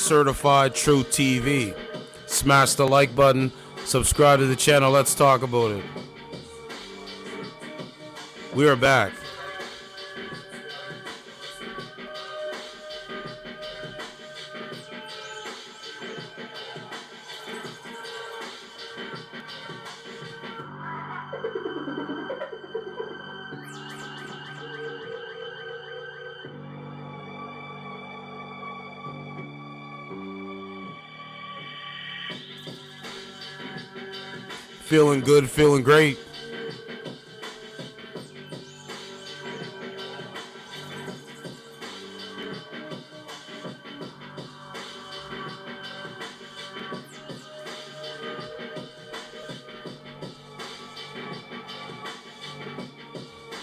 certified true TV. Smash the like button, subscribe to the channel, let's talk about it. We are back. Feeling good, feeling great.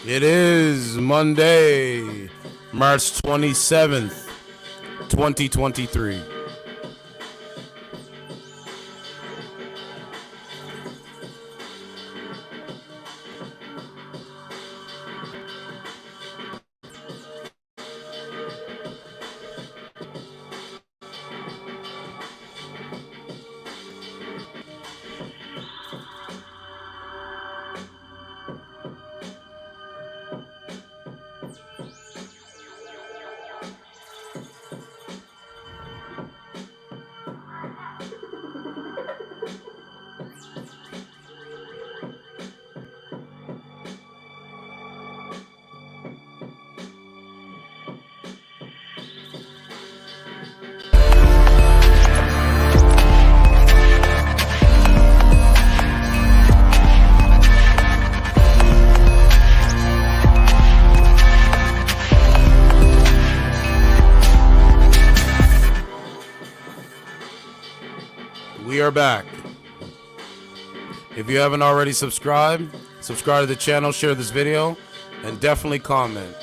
It is Monday, March 27th, 2023. We are back. If you haven't already subscribed to the channel, share this video, and definitely comment.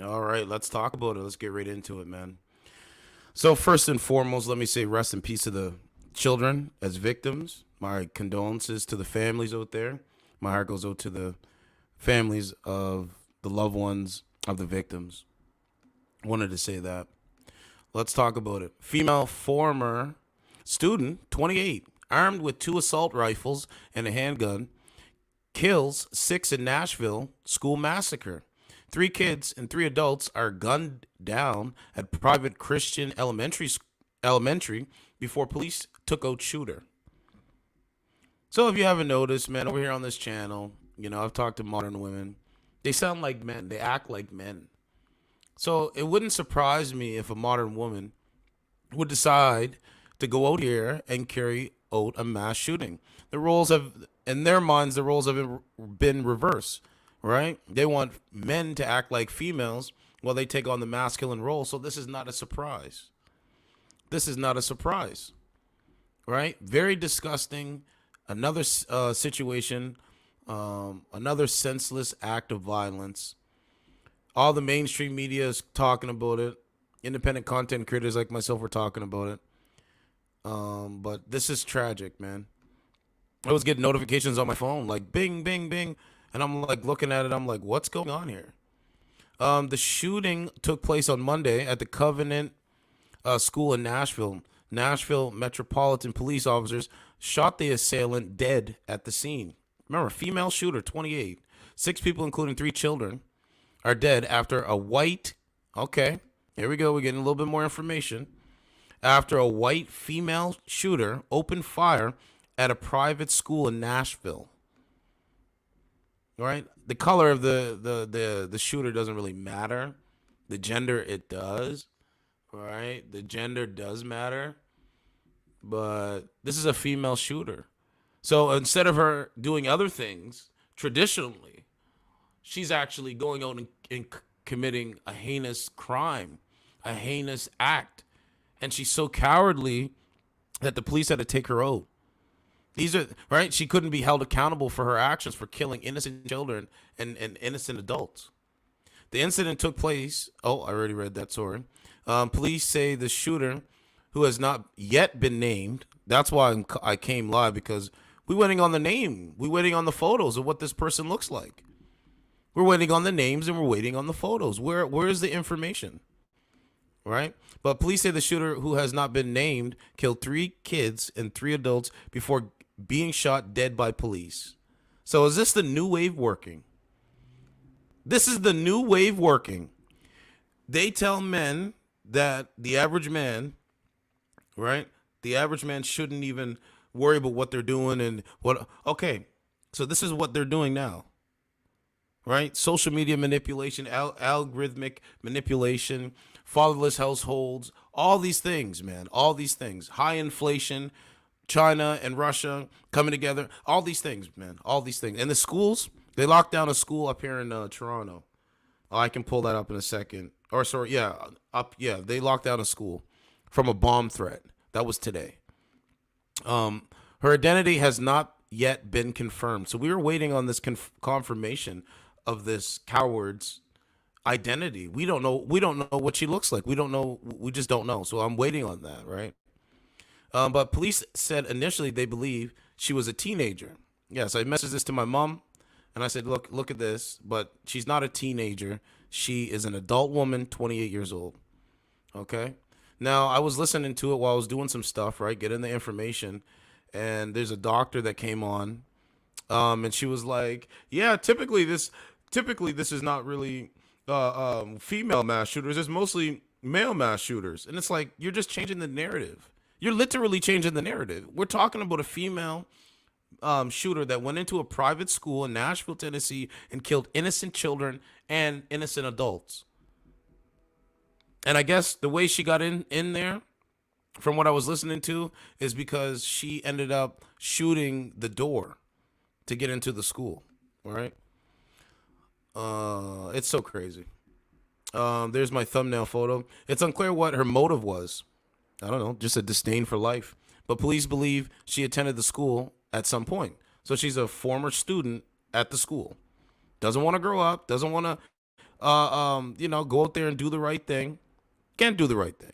All right, let's talk about it. Let's get right into it, man. So first and foremost, let me say rest in peace to the children as victims. My condolences to the families out there. My heart goes out to the families of the loved ones of the victims. Wanted to say that. Let's talk about it. Female former student, 28, armed with 2 assault rifles and a handgun, kills 6 in Nashville school massacre. 3 kids and 3 adults are gunned down at private Christian elementary before police took out shooter. So if you haven't noticed, man, over here on this channel, I've talked to modern women. They sound like men. They act like men. So it wouldn't surprise me if a modern woman would decide to go out here and carry out a mass shooting. In their minds, the roles have been reversed, right? They want men to act like females while they take on the masculine role. So this is not a surprise. This is not a surprise, right? Very disgusting. Another situation, another senseless act of violence. All the mainstream media is talking about it. Independent content creators like myself are talking about it. But this is tragic, man. I was getting notifications on my phone, like bing, bing, bing. And I'm like looking at it. I'm like, what's going on here? The shooting took place on Monday at the Covenant School in Nashville. Nashville Metropolitan Police officers shot the assailant dead at the scene. Remember, female shooter, 28. 6 people, including 3 children, are dead after a white, okay, here we go, we're getting a little bit more information. After a white female shooter opened fire at a private school in Nashville. All right, the color of the shooter doesn't really matter. The gender, it does. All right, the gender does matter. But this is a female shooter. So instead of her doing other things traditionally, she's actually going out and committing a heinous crime, a heinous act. And she's so cowardly that the police had to take her out. These are, right? She couldn't be held accountable for her actions for killing innocent children and innocent adults. The incident took place. Oh, I already read that, sorry. Police say the shooter, who has not yet been named, that's why I came live, because we're waiting on the name. We're waiting on the photos of what this person looks like. We're waiting on the names and we're waiting on the photos. Where is the information? Right? But police say the shooter, who has not been named, killed 3 kids and 3 adults before being shot dead by police. So is this the new wave working? This is the new wave working. They tell men that the average man, right? The average man shouldn't even worry about what they're doing and what. Okay, so this is what they're doing now, right? Social media manipulation, algorithmic manipulation, fatherless households, all these things, man, all these things. High inflation, China and Russia coming together, all these things, man, all these things. And the schools, they locked down a school up here in Toronto. Oh, I can pull that up in a second. Or sorry, yeah, they locked down a school from a bomb threat. That was today. Her identity has not yet been confirmed. So we were waiting on this confirmation of this coward's identity. We don't know. We don't know what she looks like. We don't know. We just don't know. So I'm waiting on that, right? But police said initially they believe she was a teenager. Yes, I messaged this to my mom, and I said, look at this. But she's not a teenager. She is an adult woman, 28 years old. Okay. Now, I was listening to it while I was doing some stuff, right? Getting the information. And there's a doctor that came on. And she was like, yeah, typically this is not really female mass shooters. It's mostly male mass shooters. And it's like, you're just changing the narrative. You're literally changing the narrative. We're talking about a female shooter that went into a private school in Nashville, Tennessee, and killed innocent children and innocent adults. And I guess the way she got in there, from what I was listening to, is because she ended up shooting the door to get into the school. Right? It's so crazy. There's my thumbnail photo. It's unclear what her motive was. I don't know, just a disdain for life. But police believe she attended the school at some point. So she's a former student at the school. Doesn't want to grow up. Doesn't want to, go out there and do the right thing. Can't do the right thing.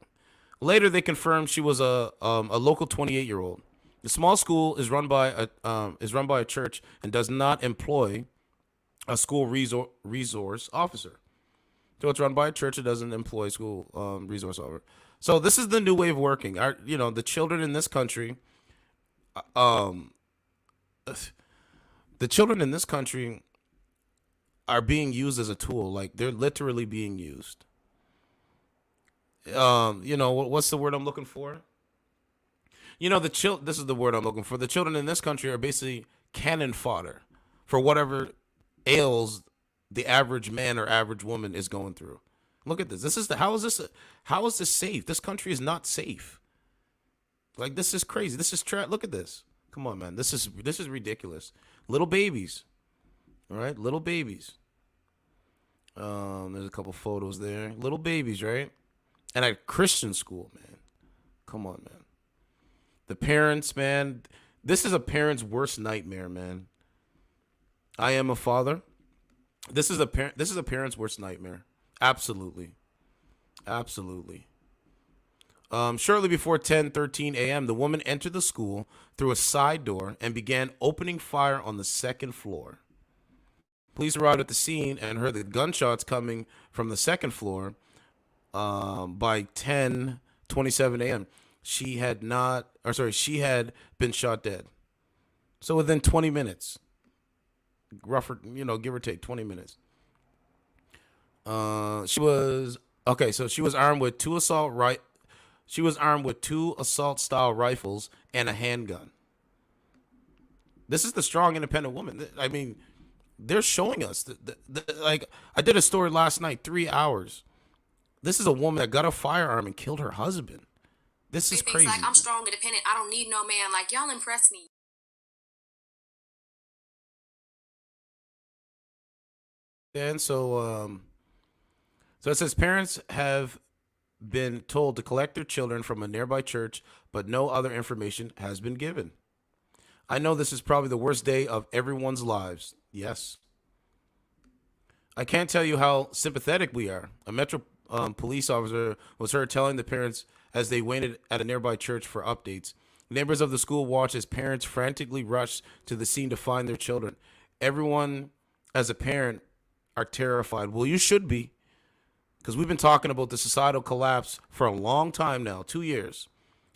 Later, they confirmed she was a local 28-year-old. The small school is run by a church and does not employ a school resource officer. So it's run by a church that doesn't employ school resource officer. So this is the new way of working. The children in this country, are being used as a tool. Like, they're literally being used. What's the word I'm looking for? This is the word I'm looking for. The children in this country are basically cannon fodder for whatever ails the average man or average woman is going through. Look at this. How is this safe? This country is not safe. Like, this is crazy. This is look at this. Come on, man. This is ridiculous. Little babies. All right, little babies. There's a couple photos there. Little babies, right? And at Christian school, man. Come on, man. The parents, man. This is a parent's worst nightmare, man. I am a father. This is a parent's worst nightmare. Absolutely. Shortly before 10:13 a.m., the woman entered the school through a side door and began opening fire on the second floor. Police arrived at the scene and heard the gunshots coming from the second floor. By 10:27 a.m., she had been shot dead. So within 20 minutes, give or take 20 minutes. She was armed with two assault style rifles and a handgun. This is the strong, independent woman. I mean, they're showing us like, I did a story last night, 3 hours. This is a woman that got a firearm and killed her husband. This is crazy. Like, I'm strong, independent. I don't need no man. Like, y'all impress me. And so it says parents have been told to collect their children from a nearby church, but no other information has been given. I know this is probably the worst day of everyone's lives. Yes. I can't tell you how sympathetic we are. A Metro police officer was heard telling the parents as they waited at a nearby church for updates. Neighbors of the school watched as parents frantically rushed to the scene to find their children. Everyone, as a parent, are terrified. Well, you should be, because we've been talking about the societal collapse for a long time now, 2 years,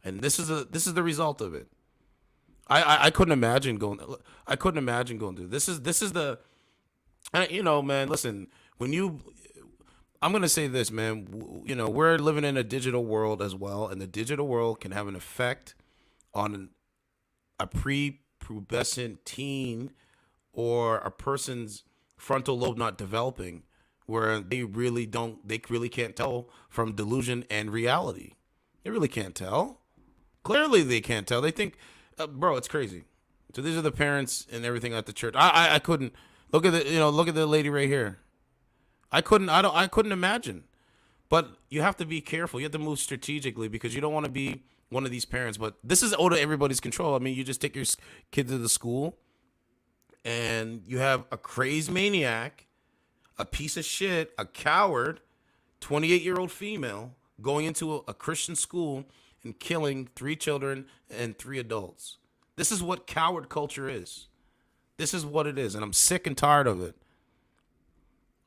and this is the result of it. I couldn't imagine going. I couldn't imagine going through this is the man. Listen, when you I'm gonna say this, man. We're living in a digital world as well, and the digital world can have an effect on a prepubescent teen or a person's frontal lobe not developing, where they really can't tell from delusion and reality. They really can't tell. Clearly, they can't tell. They think, bro, it's crazy. So these are the parents and everything at the church. I couldn't look at the lady right here. I couldn't imagine. But you have to be careful. You have to move strategically because you don't want to be one of these parents. But this is out of everybody's control. I mean, you just take your kid to the school and you have a crazed maniac, a piece of shit, a coward, 28-year-old female going into a Christian school and killing 3 children and 3 adults. This is what coward culture is. This is what it is, and I'm sick and tired of it.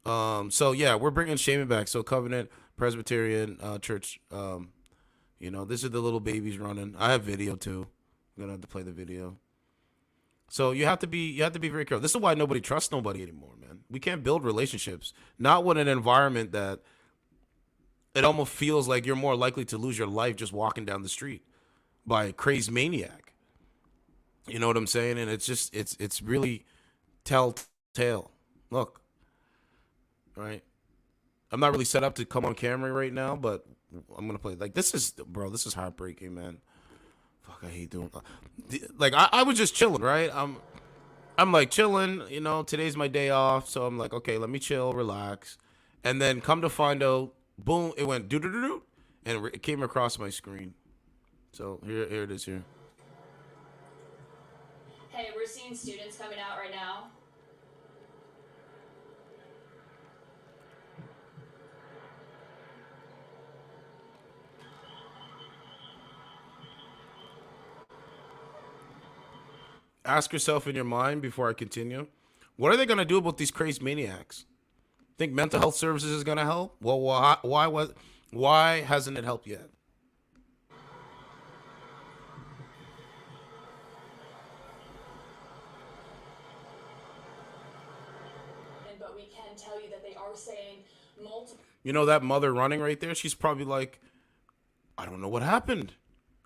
So yeah, we're bringing shaming back. So Covenant Presbyterian Church, this is the little babies running. I have video too. I'm gonna have to play the video. So you have to be very careful. This is why nobody trusts nobody anymore, man. We can't build relationships. Not with an environment that it almost feels like you're more likely to lose your life just walking down the street by a crazed maniac. You know what I'm saying? And it's really telltale. Look, right? I'm not really set up to come on camera right now, but I'm gonna play. Like this is heartbreaking, man. Fuck, I hate doing. Like I was just chilling, right? I'm like chilling. Today's my day off, so I'm like, okay, let me chill, relax, and then come to find out, boom, it went doo-doo-doo-doo, and it came across my screen. So here it is here. Hey, we're seeing students coming out right now. Ask yourself in your mind before I continue, what are they gonna do about these crazy maniacs? Think mental health services is gonna help? Well, why hasn't it helped yet? But we can tell you that they are saying multiple That mother running right there, she's probably like, I don't know what happened.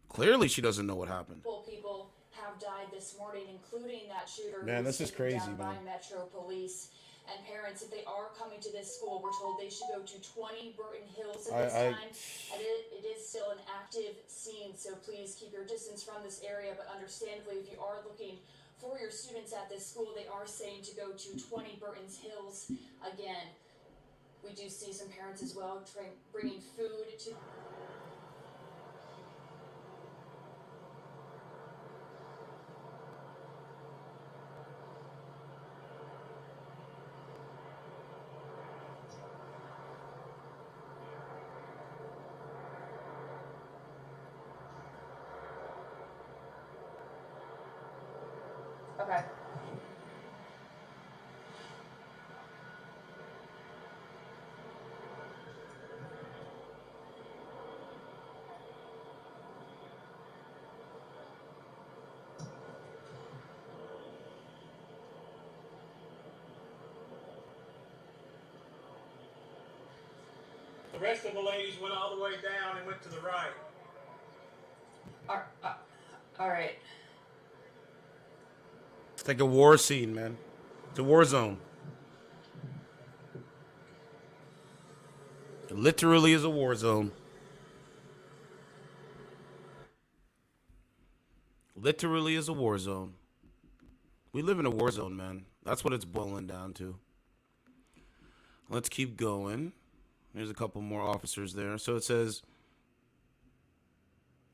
Clearly she doesn't know what happened. people have died this morning, including that shooter. Man, who was this is taken crazy, down man. by Metro Police. And parents, if they are coming to this school, we're told they should go to 20 Burton Hills at this time. And it is still an active scene, so please keep your distance from this area. But understandably, if you are looking for your students at this school, they are saying to go to 20 Burton Hills again. We do see some parents as well bringing food to. Okay. The rest of the ladies went all the way down and went to the right. All right. It's like a war scene, man. It's a war zone. It literally is a war zone. Literally is a war zone. We live in a war zone, man. That's what it's boiling down to. Let's keep going. There's a couple more officers there. So it says,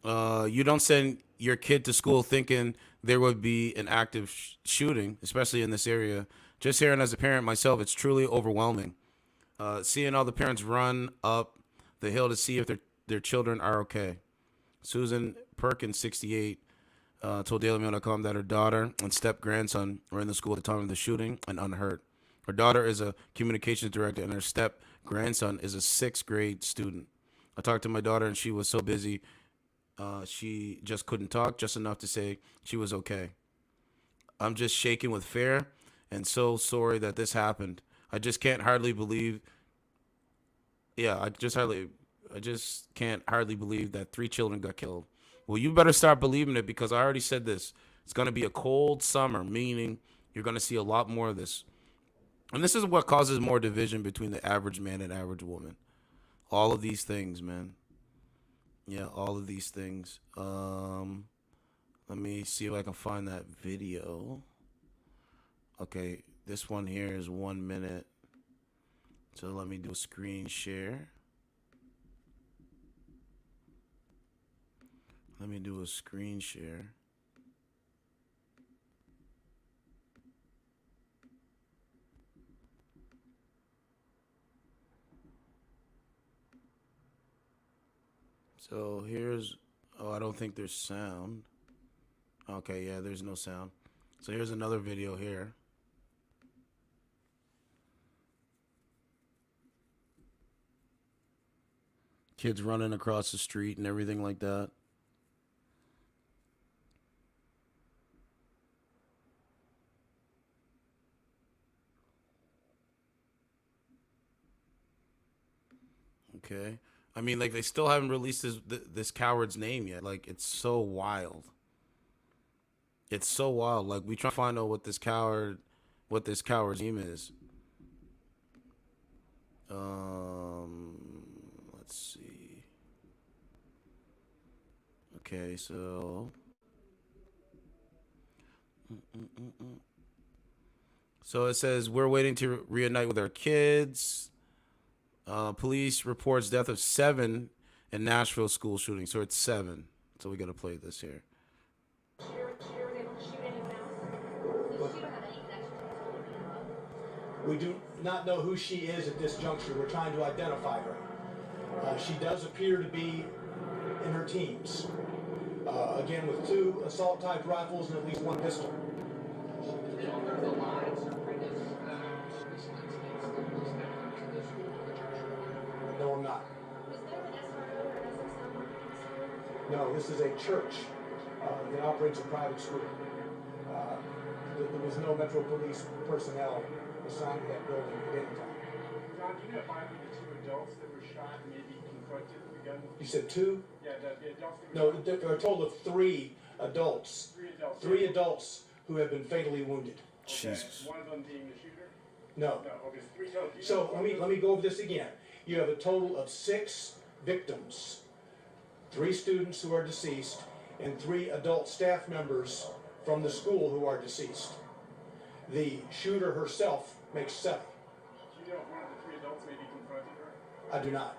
you don't send your kid to school thinking there would be an active shooting, especially in this area. Just hearing as a parent myself, it's truly overwhelming. Seeing all the parents run up the hill to see if their children are okay. Susan Perkins, 68, told DailyMail.com that her daughter and step-grandson were in the school at the time of the shooting and unhurt. Her daughter is a communications director, and her step grandson is a 6th grade student. I talked to my daughter, and she was so busy, she just couldn't talk, just enough to say she was okay. I'm just shaking with fear and so sorry that this happened. I just can't hardly believe. Yeah, I just can't hardly believe that 3 children got killed. Well, you better start believing it, because I already said this. It's going to be a cold summer, meaning you're going to see a lot more of this. And this is what causes more division between the average man and average woman. All of these things, man. Yeah, all of these things. Let me see if I can find that video. Okay, this one here is 1 minute. So let me do a screen share. Let me do a screen share. So here's, oh, I don't think there's sound. Okay, yeah, there's no sound. So here's another video here. Kids running across the street and everything like that. Okay. I mean, like, they still haven't released this coward's name yet. Like, it's so wild. It's so wild. Like, we try to find out what this coward's name is. Let's see. Okay, so. So it says, we're waiting to reunite with our kids. Police reports death of 7 in Nashville school shooting. So it's 7. So we got to play this here. We do not know who she is at this juncture. We're trying to identify her. She does appear to be in her teens. Again, with 2 assault-type rifles and at least 1 pistol. No, I'm not. No, this is a church that operates a private school. There was no Metro Police personnel assigned to that building at any time. John, do you know if either of the 2 adults that were shot and maybe confronted with the gun? You said 2? Yeah, the adults that No, were shot. there are a total of 3 adults. 3 adults. 3 adults who have been fatally wounded. Okay. Jesus. One of them being the shooter? No. No, okay, 3 total. So let me go over this again. You have a total of 6 victims, 3 students who are deceased, and 3 adult staff members from the school who are deceased. The shooter herself makes 7. Do you know if one of the 3 adults maybe confronted her? I do not.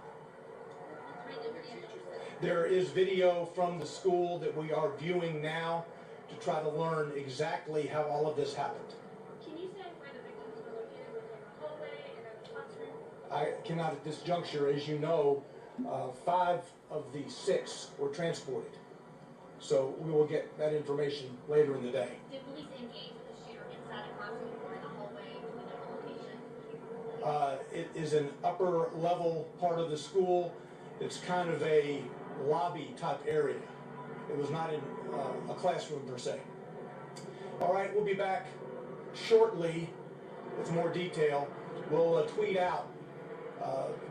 There is video from the school that we are viewing now to try to learn exactly how all of this happened. Can you say where the victims were located? Was it in a hallway, in a classroom? I cannot at this juncture, as you know, 5 of the 6 were transported. So we will get that information later in the day. Did police engage with the shooter inside a classroom or in a hallway to a different location? It is an upper level part of the school. It's kind of a lobby type area. It was not in a classroom per se. All right, we'll be back shortly with more detail. We'll tweet out,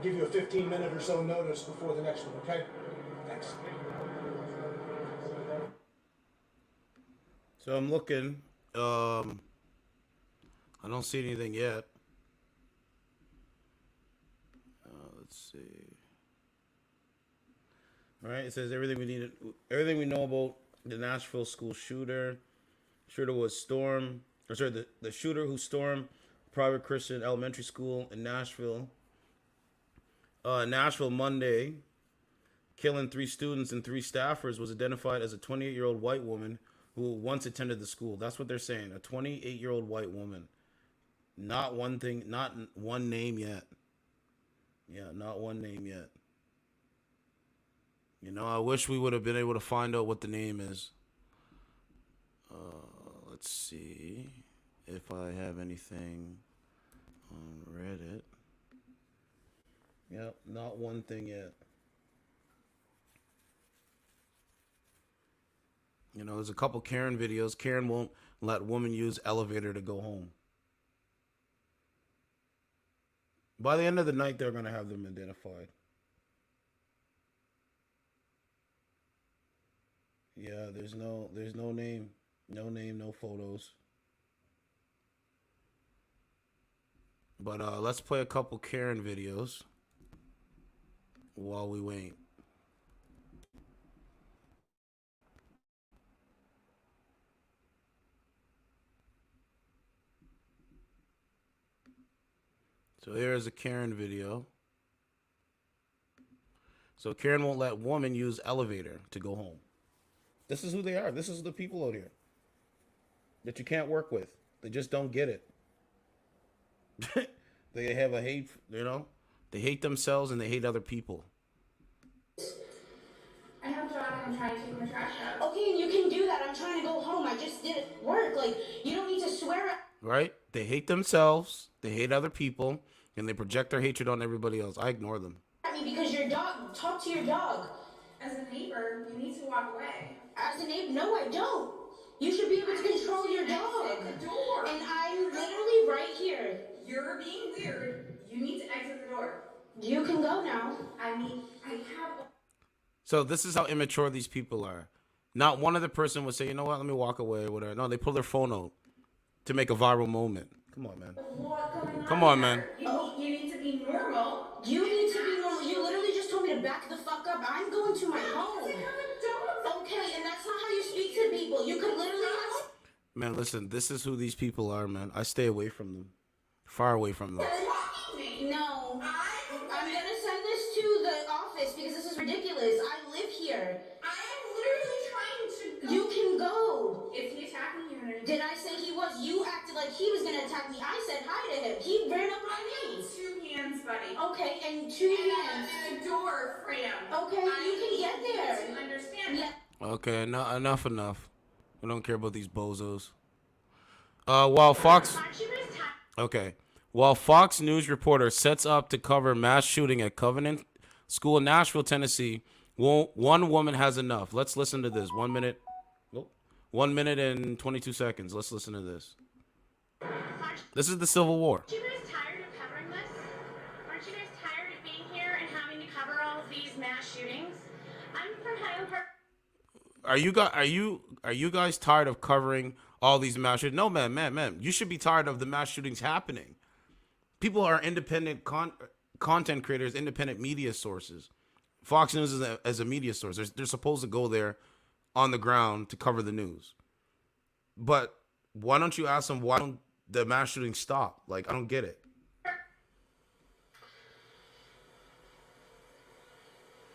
give you a 15-minute or so notice before the next one, okay? Thanks. So I'm looking. I don't see anything yet. Let's see. All right, it says everything we know about the Nashville school shooter. Shooter was the shooter who stormed private Christian elementary school in Nashville. Nashville Monday, killing 3 students and 3 staffers, was identified as a 28-year-old white woman who once attended the school. That's what they're saying. A 28-year-old white woman. Not one name yet. Yeah, not one name yet. You know, I wish we would have been able to find out what the name is. Let's see if I have anything On Reddit. Yep, not one thing yet. You know, there's a couple Karen videos. Karen won't let woman use elevator to go home. By the end of the night, they're going to have them identified. Yeah, there's no name, no photos. But let's play a couple Karen videos while we wait. So here's a Karen video. So Karen won't let woman use elevator to go home. This is who they are. This is the people out here that you can't work with. They just don't get it. They have a hate, you know? They hate themselves and they hate other people. I have a dog and I'm trying to take my trash out. Okay, and you can do that. I'm trying to go home. I just did work. Like, you don't need to swear at... Right? They hate themselves, they hate other people, and they project their hatred on everybody else. I ignore them. me because your dog... Talk to your dog. As a neighbor, you need to walk away. As a neighbor... No, I don't. You should be able to control your dog. Exit the door. And I'm literally right here. You're being weird. You need to exit the door. You can go now. I have... So this is how immature these people are. Not one other person would say, you know what, let me walk away or whatever. No, they pull their phone out to make a viral moment. Come on, man. What's going on? Come on, man. You need to be normal. You need to be normal. You literally just told me to back the fuck up. I'm going to my home. Okay, and that's not how you speak to people. You could literally have... Man, listen, this is who these people are, man. I stay away from them. Far away from them. No. I'm gonna send this to the office because this is ridiculous. I live here. I am literally trying to go. You can go. Is he attacking you? Did I say he was? You acted like he was gonna attack me. I said hi to him. He ran up on me. 2 hands, buddy. Okay, and 2 hands. And the door, Freedom. Okay, you can get there. To understand. Yeah. Okay, enough. We don't care about these bozos. While Fox... Okay. While Fox News reporter sets up to cover mass shooting at Covenant School in Nashville, Tennessee, one woman has enough. Let's listen to this. 1 minute. 1 minute and 22 seconds. Let's listen to this. This is the Civil War. Aren't you guys tired of covering this? Aren't you guys tired of being here and having to cover all of these mass shootings? I'm from Highland Park. Are you guys tired of covering all these mass shootings? No, man. You should be tired of the mass shootings happening. People are independent content creators, independent media sources. Fox News is a media source. They're supposed to go there on the ground to cover the news. But why don't you ask them, why don't the mass shootings stop? Like, I don't get it.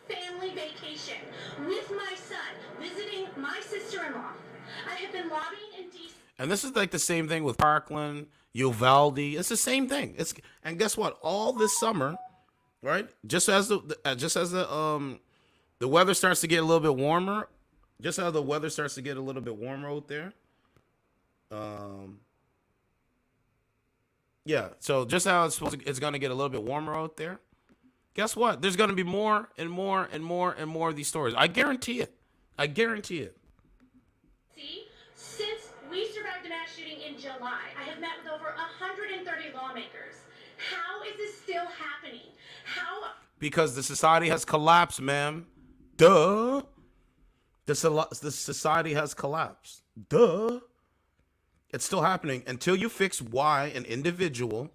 Family vacation with my son, visiting my sister-in-law. I have been lobbying in D.C. And this is like the same thing with Parkland, Uvalde. It's the same thing. And guess what? All this summer, right? Just as the weather starts to get a little bit warmer, just as the weather starts to get a little bit warmer out there. Yeah. So just how it's going to get a little bit warmer out there. Guess what? There's going to be more and more and more and more of these stories. I guarantee it. Since we survived a mass shooting in July, I have met with over 130 lawmakers. How is this still happening? Because the society has collapsed, ma'am. Duh. The society has collapsed. Duh. It's still happening until you fix why an individual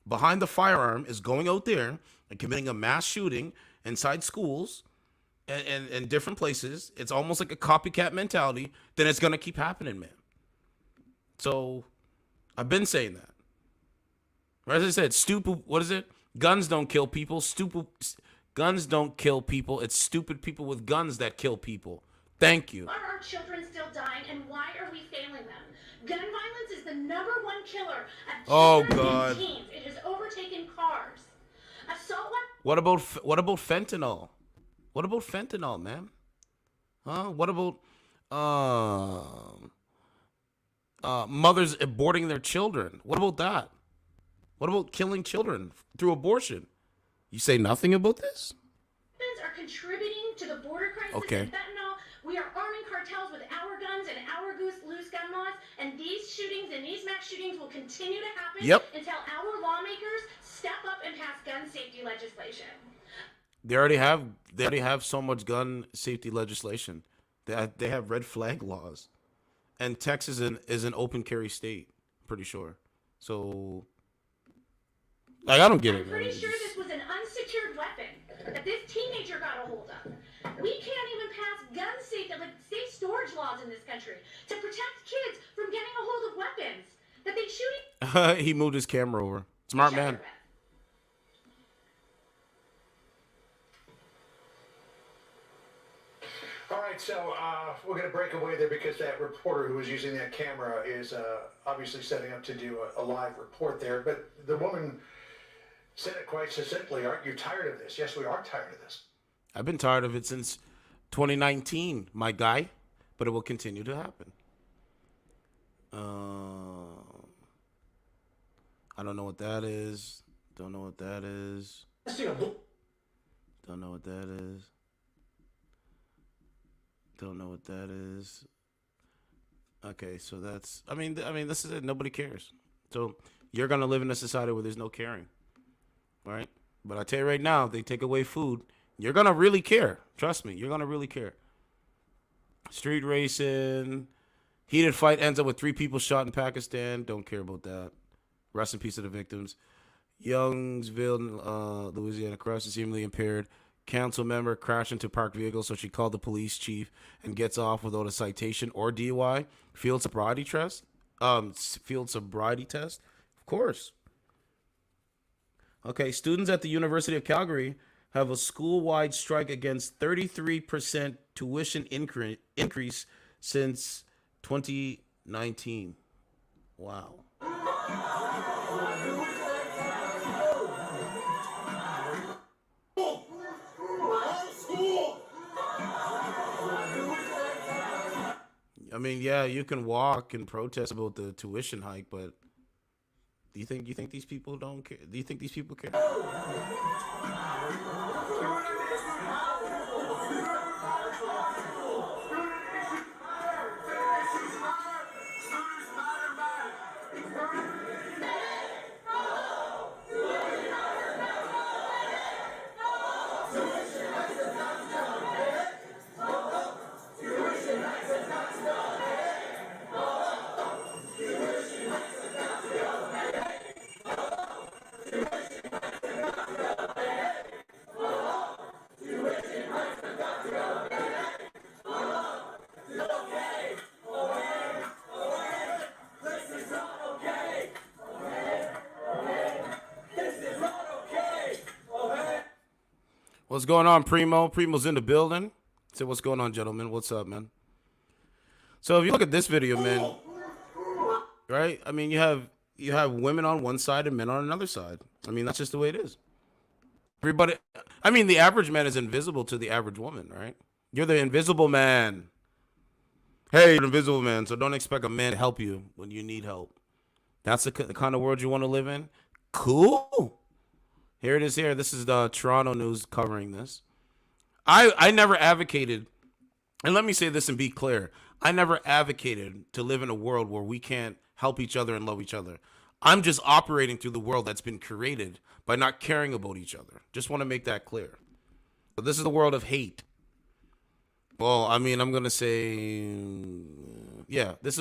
behind the firearm is going out there and committing a mass shooting inside schools and different places. It's almost like a copycat mentality. Then it's going to keep happening, man. So I've been saying that. As I said, stupid, what is it? Guns don't kill people. Guns don't kill people. It's stupid people with guns that kill people. Thank you. Are our children still dying, and why are we failing them? Gun violence is the #1 killer of children and teens. It has overtaken cars. Assault weapons. What about fentanyl? What about fentanyl, man? Huh? What about mothers aborting their children? What about that? What about killing children through abortion? You say nothing about this? Are contributing to the border crisis Okay. and fentanyl. We are arming cartels with our guns and our loose gun laws, and these shootings and these mass shootings will continue to happen until our lawmakers step up and pass gun safety legislation. They already have so much gun safety legislation. They have red flag laws, and Texas is an open carry state. Pretty sure. So, like, I don't get it. I'm pretty sure this was an unsecured weapon that this teenager got a hold of. We can't even pass gun safety, like safe storage laws in this country to protect kids from getting a hold of weapons that they shooting. He moved his camera over. Smart man. All right, so we're going to break away there because that reporter who was using that camera is obviously setting up to do a live report there. But the woman said it quite succinctly. Aren't you tired of this? Yes, we are tired of this. I've been tired of it since 2019, my guy, but it will continue to happen. I don't know what that is. Don't know what that is. Don't know what that is. Don't know what that is. Okay, so that's. I mean, this is it. Nobody cares. So you're gonna live in a society where there's no caring, right? But I tell you right now, if they take away food, you're gonna really care. Trust me, you're gonna really care. Street racing, heated fight ends up with 3 people shot in Pakistan. Don't care about that. Rest in peace to the victims. Youngsville, Louisiana, crashed seemingly impaired. Council member crashed into parked vehicle, so she called the police chief and gets off without a citation or DUI. Field sobriety test. Of course. Okay, students at the University of Calgary have a school-wide strike against 33% tuition increase since 2019. Wow. I mean, yeah, you can walk and protest about the tuition hike, but do you think these people don't care? Do you think these people care? What's going on, Primo? Primo's in the building. Say, what's going on, gentlemen? What's up, man? So if you look at this video, man, right? I mean, you have women on one side and men on another side. I mean, that's just the way it is. Everybody, I mean, the average man is invisible to the average woman, right? You're the invisible man. Hey, you're the invisible man, so don't expect a man to help you when you need help. That's the kind of world you want to live in? Cool. Here it is here. This is the Toronto News covering this. I never advocated, and let me say this and be clear, I never advocated to live in a world where we can't help each other and love each other. I'm just operating through the world that's been created by not caring about each other. Just want to make that clear. So this is the world of hate. Well, I mean, I'm gonna say, yeah, this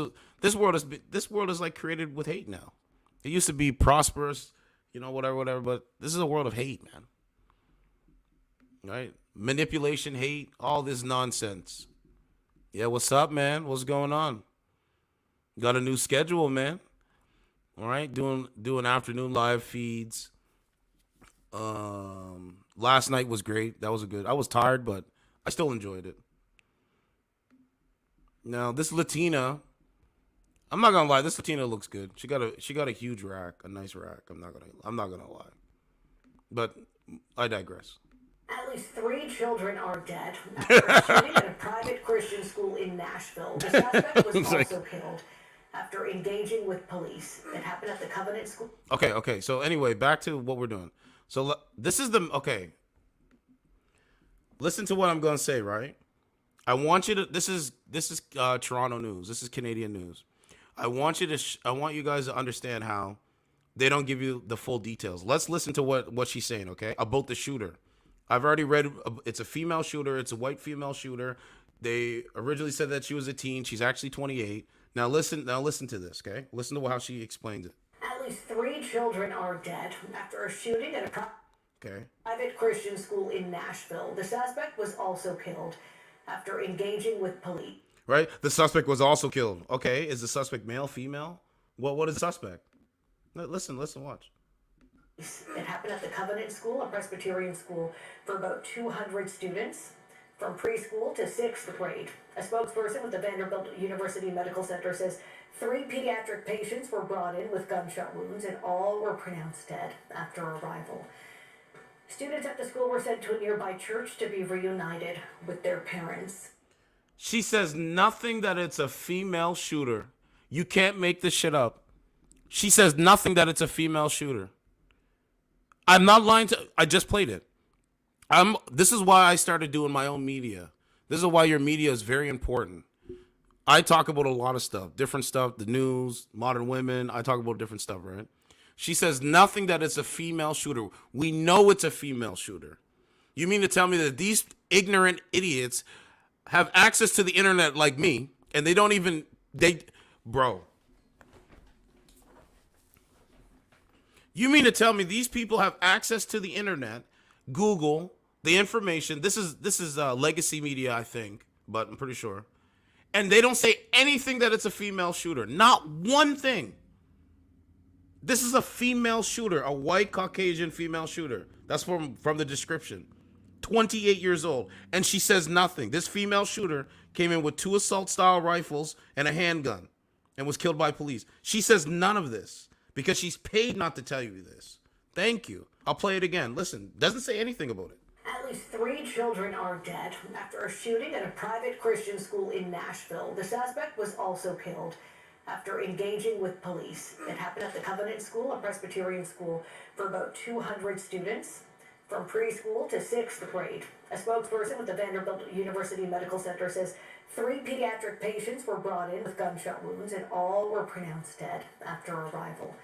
world is like created with hate now. It used to be prosperous, you know, whatever, but this is a world of hate, man. Right? Manipulation, hate, all this nonsense. Yeah, what's up, man? What's going on? Got a new schedule, man. All right, doing afternoon live feeds. Last night was great. That was I was tired, but I still enjoyed it. Now, this Latina, I'm not gonna lie, this Latina looks good. She got a huge rack, a nice rack. I'm not gonna lie. But I digress. At least 3 children are dead after a shooting at a private Christian school in Nashville. The suspect was also killed after engaging with police. It happened at the Covenant School. Okay. So anyway, back to what we're doing. So this is okay. Listen to what I'm going to say, right? I want you to, this is Toronto news. This is Canadian news. I want you guys to understand how they don't give you the full details. Let's listen to what she's saying, okay? About the shooter. I've already read, it's a female shooter. It's a white female shooter. They originally said that she was a teen. She's actually 28. Now listen to this, okay? Listen to how she explains it. At least 3 children are dead after a shooting at a private Christian school in Nashville. The suspect was also killed after engaging with police. Right? The suspect was also killed. Okay, is the suspect male, female? What is the suspect? Listen, watch. It happened at the Covenant School, a Presbyterian school for about 200 students from preschool to 6th grade. A spokesperson with the Vanderbilt University Medical Center says 3 pediatric patients were brought in with gunshot wounds and all were pronounced dead after arrival. Students at the school were sent to a nearby church to be reunited with their parents. She says nothing that it's a female shooter. You can't make this shit up. She says nothing that it's a female shooter. I'm not lying I just played it. This is why I started doing my own media. This is why your media is very important. I talk about a lot of stuff, different stuff, the news, modern women. I talk about different stuff, right? She says nothing that it's a female shooter. We know it's a female shooter. You mean to tell me that these ignorant idiots have access to the internet like me, and they don't even, bro. You mean to tell me these people have access to the internet, Google, the information. This is legacy media, I think, but I'm pretty sure. And they don't say anything that it's a female shooter. Not one thing. This is a female shooter, a white Caucasian female shooter. That's from the description. 28 years old. And she says nothing. This female shooter came in with 2 assault-style rifles and a handgun and was killed by police. She says none of this because she's paid not to tell you this. Thank you. I'll play it again. Listen, doesn't say anything about it. At least 3 children are dead after a shooting at a private Christian school in Nashville. The suspect was also killed after engaging with police. It happened at the Covenant School, a Presbyterian school for about 200 students from preschool to 6th grade. A spokesperson with the Vanderbilt University Medical Center says 3 pediatric patients were brought in with gunshot wounds and all were pronounced dead after arrival.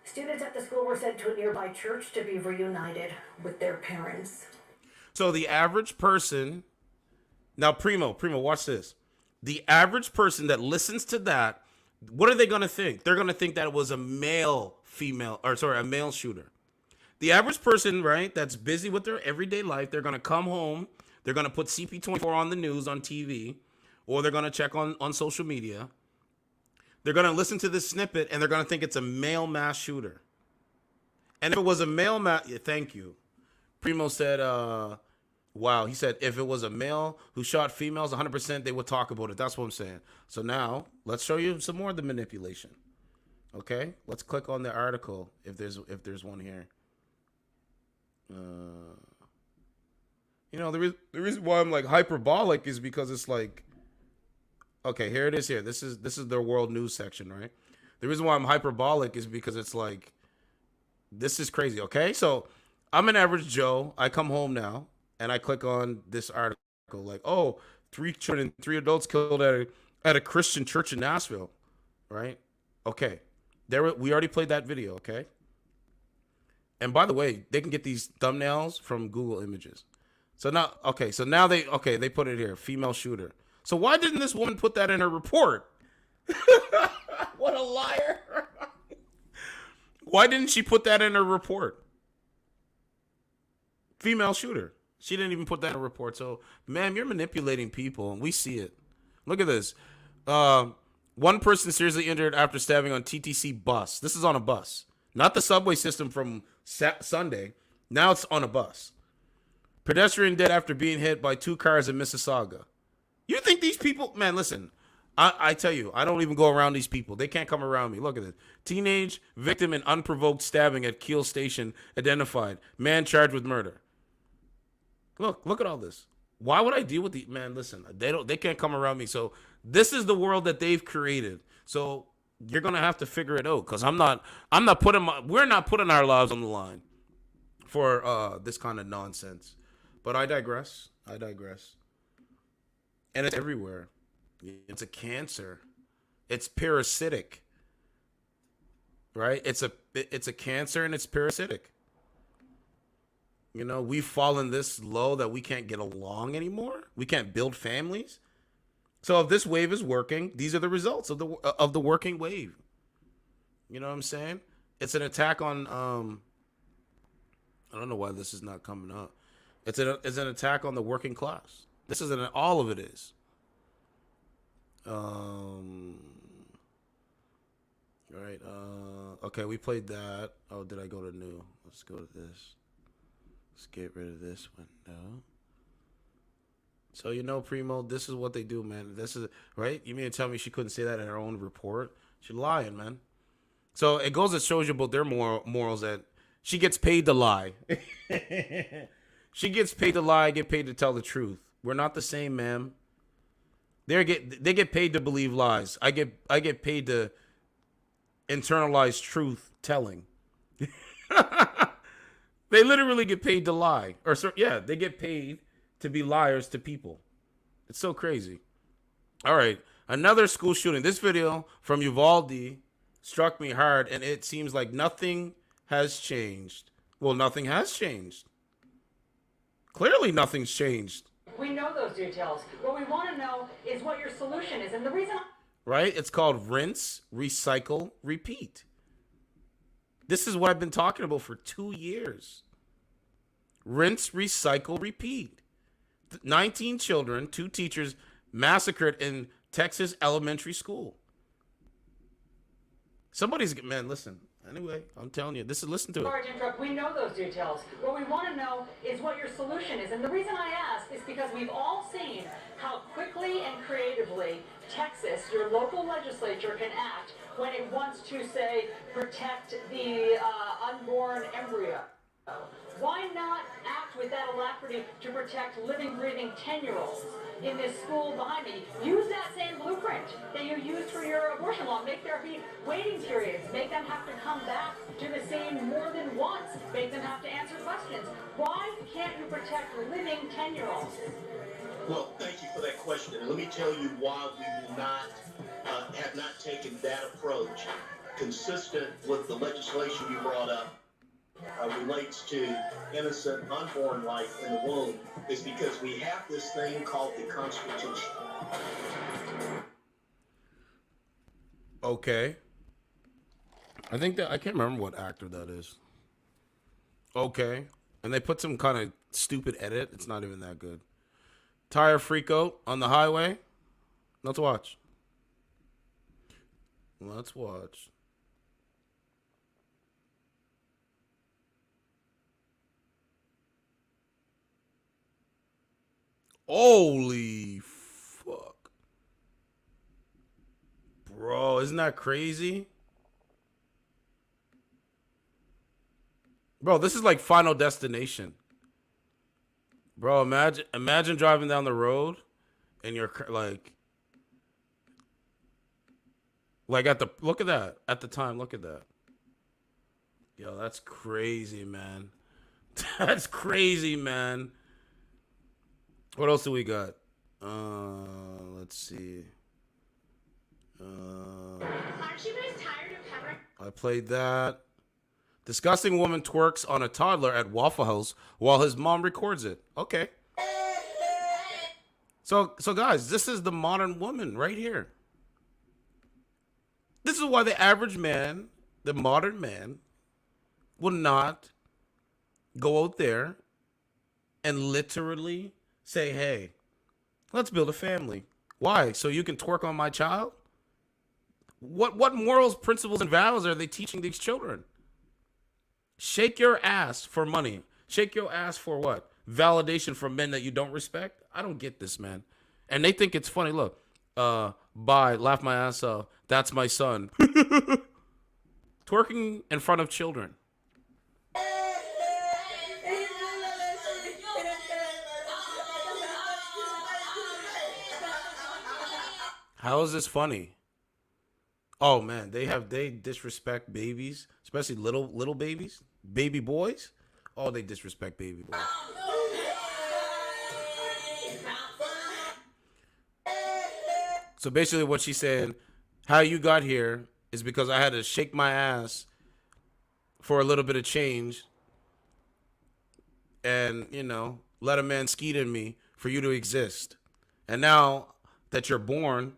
Students at the school were sent to a nearby church to be reunited with their parents. So the average person, now Primo, watch this. The average person that listens to that, what are they going to think? They're going to think that it was a male shooter. The average person, right, that's busy with their everyday life, they're going to come home, they're going to put CP24 on the news, on TV, or they're going to check on social media. They're going to listen to this snippet, and they're going to think it's a male mass shooter. And if it was a male thank you. Primo said, wow, he said, if it was a male who shot females, 100% they would talk about it. That's what I'm saying. So now, let's show you some more of the manipulation. Okay? Let's click on the article, if there's one here. The reason why I'm like hyperbolic is because it's like, okay, here it is here. This is their world news section, right? The reason why I'm hyperbolic is because it's like, this is crazy, okay? So I'm an average Joe. I come home now, and I click on this article, like, 3 children, 3 adults killed at a Christian church in Nashville, right? Okay, we already played that video, okay? And by the way, they can get these thumbnails from Google Images. So now they put it here, female shooter. So why didn't this woman put that in her report? What a liar. Why didn't she put that in her report? Female shooter. She didn't even put that in her report. So, ma'am, you're manipulating people, and we see it. Look at this. One person seriously injured after stabbing on TTC bus. This is on a bus. Not the subway system from Sunday. Now it's on a bus. Pedestrian dead after being hit by 2 cars in Mississauga. You think these people... Man, listen. I tell you, I don't even go around these people. They can't come around me. Look at this. Teenage victim in unprovoked stabbing at Kiel Station identified. Man charged with murder. Look at all this. Why would I deal with the... Man, listen. They can't come around me. So this is the world that they've created. So you're gonna have to figure it out, because we're not putting our lives on the line for this kind of nonsense. But I digress. And it's everywhere. It's a cancer. It's parasitic. Right? It's a cancer, and it's parasitic. You know, we've fallen this low that we can't get along anymore. We can't build families. So if this wave is working, these are the results of the working wave. You know what I'm saying? It's an attack on I don't know why this is not coming up. It's an attack on the working class. This is all of it is. Right. Okay, we played that. Oh, did I go to new? Let's go to this. Let's get rid of this window. So, you know, Primo, this is what they do, man. This is, right? You mean to tell me she couldn't say that in her own report? She's lying, man. So it goes and shows you about their morals, that she gets paid to lie. She gets paid to lie, get paid to tell the truth. We're not the same, ma'am. They get paid to believe lies. I get paid to internalize truth telling. They literally get paid to lie. They get paid to be liars to people. It's so crazy. All right, another school shooting. This video from Uvalde struck me hard, and it seems like nothing has changed. Well, nothing has changed. Clearly, nothing's changed. We know those details. What we want to know is what your solution is, and the reason... Right? It's called rinse, recycle, repeat. This is what I've been talking about for 2 years. Rinse, recycle, repeat. 19 children, 2 teachers massacred in Texas elementary school. Man, listen. Anyway, I'm telling you, listen to it. Sorry to interrupt. We know those details. What we want to know is what your solution is. And the reason I ask is because we've all seen how quickly and creatively Texas, your local legislature, can act when it wants to, say, protect the unborn embryo. Why not act with that alacrity to protect living, breathing 10-year-olds in this school behind me? Use that same blueprint that you used for your abortion law. Make there be waiting periods. Make them have to come back to the scene more than once. Make them have to answer questions. Why can't you protect living 10-year-olds? Well, thank you for that question. And let me tell you why we will not have not taken that approach consistent with the legislation you brought up. Relates to innocent unborn life in the womb is because we have this thing called the Constitution. Okay. I can't remember what actor that is. Okay. And they put some kind of stupid edit. It's not even that good. Tire freakout on the highway. Let's watch. Holy fuck. Bro, isn't that crazy? Bro, this is like Final Destination. Bro, imagine driving down the road and you're like look at that. At the time, look at that. Yo, that's crazy, man. That's crazy, man. What else do we got? Let's see. Aren't you guys tired of covering? I played that. Disgusting woman twerks on a toddler at Waffle House while his mom records it. Okay. So guys, this is the modern woman right here. This is why the average man, the modern man, will not go out there and literally say, hey, let's build a family. Why? So you can twerk on my child? What morals, principles, and values are they teaching these children? Shake your ass for money. Shake your ass for what? Validation from men that you don't respect? I don't get this, man. And they think it's funny. Look, bye, laugh my ass off. That's my son. Twerking in front of children. How is this funny? Oh man, they disrespect babies, especially little babies, baby boys. Oh, they disrespect baby boys. So basically, what she's saying, how you got here is because I had to shake my ass for a little bit of change, and let a man skeet in me for you to exist. And now that you're born,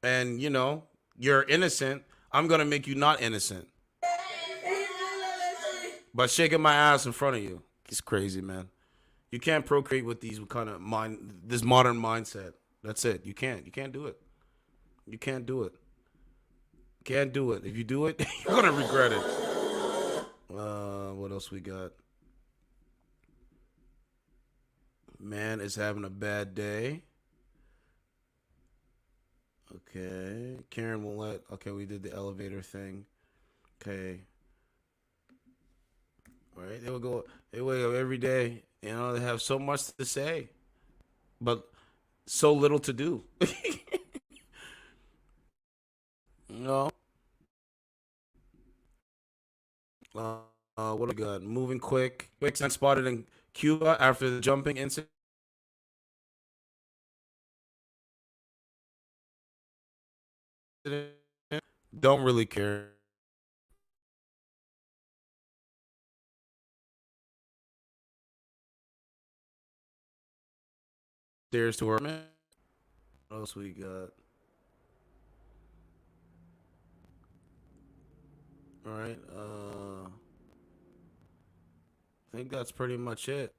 and you're innocent, I'm gonna make you not innocent by shaking my ass in front of you. It's crazy, man. You can't procreate with this modern mindset. That's it. You can't. You can't do it. You can't do it. Can't do it. If you do it, you're gonna regret it. What else we got? Man is having a bad day. Okay. Karen won't let. Okay, we did the elevator thing. Okay. All right. They wake up every day. They have so much to say, but so little to do. you know. What do we got? Moving quick. Quicksand spotted in Cuba after the jumping incident. Don't really care. Stairs to her man. What else we got? All right. I think that's pretty much it.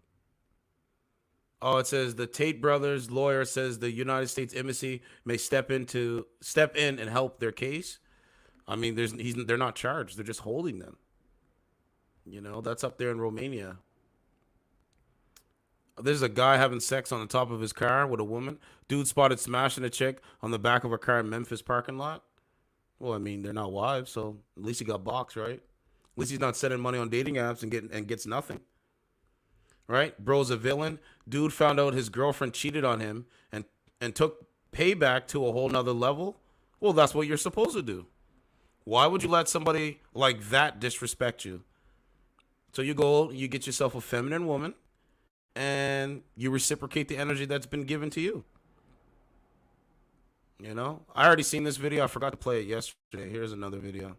Oh, it says the Tate brothers' lawyer says the United States Embassy may step in and help their case. I mean, they're not charged; they're just holding them. That's up there in Romania. There's a guy having sex on the top of his car with a woman. Dude spotted smashing a chick on the back of a car in Memphis parking lot. Well, I mean, they're not wives, so at least he got boxed, right? At least he's not sending money on dating apps and gets nothing. Right? Bro's a villain. Dude found out his girlfriend cheated on him and took payback to a whole nother level. Well, that's what you're supposed to do. Why would you let somebody like that disrespect you? So you get yourself a feminine woman and you reciprocate the energy that's been given to you. I already seen this video. I forgot to play it yesterday. Here's another video.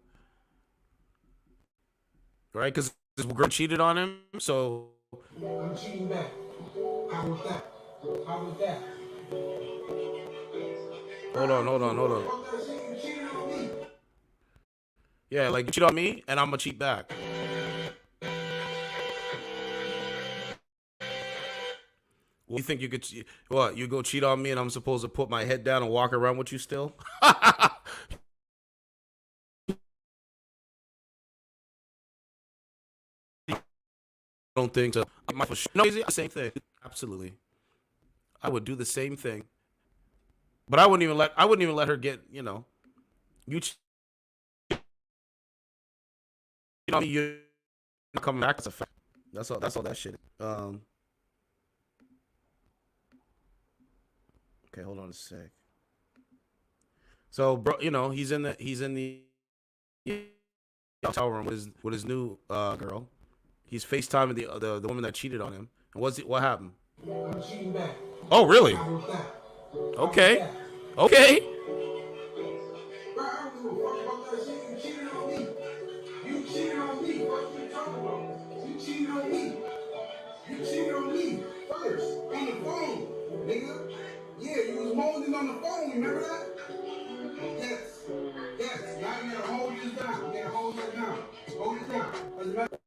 Right? Because this girl cheated on him, so I'm cheating back. How was that? How was that? Hold on. Yeah, like you cheat on me, and I'm gonna cheat back. Well, you think you could? What? You go cheat on me, and I'm supposed to put my head down and walk around with you still? Don't think so. No, same thing. Absolutely, I would do the same thing. But I wouldn't even let her get. You cheat on me, you're coming back as a fact. That's all that shit. Okay, hold on a sec. So, bro, he's in the hotel room with his new girl. He's FaceTiming the woman that cheated on him. And what happened? I'm cheating back. Oh, really? How was that? Okay. Okay. Bro, I don't give a fuck about that shit. You cheated on me. You cheated on me. What you talking about? You cheated on me. You cheated on me first on the phone, nigga. Yeah, you was moaning on the phone. Remember that? Yes. Yes. Now you gotta hold this down. You gotta hold this down. Hold it down. As a matter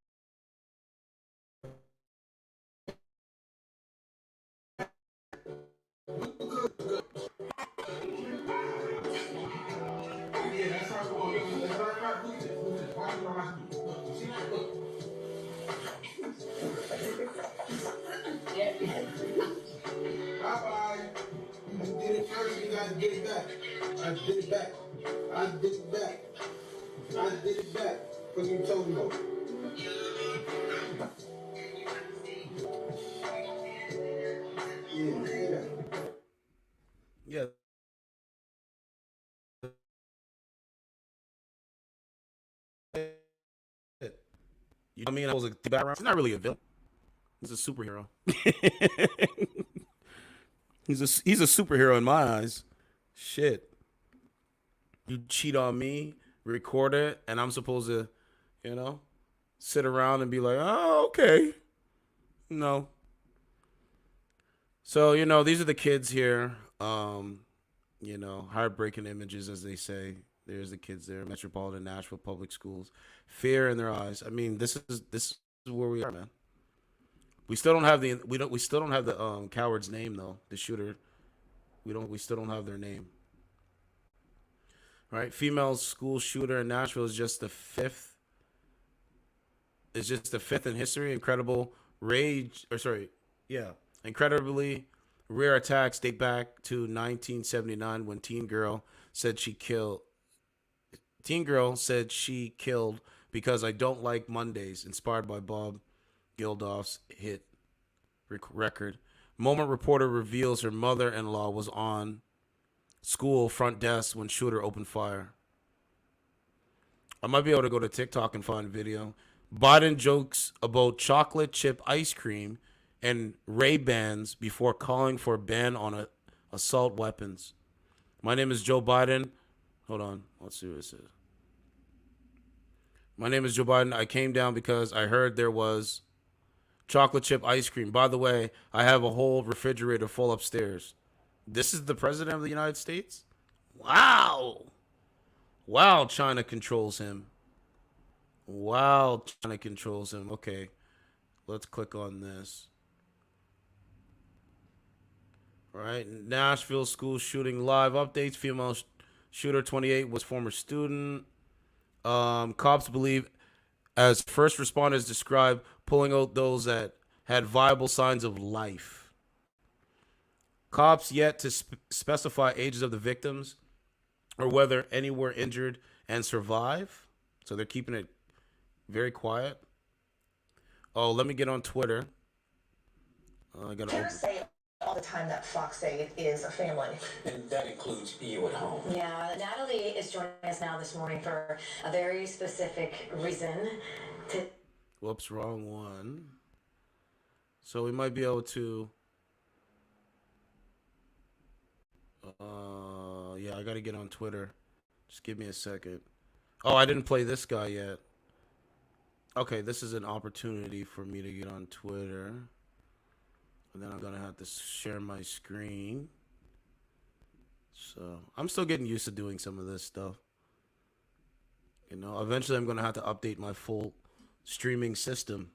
yeah, that's how it's going. That's right. Look at this. Look at this. Watch what I'm asking you. Look, you see that? Look. Bye-bye. You did it first. You gotta get it back. I did it back. I did it back. I did it back. What you told me about? Yeah. Yeah. I mean, I was a background. He's not really a villain. He's a superhero. he's a superhero in my eyes. Shit. You cheat on me, record it, and I'm supposed to, sit around and be like, oh, okay. No. So, these are the kids here. Heartbreaking images, as they say. There's the kids there. Metropolitan Nashville Public Schools. Fear in their eyes. I mean, this is where we are, man. We still don't have the coward's name though. The shooter. We still don't have their name. All right, female school shooter in Nashville is just the fifth. It's just the fifth in history. Incredibly rare attacks date back to 1979 when teen girl said she killed because I don't like Mondays, inspired by Bob Geldof's hit record. Moment reporter reveals her mother-in-law was on school front desk when shooter opened fire. I might be able to go to TikTok and find a video. Biden jokes about chocolate chip ice cream and Ray-Bans before calling for a ban on assault weapons. My name is Joe Biden. Hold on. Let's see what it says. My name is Joe Biden. I came down because I heard there was chocolate chip ice cream. By the way, I have a whole refrigerator full upstairs. This is the president of the United States? Wow. Wow, China controls him. Okay, let's click on this. All right, Nashville school shooting live updates. Female shooter, 28, was former student. Cops believe, as first responders describe, pulling out those that had viable signs of life. Cops yet to specify ages of the victims or whether any were injured and survive. So they're keeping it very quiet. Oh, let me get on Twitter. I gotta open. Say all the time that Fox Aid is a family. And that includes you at home. Yeah, Natalie is joining us now this morning for a very specific reason. Whoops, wrong one. So we might be able to. Yeah, I gotta get on Twitter. Just give me a second. Oh, I didn't play this guy yet. Okay, this is an opportunity for me to get on Twitter. And then I'm gonna have to share my screen. So I'm still getting used to doing some of this stuff. Eventually I'm gonna have to update my full streaming system.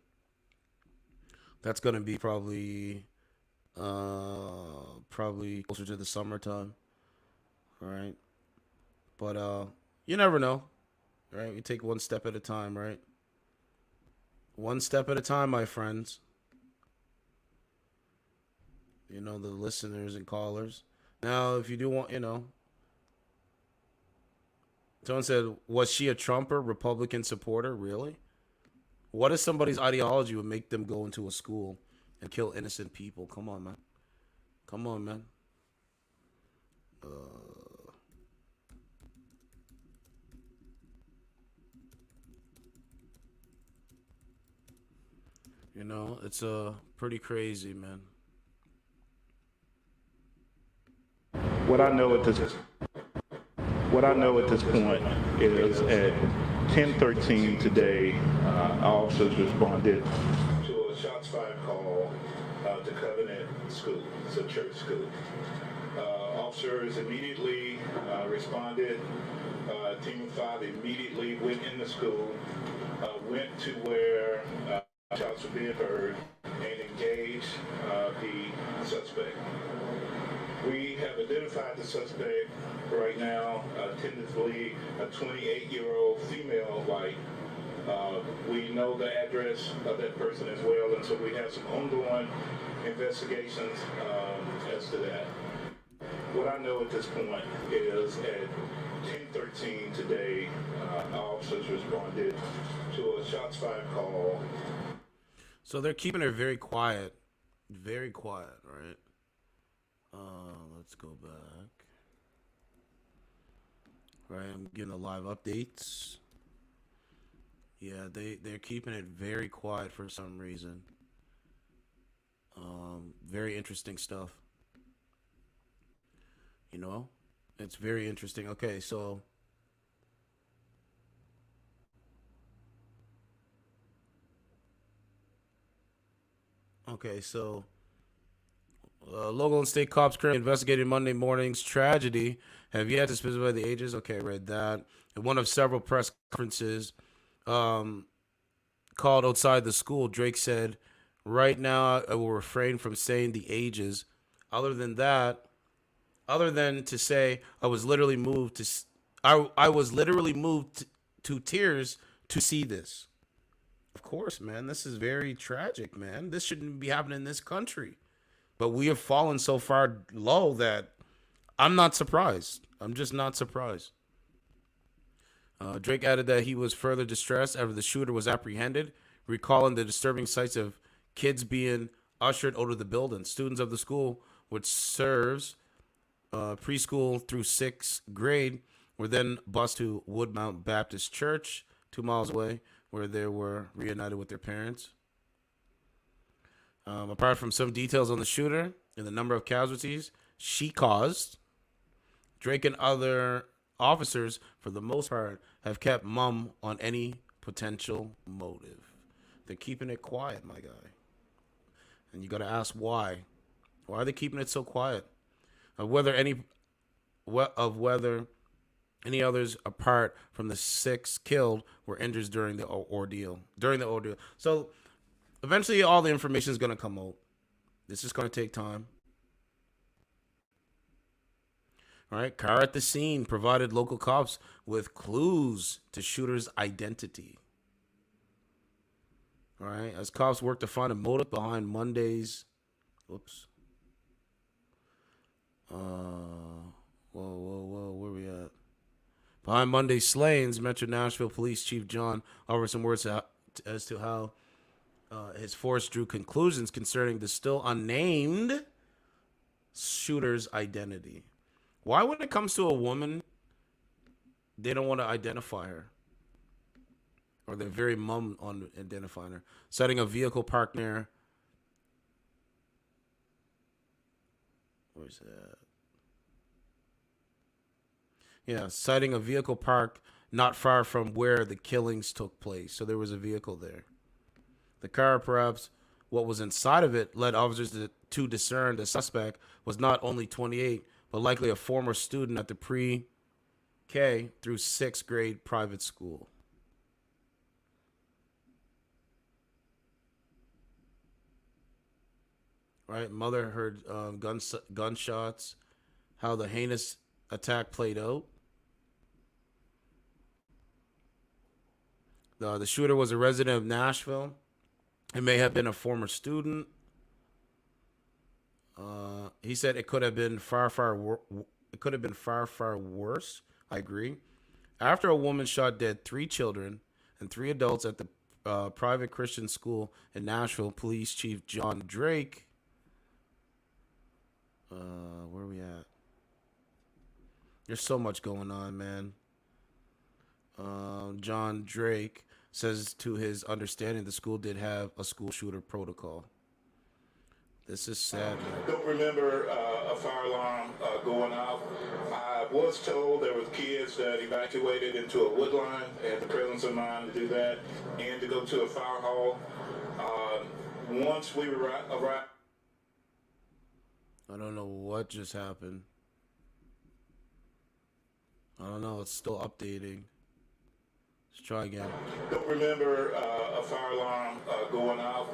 That's gonna be probably closer to the summertime. All right. But you never know. Right? We take one step at a time, right? One step at a time, my friends. The listeners and callers. Now, if you do want, someone said, was she a Trump or Republican supporter? Really? What if somebody's ideology would make them go into a school and kill innocent people? Come on, man. Come on, man. It's pretty crazy, man. What I know at this point is at 10:13 today, officers responded To a shots fired call to Covenant School. It's a church school. Officers immediately responded. Team of 5 immediately went in the school, went to where shots were being heard, and engaged the suspect. We have identified the suspect right now, tentatively a 28-year-old female white. We know the address of that person as well, and so we have some ongoing investigations as to that. What I know at this point is at 10:13 today, officers responded to a shots fired call. So they're keeping her very quiet, right? Let's go back. Right, I'm getting the live updates. Yeah, they're keeping it very quiet for some reason. Very interesting stuff. You know, it's very interesting. Okay, so local and state cops currently investigating Monday morning's tragedy. Have yet to specify the ages. Okay, read that. In one of several press conferences um, called outside the school, Drake said, "Right now, I will refrain from saying the ages. Other than that, other than to say, I was literally moved to tears to see this." Of course, man. This is very tragic, man. This shouldn't be happening in this country. But we have fallen so far low that I'm not surprised. I'm just not surprised. Drake added that he was further distressed after the shooter was apprehended, recalling the disturbing sights of kids being ushered out of the building. Students of the school, which serves preschool through sixth grade, were then bused to Woodmount Baptist Church, 2 miles away, where they were reunited with their parents. Apart from some details on the shooter and the number of casualties she caused, Drake and other officers, for the most part, have kept mum on any potential motive. They're keeping it quiet, my guy. And you got to ask why. Why are they keeping it so quiet? Whether any others apart from the 6 killed were injured during the ordeal. So eventually all the information is going to come out. This is going to take time. All right, car at the scene provided local cops with clues to shooter's identity. All right, as cops work to find a motive behind Monday's, where we at? Behind Monday's slayings, Metro Nashville Police Chief John offered some words as to how his force drew conclusions concerning the still unnamed shooter's identity. Why, when it comes to a woman, they don't want to identify her? Or they're very mum on identifying her. Citing a vehicle parked near... Where's that? Yeah, citing a vehicle parked not far from where the killings took place. So there was a vehicle there. The car, perhaps what was inside of it, led officers to discern the suspect was not only 28, but likely a former student at the pre-K through 6th grade private school. Right, mother heard gunshots, how the heinous attack played out. The shooter was a resident of Nashville. It may have been a former student. He said it could have been far worse. I agree. After a woman shot dead 3 children and 3 adults at the private Christian school in Nashville, Police Chief John Drake. Where are we at? There's so much going on, man. John Drake says to his understanding the school did have a school shooter protocol. This is sad, man. Don't remember a fire alarm going off. I was told there was kids that evacuated into a wood line and the presence of mind to do that and to go to a fire hall. Once we arrived... I don't know what just happened. I don't know. It's still updating. Let's try again. Don't remember a fire alarm going off.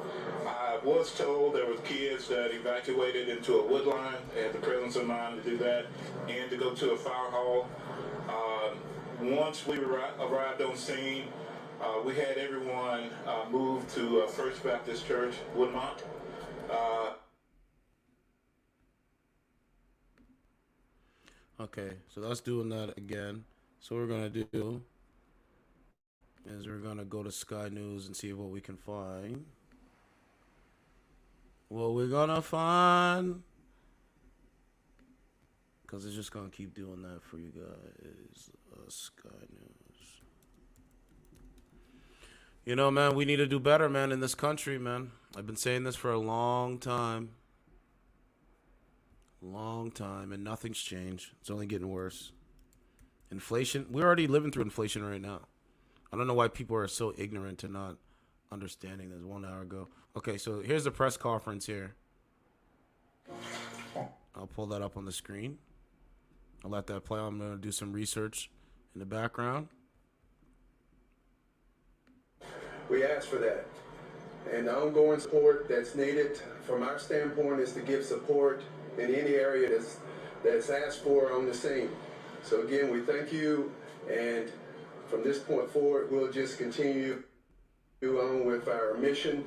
I was told there was kids that evacuated into a wood line and the presence of mind to do that and to go to a fire hall. Once we arrived on scene, we had everyone moved to First Baptist Church, Woodmont. Okay, so that's doing that again. So what we're going to do is we're going to go to Sky News and see what we can find. What we're going to find. Because it's just going to keep doing that for you guys. Sky News. You know, man, we need to do better, man, in this country, man. I've been saying this for a long time. Long time, and nothing's changed. It's only getting worse. Inflation, we're already living through inflation right now. I don't know why people are so ignorant to not understanding this 1 hour ago. Okay, so here's the press conference here. I'll pull that up on the screen. I'll let that play. I'm going to do some research in the background. We ask for that. And the ongoing support that's needed from our standpoint is to give support in any area that's asked for on the scene. So again, we thank you, and from this point forward, we'll just continue on with our mission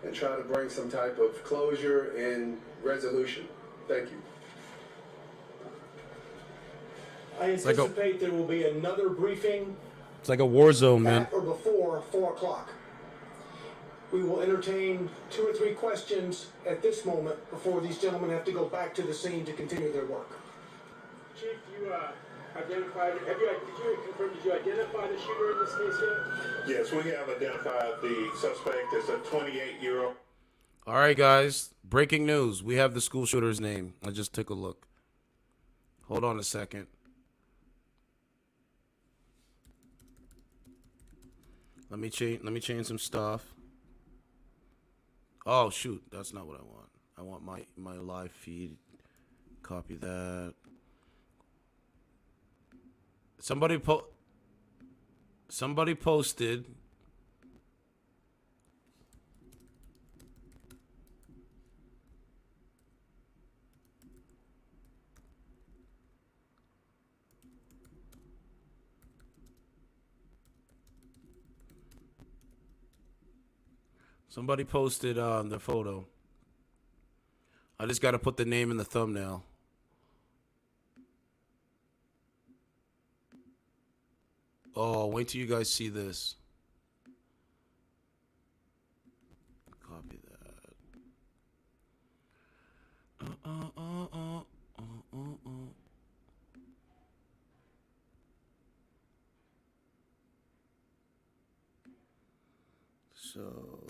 and try to bring some type of closure and resolution. Thank you. I anticipate there will be another briefing. It's like a war zone, man. At or before 4 o'clock. We will entertain 2 or 3 questions at this moment before these gentlemen have to go back to the scene to continue their work. Chief, you identified, did you identify the shooter in this case yet? Yes, we have identified the suspect as a 28-year-old. All right, guys. Breaking news. We have the school shooter's name. I just took a look. Hold on a second. Let me change some stuff. Oh shoot, that's not what I want. I want my live feed. Copy that. Somebody posted. Somebody posted the photo. I just got to put the name in the thumbnail. Oh, wait till you guys see this. Copy that. So,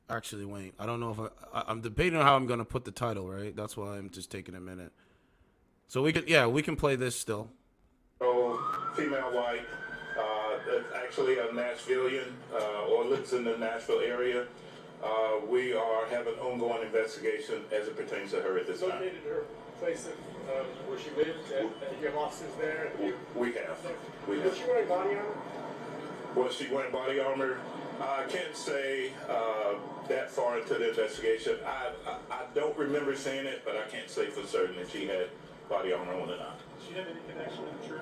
actually, wait. I don't know if I'm debating on how I'm gonna put the title. Right. That's why I'm just taking a minute. So we can play this still. Female white, actually a Nashvilleian, or lives in the Nashville area. We are having an ongoing investigation as it pertains to her at this time. Located her place where she lived, and you have officers there? We have. Was she wearing body armor? Was she wearing body armor? I can't say that far into the investigation. I don't remember seeing it, but I can't say for certain if she had body armor on or not. Did she have any connection with the church?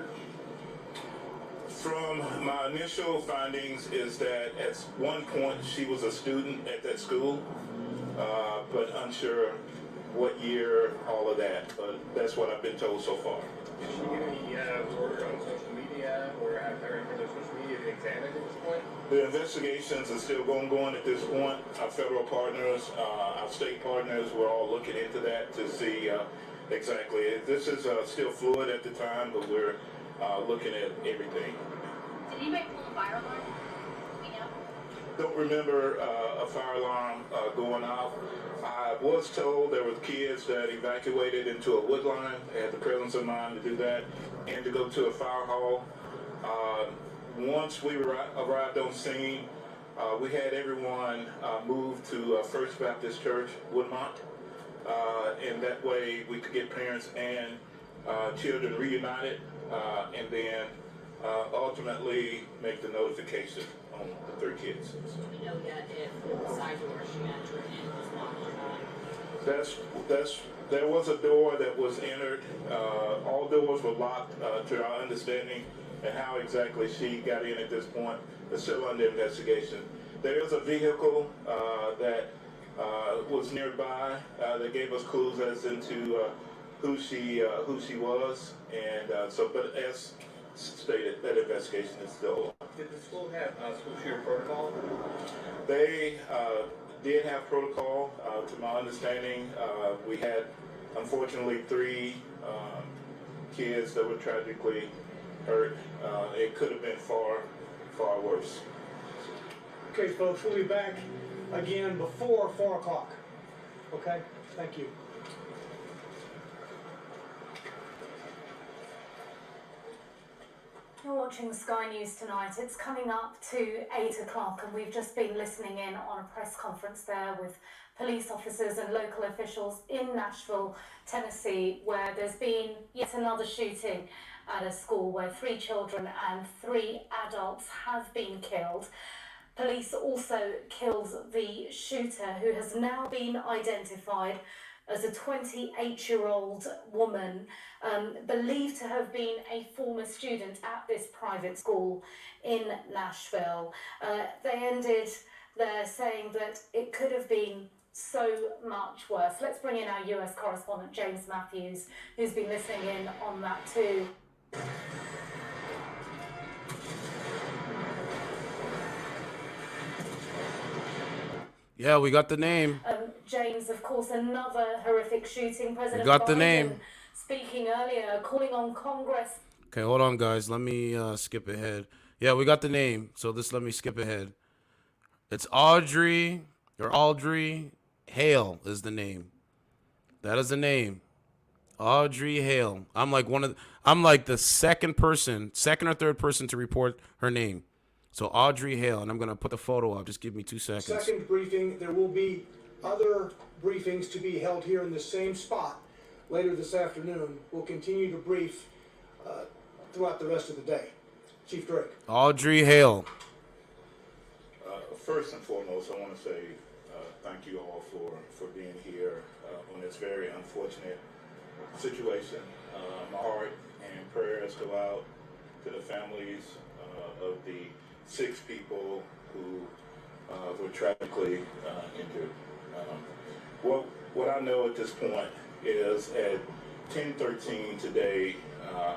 From my initial findings is that at one point she was a student at that school, but unsure what year, all of that. But that's what I've been told so far. Did she get any word on social media or have her in social media examined at this point? The investigations are still going at this point. Our federal partners, our state partners, we're all looking into that to see exactly. This is still fluid at the time, but we're looking at everything. Did anybody pull a fire alarm? We know. Don't remember a fire alarm going off. I was told there were kids that evacuated into a wood line. They had the presence of mind to do that and to go to a fire hall. Once we arrived on scene, we had everyone moved to First Baptist Church, Woodmont. And that way we could get parents and children reunited and then ultimately make the notification on the 3 kids. Do we know yet if the side door she entered in was locked or not? There was a door that was entered. All doors were locked to our understanding, and how exactly she got in at this point is still under investigation. There is a vehicle that was nearby that gave us clues as into who she was, and but as stated, that investigation is still on. Did the school have school shooter protocol? They did have protocol. To my understanding, we had unfortunately 3 kids that were tragically hurt. It could have been far worse. Okay, folks, we'll be back again before 4 o'clock. Okay? Thank you. You're watching Sky News tonight. It's coming up to 8 o'clock, and we've just been listening in on a press conference there with police officers and local officials in Nashville, Tennessee, where there's been yet another shooting at a school where 3 children and 3 adults have been killed. Police also killed the shooter, who has now been identified as a 28-year-old woman, believed to have been a former student at this private school in Nashville. They ended there saying that it could have been so much worse. Let's bring in our US correspondent, James Matthews, who's been listening in on that too. Yeah, we got the name. James, of course, another horrific shooting. President We got Biden the name. speaking earlier, calling on Congress. Okay, hold on, guys. Let me skip ahead. Yeah, we got the name. So let me skip ahead. It's Audrey Hale is the name. That is the name. Audrey Hale. I'm like the second or third person to report her name. So Audrey Hale, and I'm gonna put the photo up. Just give me 2 seconds. Second briefing, there will be other briefings to be held here in the same spot later this afternoon. We'll continue to brief throughout the rest of the day. Chief Drake. Audrey Hale. First and foremost, I want to say thank you all for being here on this very unfortunate situation. My heart and prayers go out to the families of the 6 people who were tragically injured. What I know at this point is at 10:13 today,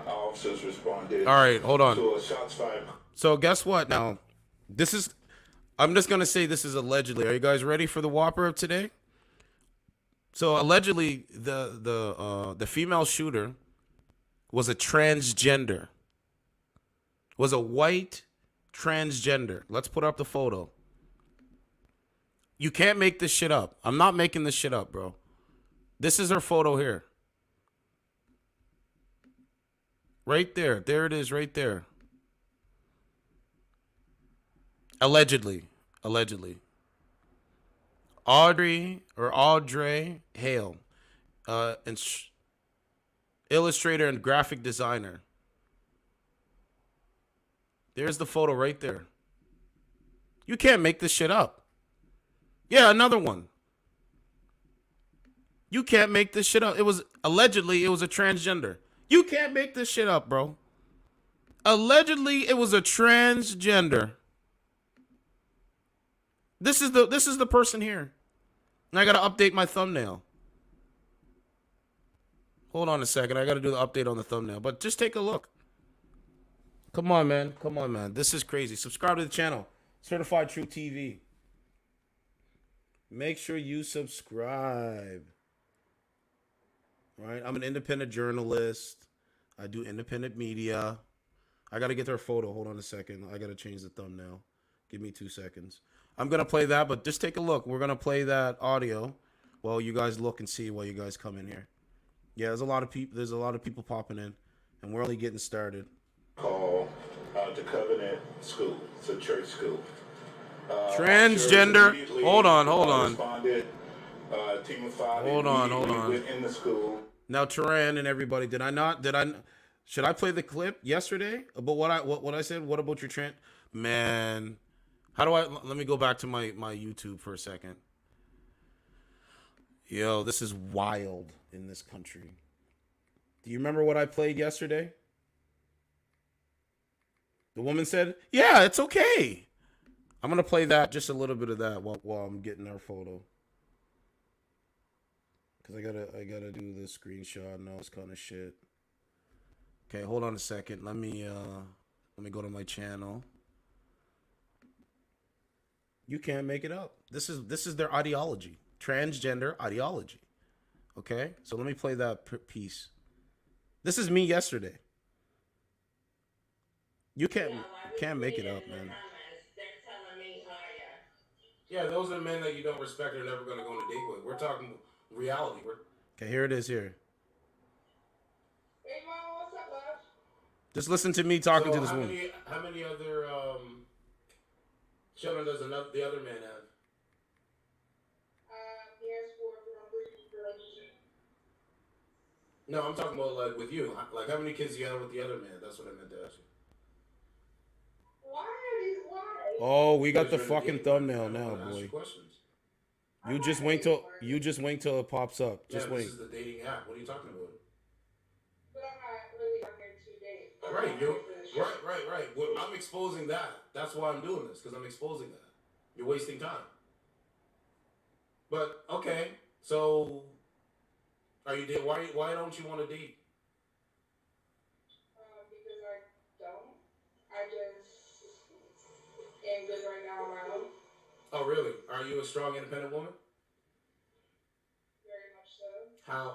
officers responded. All right, hold on. To a shots fired. So guess what? Now, I'm just gonna say this is allegedly. Are you guys ready for the whopper of today? So allegedly, the female shooter was a transgender. Was a white transgender. Let's put up the photo. You can't make this shit up. I'm not making this shit up, bro. This is her photo here. Right there. There it is, right there. Allegedly. Audrey Hale, illustrator and graphic designer. There's the photo right there. You can't make this shit up. Yeah, another one. You can't make this shit up. It was a transgender. You can't make this shit up, bro. Allegedly, it was a transgender. This is the person here. And I gotta update my thumbnail. Hold on a second. I gotta do the update on the thumbnail. But just take a look. Come on, man. This is crazy. Subscribe to the channel. Certified True TV. Make sure you subscribe. Right? I'm an independent journalist. I do independent media. I got to get their photo. Hold on a second. I got to change the thumbnail. Give me 2 seconds. I'm going to play that, but just take a look. We're going to play that audio while you guys look and see while you guys come in here. Yeah, there's a lot of people popping in, and we're only getting started. Call to Covenant School. It's a church school. Transgender. Hold on. Responded, team of 5. Hold on. Went in the school. Now, Turan and everybody, should I play the clip yesterday about what I said? What about your trend? Man, let me go back to my YouTube for a second. Yo, this is wild in this country. Do you remember what I played yesterday? The woman said, yeah, it's okay. I'm going to play that, just a little bit of that while I'm getting our photo. Because I gotta do this screenshot and all this kind of shit. Okay, hold on a second. Let me go to my channel. You can't make it up. This is their ideology. Transgender ideology. Okay? So let me play that piece. This is me yesterday. You can't make it up, man. They're telling me, Yeah, those are men that you don't respect or never going to go on a date with. We're talking reality. Okay, here it is here. Hey, Mom, what's up, love? Just listen to me talking to this woman. How many other children does the other man have? He has 4 from a previous relationship. No, I'm talking about like with you. Like how many kids you have with the other man? That's what I meant to ask you. Why? Oh, we got the fucking thumbnail now, boy. You just wait till it pops up. Just wait. This is the dating app. What are you talking about? But I'm not really out here to date. Right. Well, I'm exposing that. That's why I'm doing this, because I'm exposing that. You're wasting time. But okay, so are you dating? Why don't you want to date? Because I don't. I just am good right now on my own. Oh, really? Are you a strong, independent woman? Very much so.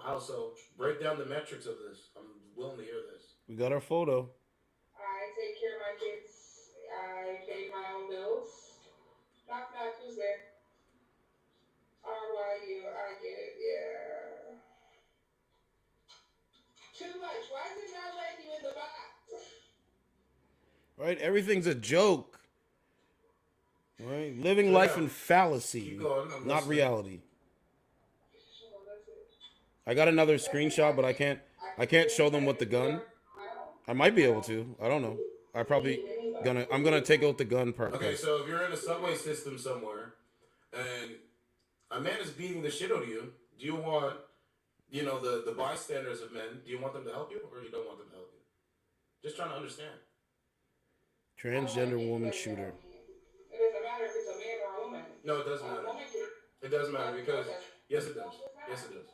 How so? Break down the metrics of this. I'm willing to hear this. We got our photo. I take care of my kids. I pay my own bills. Knock, who's there? RYU, I get it, yeah. Too much. Why is it not letting you in the box? Right? Everything's a joke. Right? Living life in fallacy, not reality. I got another screenshot, but I can't show them with the gun. I might be able to. I don't know. I'm gonna take out the gun part. Okay, so if you're in a subway system somewhere and a man is beating the shit out of you, do you want, the bystanders of men, do you want them to help you or you don't want them to help you? Just trying to understand. Transgender woman shooter. It doesn't matter if it's a man or a woman. No, it doesn't matter. It doesn't matter because yes, it does. Yes, it does.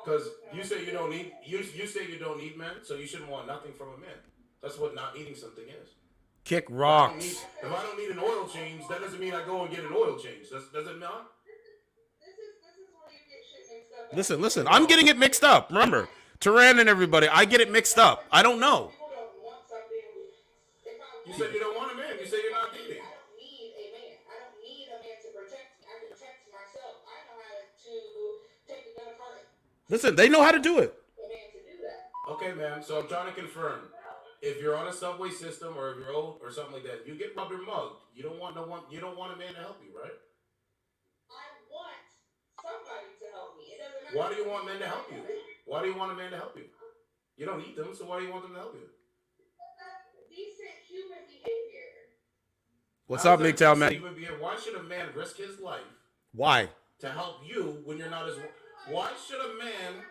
Because you say you don't need men, so you shouldn't want nothing from a man. That's what not needing something is. Kick rocks. If I don't need an oil change, that doesn't mean I go and get an oil change. Does it not? This is where you get shit mixed up. Listen. I'm getting it mixed up. Remember, Turan and everybody, I get it mixed up. I don't know. You said you don't want a man. You said you're not dating. I don't need a man. I don't need a man to protect me. I can protect myself. I know how to take a gun apart. Listen, they know how to do it. A man to do that. Okay, ma'am. So I'm trying to confirm. If you're on a subway system or if you're old or something like that, you get rubbed or mugged. You don't want You don't want a man to help you, right? I want somebody to help me. It doesn't matter. Why do you want men to help you? Why do you want a man to help you? You don't need them, so why do you want them to help you? That's decent human behavior. What's up, MGTOW man? Why should a man risk his life? Why? To help you when you're not as. Why should a man?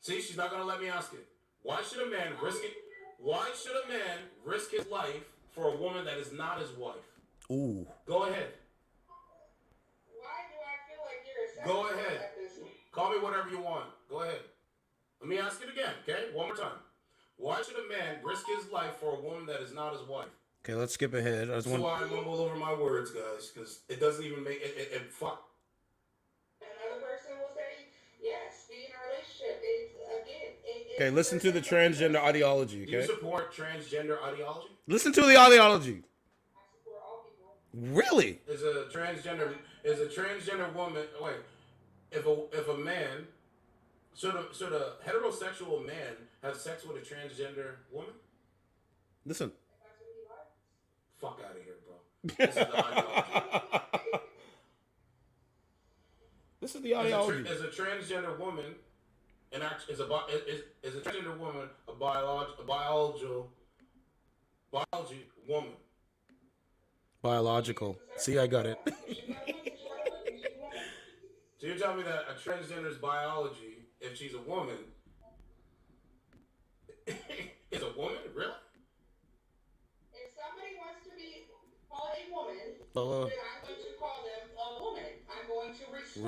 See, she's not gonna let me ask it. Why should a man risk it? Why should a man risk his life for a woman that is not his wife? Ooh. Go ahead. Why do I feel like you're a Go ahead. Call me whatever you want. Go ahead. Let me ask it again, okay? One more time. Why should a man risk his life for a woman that is not his wife? Okay, let's skip ahead. That's why I mumble over my words, guys, because it doesn't even make it fuck. Another person will say, yes, be in a relationship. Okay, listen to the transgender ideology, okay? Do you support transgender ideology? Listen to the ideology. I support all people. Really? Is a transgender woman, wait, if a man, should a heterosexual man have sex with a transgender woman? Listen. Fuck out of here, bro. This is the ideology. This is the ideology. Is a transgender woman is a transgender woman a biology woman? Biological. See, I got it. So you're telling me that a transgender's biology, if she's a woman, is a woman? Really? If somebody wants to be called a woman, then I'm going to call them a woman. I'm going to respect.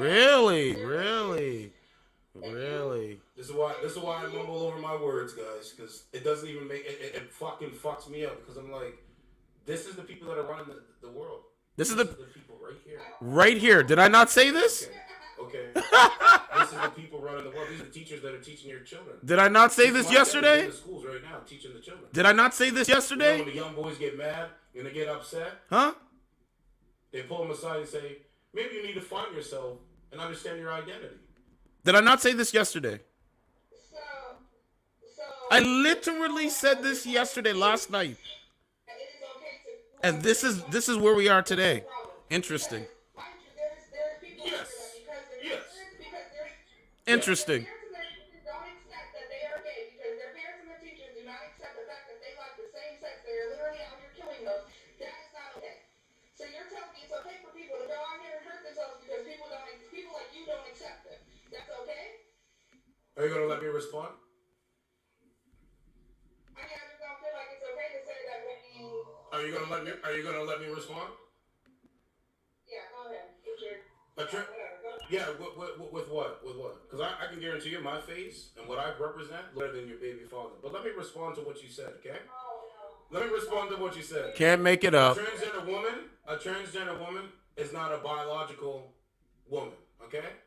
Really? This is why I mumble over my words, guys, because it doesn't even make it fucking fucks me up, because I'm like, this is the people that are running the world. This is the people right here. Right here. Did I not say this? Okay. This is the people running the world. These are the teachers that are teaching your children. Did I not say this yesterday? In the schools right now, teaching the children. Did I not say this yesterday? You know, when the young boys get mad and they get upset, huh? They pull them aside and say, maybe you need to find yourself and understand your identity. Did I not say this yesterday? I literally said this yesterday, last night. And this is where we are today. Interesting. Yes. Yes. Interesting. Don't accept that they are gay because their parents and their teachers do not accept the fact that they like the same sex. They are literally out here killing them. That is not okay. So you're telling me it's okay for people to go out here and hurt themselves because people like you don't accept them. That's okay? Are you gonna let me respond? I mean, I just don't feel like it's okay to say that when you. Are you gonna let me respond? Yeah, go ahead. Yeah, with what? With what? Because I can guarantee you my face and what I represent better than your baby father. But let me respond to what you said, okay? Let me respond to what you said. Can't make it up. A transgender woman is not a biological woman, okay?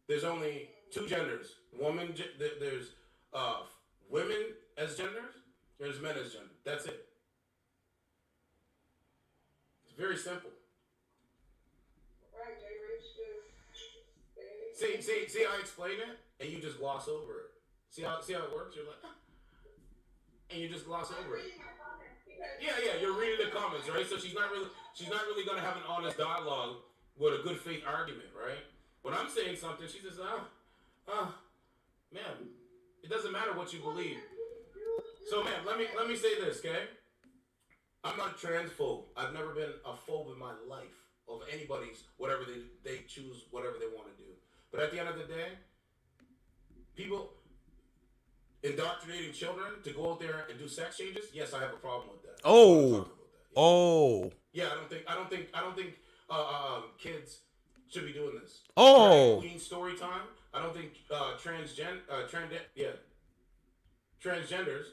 There's only two genders. There's women as genders. There's men as gender. That's it. It's very simple. See, I explain it, and you just gloss over it. See how it works? You're like, and you just gloss over it. Yeah, you're reading the comments, right? So she's not really gonna have an honest dialogue with a good faith argument, right? When I'm saying something, she says, man, it doesn't matter what you believe. So, man, let me say this, okay? I'm not a transphobe. I've never been a phobe in my life of anybody's, whatever they choose, whatever they want to do. But at the end of the day, people indoctrinating children to go out there and do sex changes, yes, I have a problem with that. Yeah, I don't think kids should be doing this. Drag queen story time. I don't think transgenders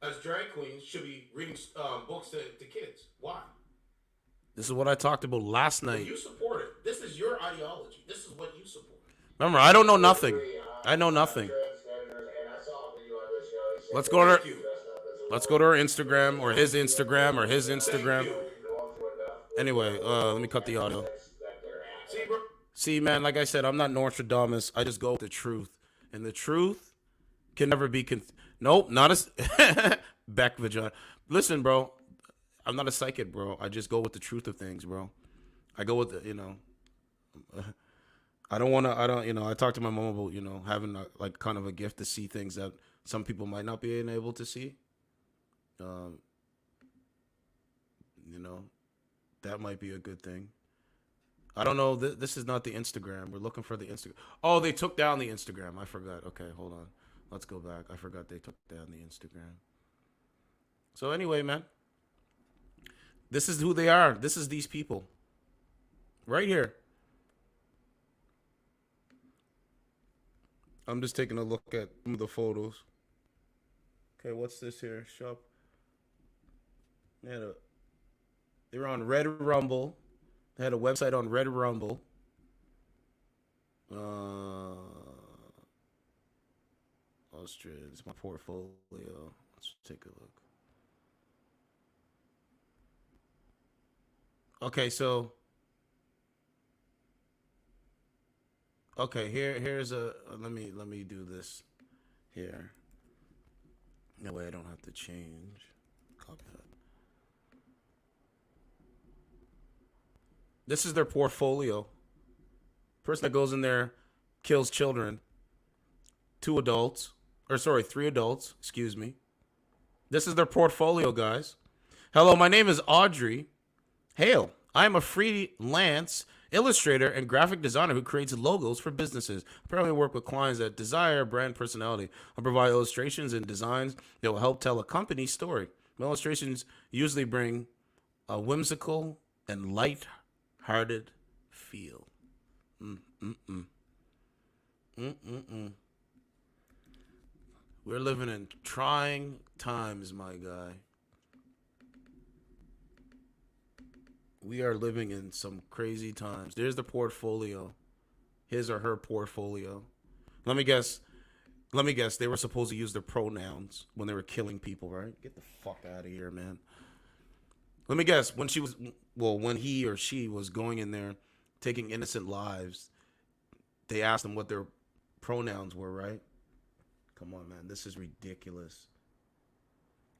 as drag queens should be reading books to kids. Why? This is what I talked about last night. You support it. This is your ideology. This is what you support. Remember, I don't know nothing. I know nothing. Let's go to our Instagram or his Instagram. Anyway, let me cut the audio. See, man, like I said, I'm not Nostradamus. I just go with the truth. And the truth can never be... Nope, not a... Back vagina. Listen, bro. I'm not a psychic, bro. I just go with the truth of things, bro. I go with the, I talked to my mom about, having kind of a gift to see things that some people might not be able to see. That might be a good thing. I don't know. This is not the Instagram. We're looking for the Instagram. Oh, they took down the Instagram. I forgot. Okay, hold on. Let's go back. I forgot they took down the Instagram. So anyway, man. This is who they are. This is these people. Right here. I'm just taking a look at some of the photos. Okay, what's this here? Shop. They were on Red Rumble. They had a website on Red Rumble. Austria. It's my portfolio. Let's take a look. Okay, so here's a let me do this here. That way I don't have to change. Copy that. This is their portfolio. Person that goes in there kills children. 3 adults, excuse me. This is their portfolio, guys. Hello, my name is Audrey Hale. I am a freelance illustrator and graphic designer who creates logos for businesses. I primarily work with clients that desire brand personality. I provide illustrations and designs that will help tell a company's story. My illustrations usually bring a whimsical and light-hearted feel. We're living in trying times, my guy. We are living in some crazy times. There's the portfolio. His or her portfolio. Let me guess. They were supposed to use their pronouns when they were killing people, right? Get the fuck out of here, man. Let me guess. When he or she was going in there taking innocent lives. They asked them what their pronouns were, right? Come on, man. This is ridiculous.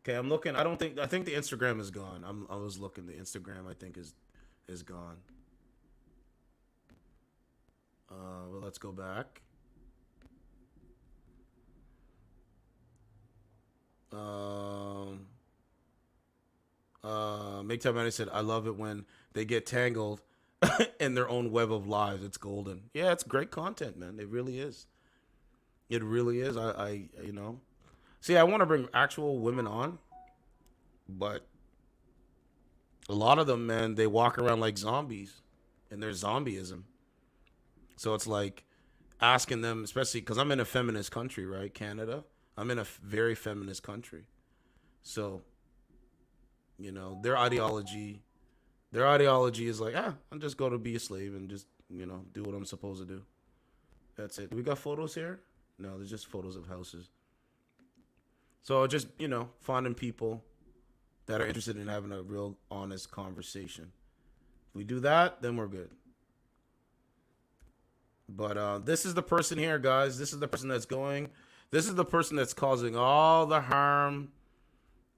Okay, I'm looking. I think the Instagram is gone. I was looking. The Instagram, I think, is gone. Well, let's go back. Make Time Money said, I love it when they get tangled in their own web of lives. It's golden. Yeah, it's great content, man. It really is. It really is. I you know. See, I want to bring actual women on, but a lot of them, man, they walk around like zombies in their zombieism. So it's like asking them, especially because I'm in a feminist country, right? Canada. I'm in a very feminist country. So, you know, their ideology is like, I'm just going to be a slave and just, you know, do what I'm supposed to do. That's it. We got photos here? No, there's just photos of houses. So just, you know, finding people that are interested in having a real honest conversation. If we do that, then we're good. But this is the person here, guys. This is the person that's going. This is the person that's causing all the harm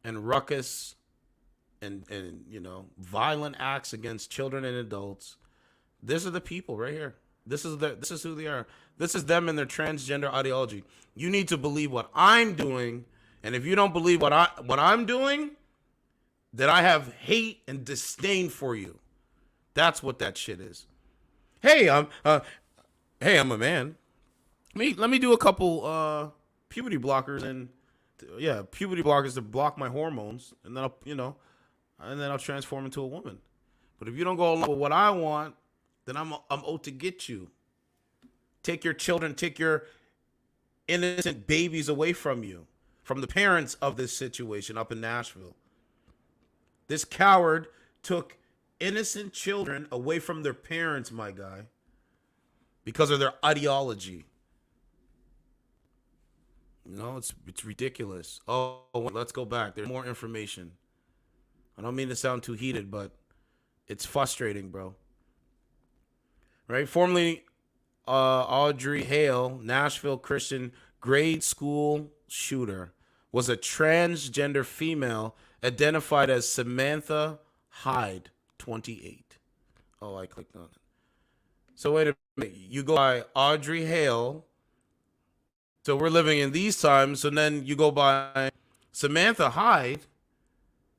and ruckus and you know, violent acts against children and adults. These are the people right here. This is who they are. This is them and their transgender ideology. You need to believe what I'm doing, and if you don't believe what I'm doing, then I have hate and disdain for you. That's what that shit is. Hey, I'm a man. Let me do a couple puberty blockers and puberty blockers to block my hormones, and then I'll transform into a woman. But if you don't go along with what I want, then I'm out to get you. Take your children, take your innocent babies away from you, from the parents of this situation up in Nashville. This coward took innocent children away from their parents, my guy, because of their ideology. You know, it's ridiculous. Oh, let's go back. There's more information. I don't mean to sound too heated, but it's frustrating, bro. Right? Formerly Audrey Hale, Nashville Christian grade school shooter, was a transgender female identified as Samantha Hyde, 28. Oh, I clicked on it. So wait a minute. You go by Audrey Hale. So we're living in these times. And then you go by Samantha Hyde,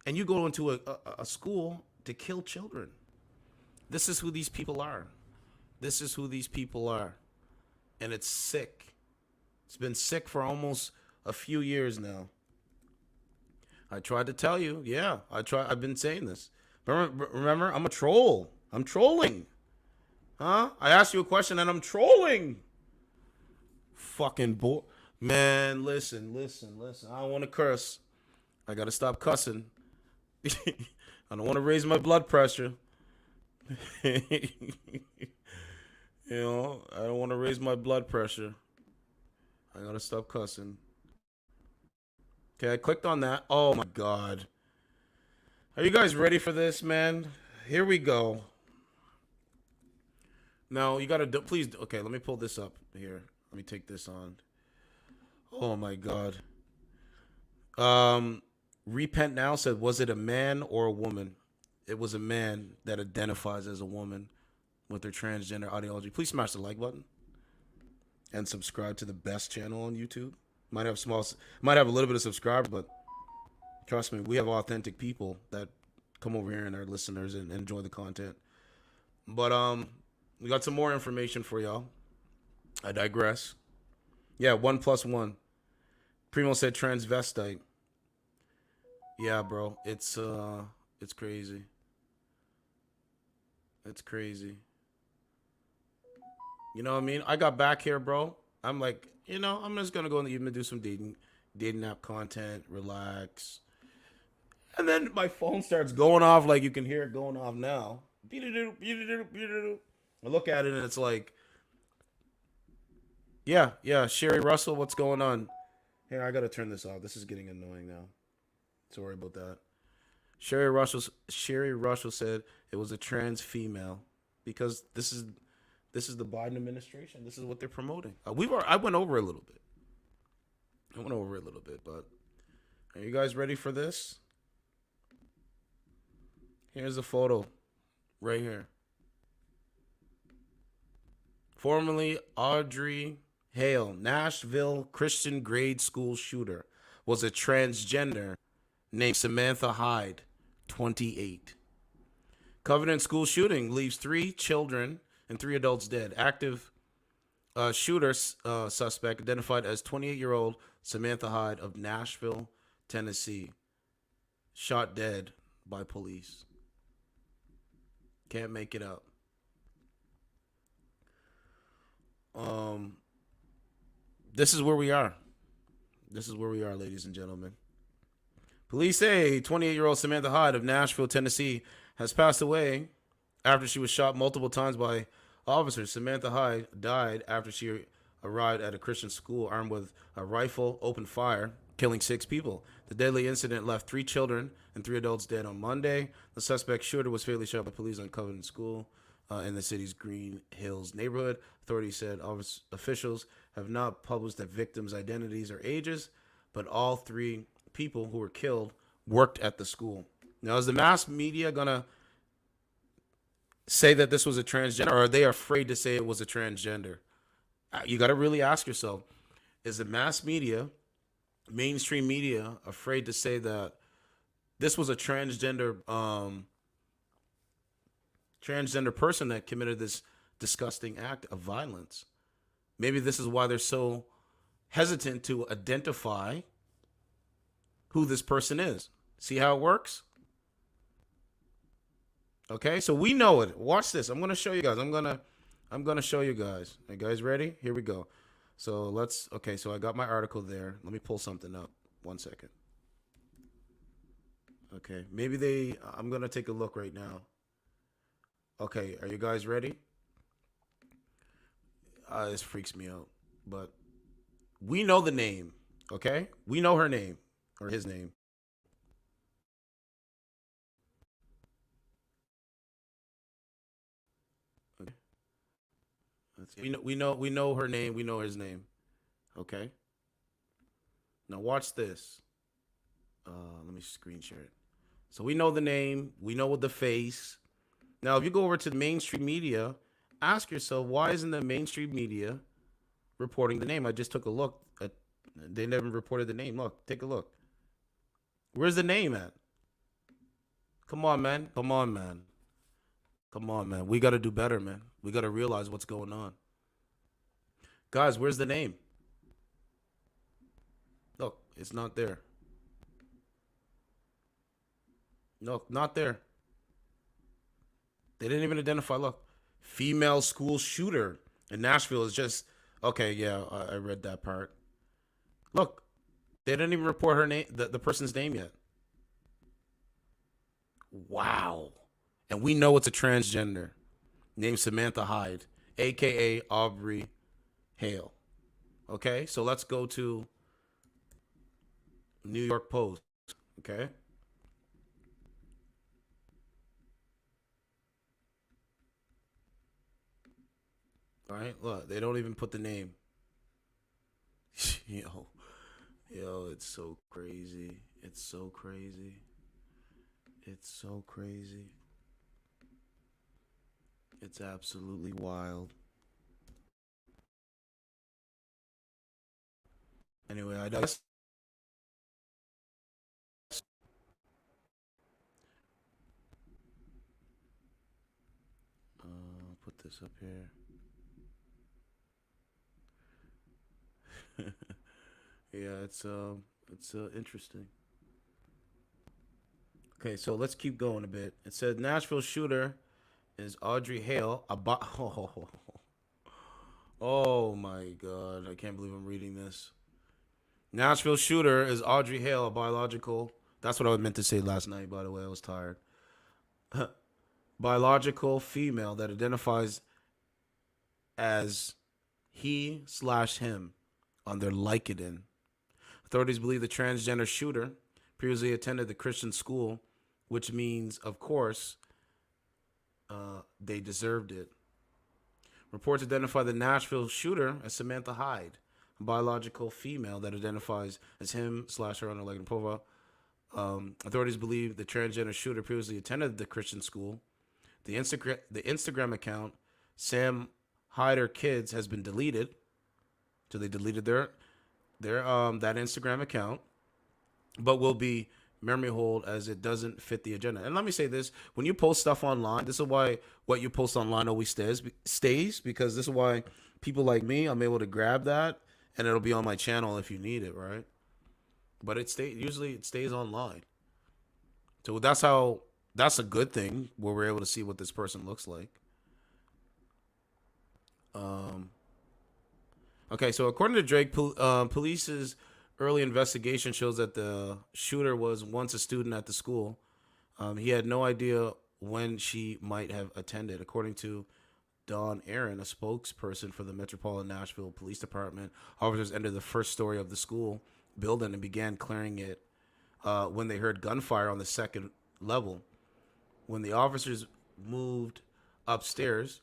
and you go into a school to kill children. This is who these people are. This is who these people are. And it's sick. It's been sick for almost a few years now. I tried to tell you. Yeah, I've been saying this. Remember, I'm a troll. I'm trolling. Huh? I asked you a question and I'm trolling. Fucking boy. Man, listen. I don't want to curse. I got to stop cussing. I don't want to raise my blood pressure. You know, I don't want to raise my blood pressure. I got to stop cussing. Okay, I clicked on that. Oh my God. Are you guys ready for this, man? Here we go. Now, you got to please. Okay, let me pull this up here. Let me take this on. Oh my God. Repent Now said, was it a man or a woman? It was a man that identifies as a woman with their transgender ideology. Please smash the like button and subscribe to the best channel on YouTube. Might have a little bit of subscribers, but trust me, we have authentic people that come over here and are listeners and enjoy the content. But we got some more information for y'all. I digress. Yeah, 1+1. Primo said transvestite. Yeah, bro, it's crazy. It's crazy. You know what I mean? I got back here, bro. I'm like, you know, I'm just gonna go in the evening, do some dating app content, relax. And then my phone starts going off, like you can hear it going off now. I look at it and it's like, yeah, Sherry Russell, what's going on? Here, I gotta turn this off. This is getting annoying now. Sorry about that. Sherry Russell said it was a trans female. because this is the Biden administration. This is what they're promoting. I went over a little bit. But are you guys ready for this? Here's a photo right here. Formerly Audrey Hale, Nashville Christian grade school shooter, was a transgender named Samantha Hyde, 28. Covenant school shooting leaves 3 children and 3 adults dead. Active shooter suspect identified as 28-year-old Samantha Hyde of Nashville, Tennessee, shot dead by police. Can't make it up. This is where we are. Ladies and gentlemen. Police say 28-year-old Samantha Hyde of Nashville, Tennessee, has passed away after she was shot multiple times by officers. Samantha Hyde died after she arrived at a Christian school armed with a rifle, opened fire, killing 6 people. The deadly incident left 3 children and 3 adults dead on Monday. The suspect shooter was fatally shot by police on Covenant School in the city's Green Hills neighborhood. Authorities said officials have not published the victims' identities or ages, but all 3 people who were killed worked at the school. Now, is the mass media going to say that this was a transgender, or are they afraid to say it was a transgender? You got to really ask yourself, is the mass media, mainstream media, afraid to say that this was a transgender person that committed this disgusting act of violence? Maybe this is why they're so hesitant to identify who this person is. See how it works? Okay, so we know it. Watch this. I'm gonna show you guys. I'm gonna show you guys. Are you guys ready? Here we go. So so I got my article there. Let me pull something up. 1 second. Okay, I'm gonna take a look right now. Okay, are you guys ready? This freaks me out, but we know the name, okay? We know her name, or his name. Okay. We know her name, we know his name. Okay? Now watch this. Let me screen share it. So we know the name, we know the face. Now, if you go over to the mainstream media, ask yourself, why isn't the mainstream media reporting the name? I just took a look. They never reported the name. Look, take a look. Where's the name at? Come on, man. We got to do better, man. We got to realize what's going on. Guys, where's the name? Look, it's not there. No, not there. They didn't even identify. Look, female school shooter in Nashville is just okay. Yeah, I read that part. Look, they didn't even report her name, the person's name yet. Wow, and we know it's a transgender named Samantha Hyde, aka Audrey Hale. Okay, so let's go to New York Post. Okay. All right, look, they don't even put the name. Yo, it's so crazy. It's so crazy. It's absolutely wild. Anyway, I guess put this up here. Yeah, it's interesting. Okay, so let's keep going a bit. It said Nashville shooter is Audrey Hale. Oh my God, I can't believe I'm reading this. Nashville shooter is Audrey Hale, a biological. That's what I meant to say last night, by the way. I was tired. Biological female that identifies as he/him on their LinkedIn. Authorities believe the transgender shooter previously attended the Christian school, which means, of course, they deserved it. Reports identify the Nashville shooter as Samantha Hyde, a biological female that identifies as him/her on her LinkedIn profile. Authorities believe the transgender shooter previously attended the Christian school. The Instagram account, Sam Hyder Kids, has been deleted. So they deleted their that Instagram account, but will be memory hold as it doesn't fit the agenda. And let me say this: when you post stuff online, this is why what you post online always stays, because this is why people like me, I'm able to grab that and it'll be on my channel if you need it, right? But usually it stays online. So that's a good thing, where we're able to see what this person looks like. Okay, so according to Drake, police's early investigation shows that the shooter was once a student at the school. He had no idea when she might have attended. According to Dawn Aaron, a spokesperson for the Metropolitan Nashville Police Department, officers entered the first story of the school building and began clearing it when they heard gunfire on the second level. When the officers moved upstairs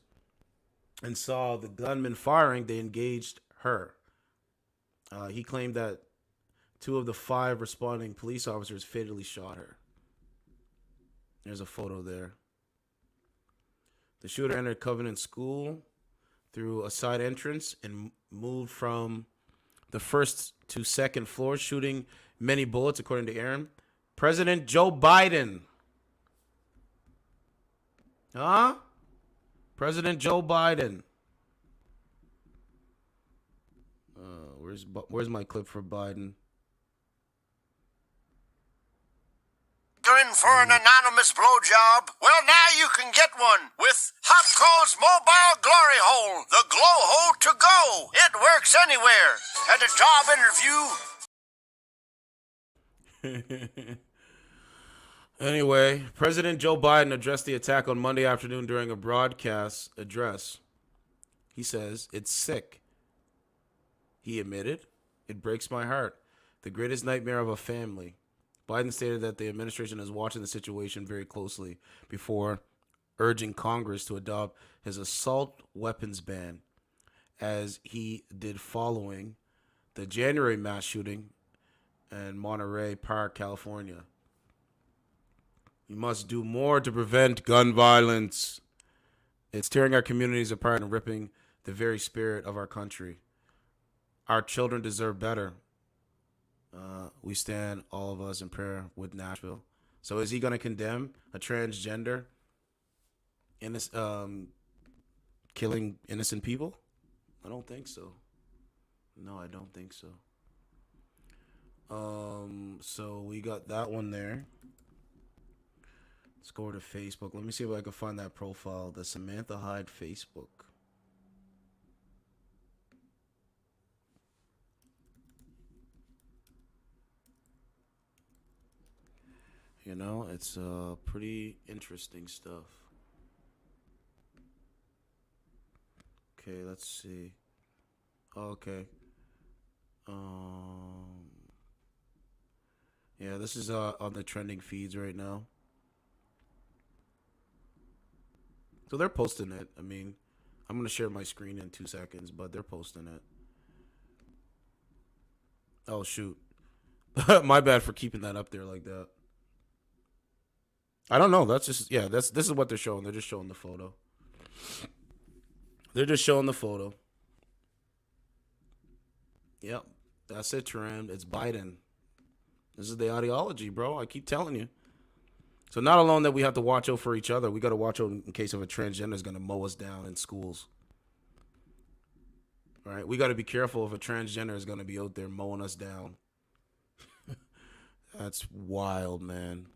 and saw the gunman firing, they engaged her. He claimed that 2 of the 5 responding police officers fatally shot her. There's a photo there. The shooter entered Covenant School through a side entrance and moved from the first to second floor, shooting many bullets, according to Aaron. President Joe Biden. Huh? President Joe Biden. Where's my clip for Biden? In for an anonymous blowjob? Well, now you can get one with Hopco's Mobile Glory Hole, the glow hole to go. It works anywhere. At a job interview. Anyway, President Joe Biden addressed the attack on Monday afternoon during a broadcast address. He says, "It's sick." He admitted, "It breaks my heart. The greatest nightmare of a family." Biden stated that the administration is watching the situation very closely before urging Congress to adopt his assault weapons ban, as he did following the January mass shooting in Monterey Park, California. We must do more to prevent gun violence. It's tearing our communities apart and ripping the very spirit of our country. Our children deserve better. We stand, all of us, in prayer with Nashville. So is he going to condemn a transgender killing innocent people? I don't think so. No, I don't think so. So we got that one there. Let's go to Facebook. Let me see if I can find that profile, the Samantha Hyde Facebook. You know, it's pretty interesting stuff. Okay, let's see. Okay. Yeah, this is on the trending feeds right now. So they're posting it. I mean, I'm going to share my screen in 2 seconds, but they're posting it. Oh, shoot. My bad for keeping that up there like that. I don't know. That's just, yeah, this is what they're showing. They're just showing the photo. They're just showing the photo. Yep. That's it, Taran. It's Biden. This is the ideology, bro. I keep telling you. So not alone that we have to watch out for each other, we got to watch out in case of a transgender is going to mow us down in schools. All right? We got to be careful if a transgender is going to be out there mowing us down. That's wild, man.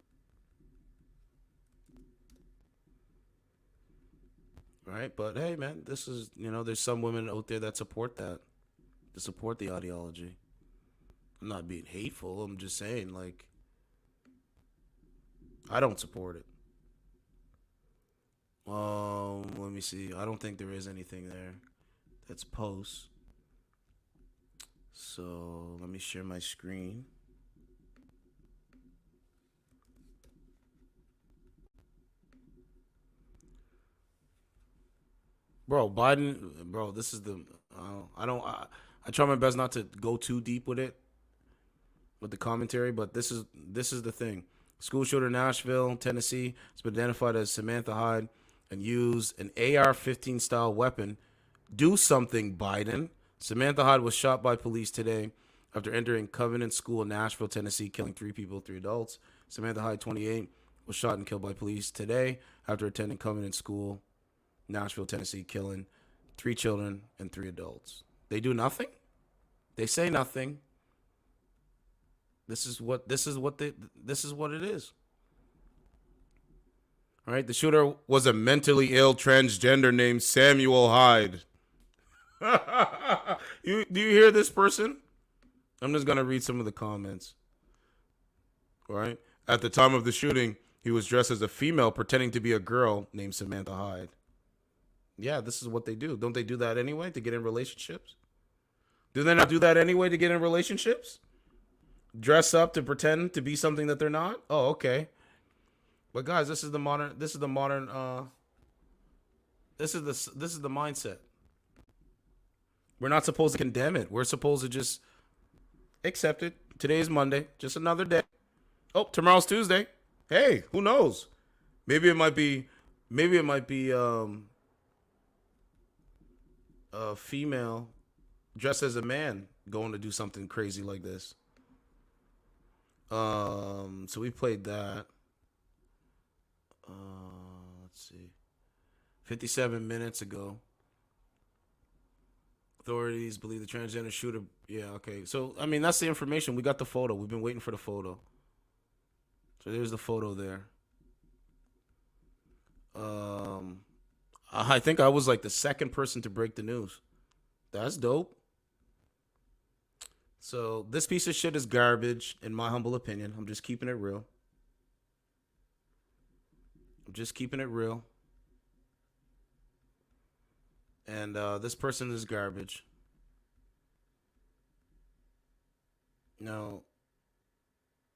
Right? But hey, man, this is, you know, there's some women out there that support that. To support the ideology. I'm not being hateful. I'm just saying, like, I don't support it. Let me see. I don't think there is anything there that's posts. So let me share my screen. Bro, Biden, bro, this is the I try my best not to go too deep with the commentary, but this is the thing. School shooter in Nashville, Tennessee, has been identified as Samantha Hyde and used an AR-15 style weapon. Do something, Biden. Samantha Hyde was shot by police today after entering Covenant School in Nashville, Tennessee, killing 3 people, 3 adults. Samantha Hyde, 28, was shot and killed by police today after attending Covenant School, Nashville, Tennessee, killing 3 children and 3 adults. They do nothing? They say nothing. This is what it is. All right, the shooter was a mentally ill transgender named Samuel Hyde. Do you hear this person? I'm just going to read some of the comments. All right. At the time of the shooting, he was dressed as a female pretending to be a girl named Samantha Hyde. Yeah, this is what they do. Don't they do that anyway to get in relationships? Do they not do that anyway to get in relationships? Dress up to pretend to be something that they're not? Oh, okay. But guys, this is the mindset. We're not supposed to condemn it. We're supposed to just accept it. Today is Monday, just another day. Oh, tomorrow's Tuesday. Hey, who knows? Maybe it might be a female dressed as a man going to do something crazy like this. So we played that. Let's see. 57 minutes ago. Authorities believe the transgender shooter. Yeah, okay. So, I mean, that's the information. We got the photo. We've been waiting for the photo. So there's the photo there. I think I was like the second person to break the news. That's dope. So this piece of shit is garbage, in my humble opinion. I'm just keeping it real. And this person is garbage. No.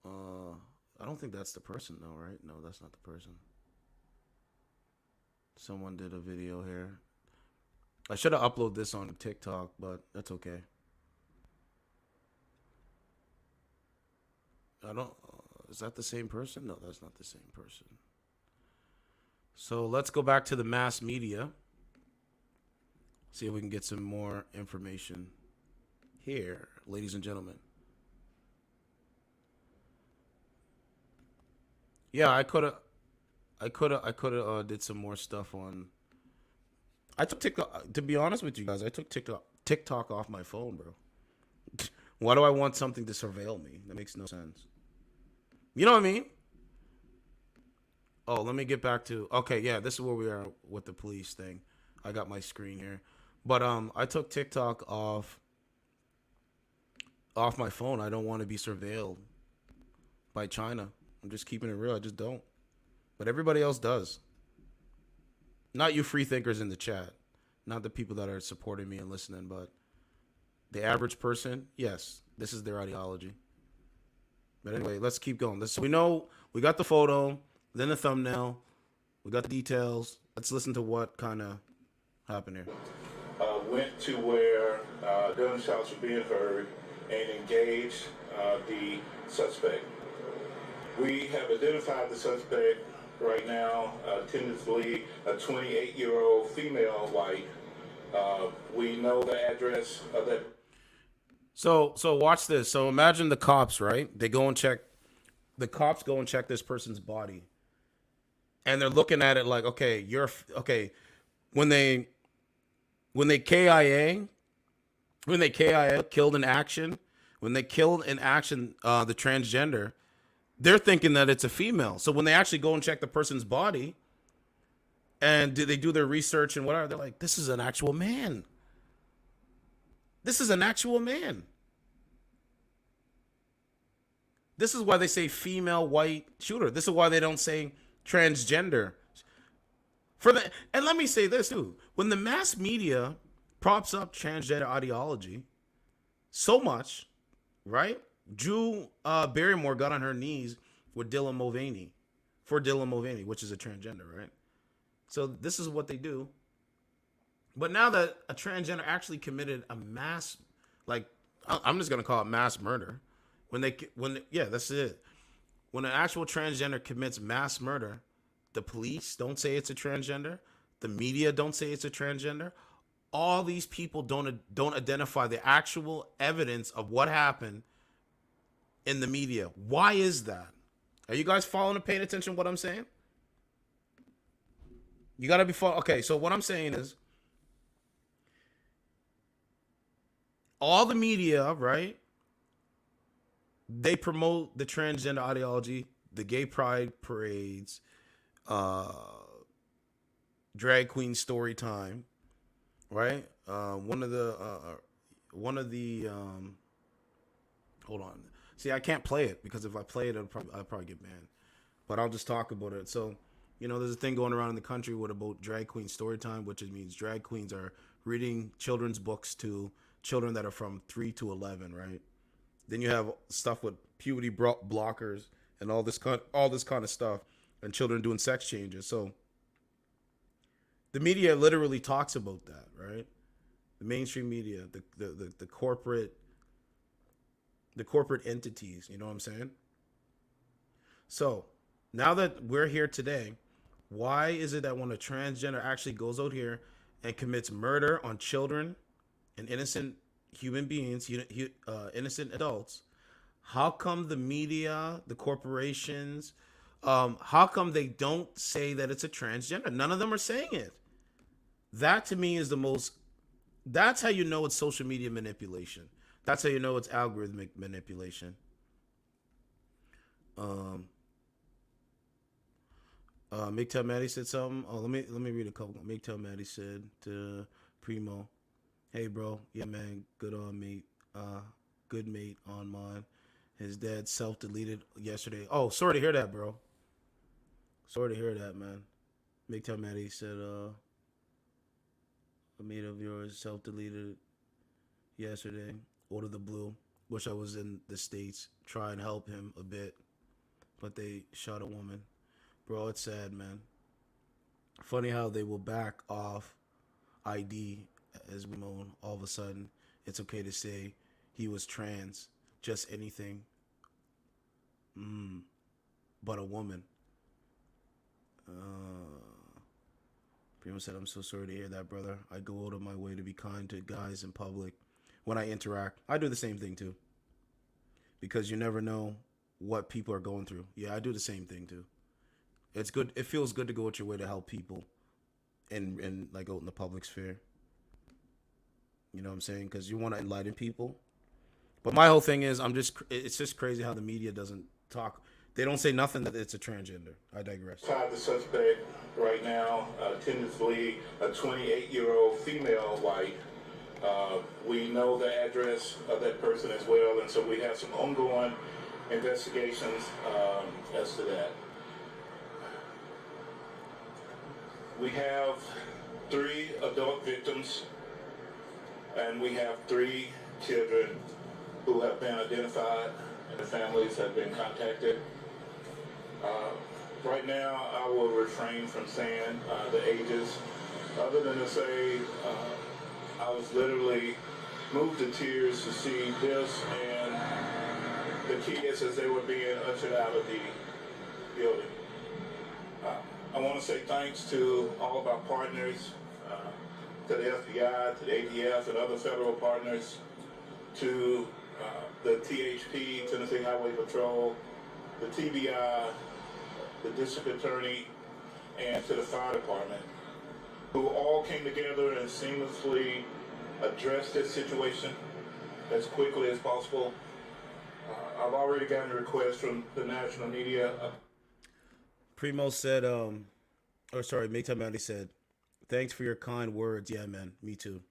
I don't think that's the person, though, right? No, that's not the person. Someone did a video here. I should have uploaded this on TikTok, but that's okay. Is that the same person? No, that's not the same person. So let's go back to the mass media. See if we can get some more information here, ladies and gentlemen. Yeah, I could have did some more stuff on. I took TikTok. To be honest with you guys, I took TikTok off my phone, bro. Why do I want something to surveil me? That makes no sense. You know what I mean? Oh, let me get back to. Okay, yeah, this is where we are with the police thing. I got my screen here, but I took TikTok off my phone. I don't want to be surveilled by China. I'm just keeping it real. I just don't. But everybody else does. Not you free thinkers in the chat. Not the people that are supporting me and listening, but the average person, yes, this is their ideology. But anyway, let's keep going. We know we got the photo, then the thumbnail, we got the details. Let's listen to what kind of happened here. Went to where gunshots were being heard and engaged the suspect. We have identified the suspect right now, tentatively a 28-year-old female white. We know the address of that. So watch this. So imagine the cops, right? The cops go and check this person's body. And they're looking at it like, okay, when they KIA killed in action, the transgender, they're thinking that it's a female. So when they actually go and check the person's body and they do their research and whatever, they're like, this is an actual man. This is an actual man. This is why they say female white shooter. This is why they don't say transgender. And let me say this too. When the mass media props up transgender ideology so much, right? Drew Barrymore got on her knees for Dylan Mulvaney, which is a transgender, right? So this is what they do. But now that a transgender actually committed a mass, like I'm just gonna call it mass murder, yeah, that's it. When an actual transgender commits mass murder, the police don't say it's a transgender, the media don't say it's a transgender. All these people don't identify the actual evidence of what happened in the media. Why is that? Are you guys following and paying attention to what I'm saying? You gotta be following. Okay, so what I'm saying is, all the media, right? They promote the transgender ideology, the gay pride parades, drag queen story time, right? Hold on. See, I can't play it because if I play it, I'll probably get banned. But I'll just talk about it. So, there's a thing going around in the country with about drag queen story time, which means drag queens are reading children's books to children that are from 3 to 11, right? Then you have stuff with puberty blockers and all this kind of stuff, and children doing sex changes. So the media literally talks about that, right? The mainstream media, the corporate entities, you know what I'm saying? So now that we're here today, why is it that when a transgender actually goes out here and commits murder on children and innocent human beings, innocent adults, how come the media, the corporations, how come they don't say that it's a transgender? None of them are saying it. That to me is that's how you know it's social media manipulation. That's how you know it's algorithmic manipulation. Migtel Maddie said something. Oh, let me read a couple. Migtel Maddie said to Primo, "Hey bro, yeah man, good on mate. Good mate on mine. His dad self-deleted yesterday. Oh, sorry to hear that, bro. Sorry to hear that, man." Migtel Maddie said, "A mate of yours self-deleted yesterday. Out of the blue. Wish I was in the States. Try and help him a bit, but they shot a woman." Bro, it's sad, man. Funny how they will back off ID as we moan. All of a sudden, it's okay to say he was trans. Just anything. But a woman. Primo said, "I'm so sorry to hear that, brother. I go out of my way to be kind to guys in public when I interact." I do the same thing, too. Because you never know what people are going through. Yeah, I do the same thing, too. It's good. It feels good to go out your way to help people and like out in the public sphere. You know what I'm saying? Because you want to enlighten people. But my whole thing is, it's just crazy how the media doesn't talk. They don't say nothing that it's a transgender. I digress. Tied the suspect right now, tentatively a 28-year-old female white. We know the address of that person as well, and so we have some ongoing investigations as to that. We have 3 adult victims, and we have 3 children who have been identified, and the families have been contacted. Right now, I will refrain from saying the ages, other than to say I was literally moved to tears to see this and the kids as they were being ushered out of the building. I want to say thanks to all of our partners, to the FBI, to the ATF, and other federal partners, to the THP, Tennessee Highway Patrol, the TBI, the District Attorney, and to the Fire Department, who all came together and seamlessly addressed this situation as quickly as possible. I've already gotten a request from the national media. Primo said, Maytime Mandy said, "Thanks for your kind words." Yeah, man, me too.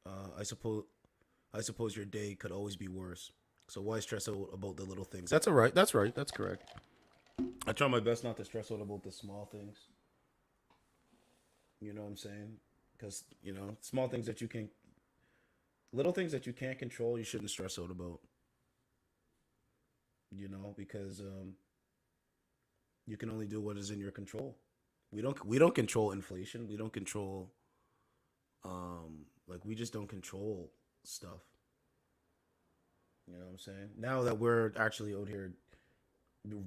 I suppose your day could always be worse. So why stress out about the little things? That's all right. That's right. That's correct. I try my best not to stress out about the small things. You know what I'm saying? Because, small things that little things that you can't control, you shouldn't stress out about. Because you can only do what is in your control. We don't control inflation. We don't control Like, we just don't control stuff. You know what I'm saying? Now that we're actually out here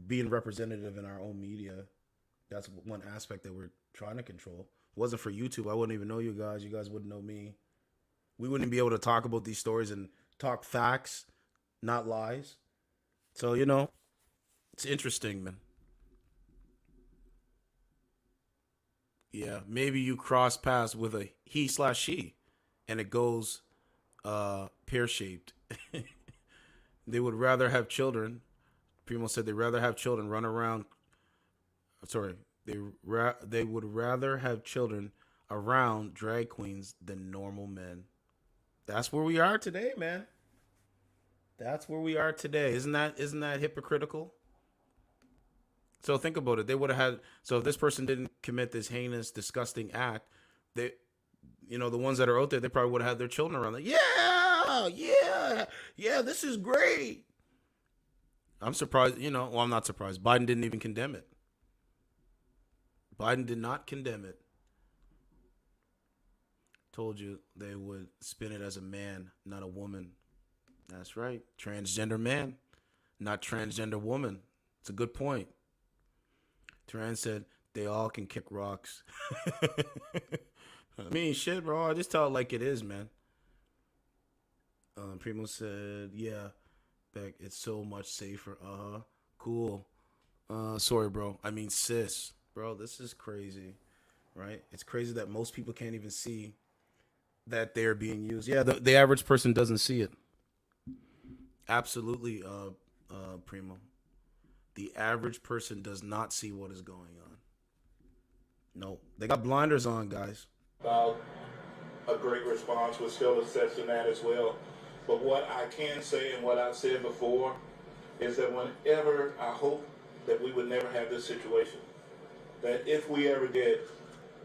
being representative in our own media, that's one aspect that we're trying to control. If it wasn't for YouTube, I wouldn't even know you guys. You guys wouldn't know me. We wouldn't be able to talk about these stories and talk facts, not lies. So, you know, it's interesting, man. Yeah, maybe you cross paths with a he/she, and it goes pear-shaped. They would rather have children. Primo said they'd rather have children run around. Sorry, they would rather have children around drag queens than normal men. That's where we are today, man. That's where we are today. Isn't that hypocritical? So think about it. They would have had. So if this person didn't commit this heinous, disgusting act, they, you know, the ones that are out there, they probably would have had their children around. Like, yeah, this is great. I'm surprised. You know, well, I'm not surprised. Biden didn't even condemn it. Biden did not condemn it. Told you they would spin it as a man, not a woman. That's right. Transgender man, not transgender woman. It's a good point. Trans said they all can kick rocks. I mean, shit, bro. I just tell it like it is, man. Primo said, yeah, Beck, it's so much safer. Cool. Sorry, bro. I mean, sis. Bro, this is crazy, right? It's crazy that most people can't even see that they're being used. Yeah, the average person doesn't see it. Absolutely, Primo. The average person does not see what is going on. No, they got blinders on, guys. About a great response. We're still assessing that as well. But what I can say, and what I've said before, is that whenever I hope that we would never have this situation, that if we ever did,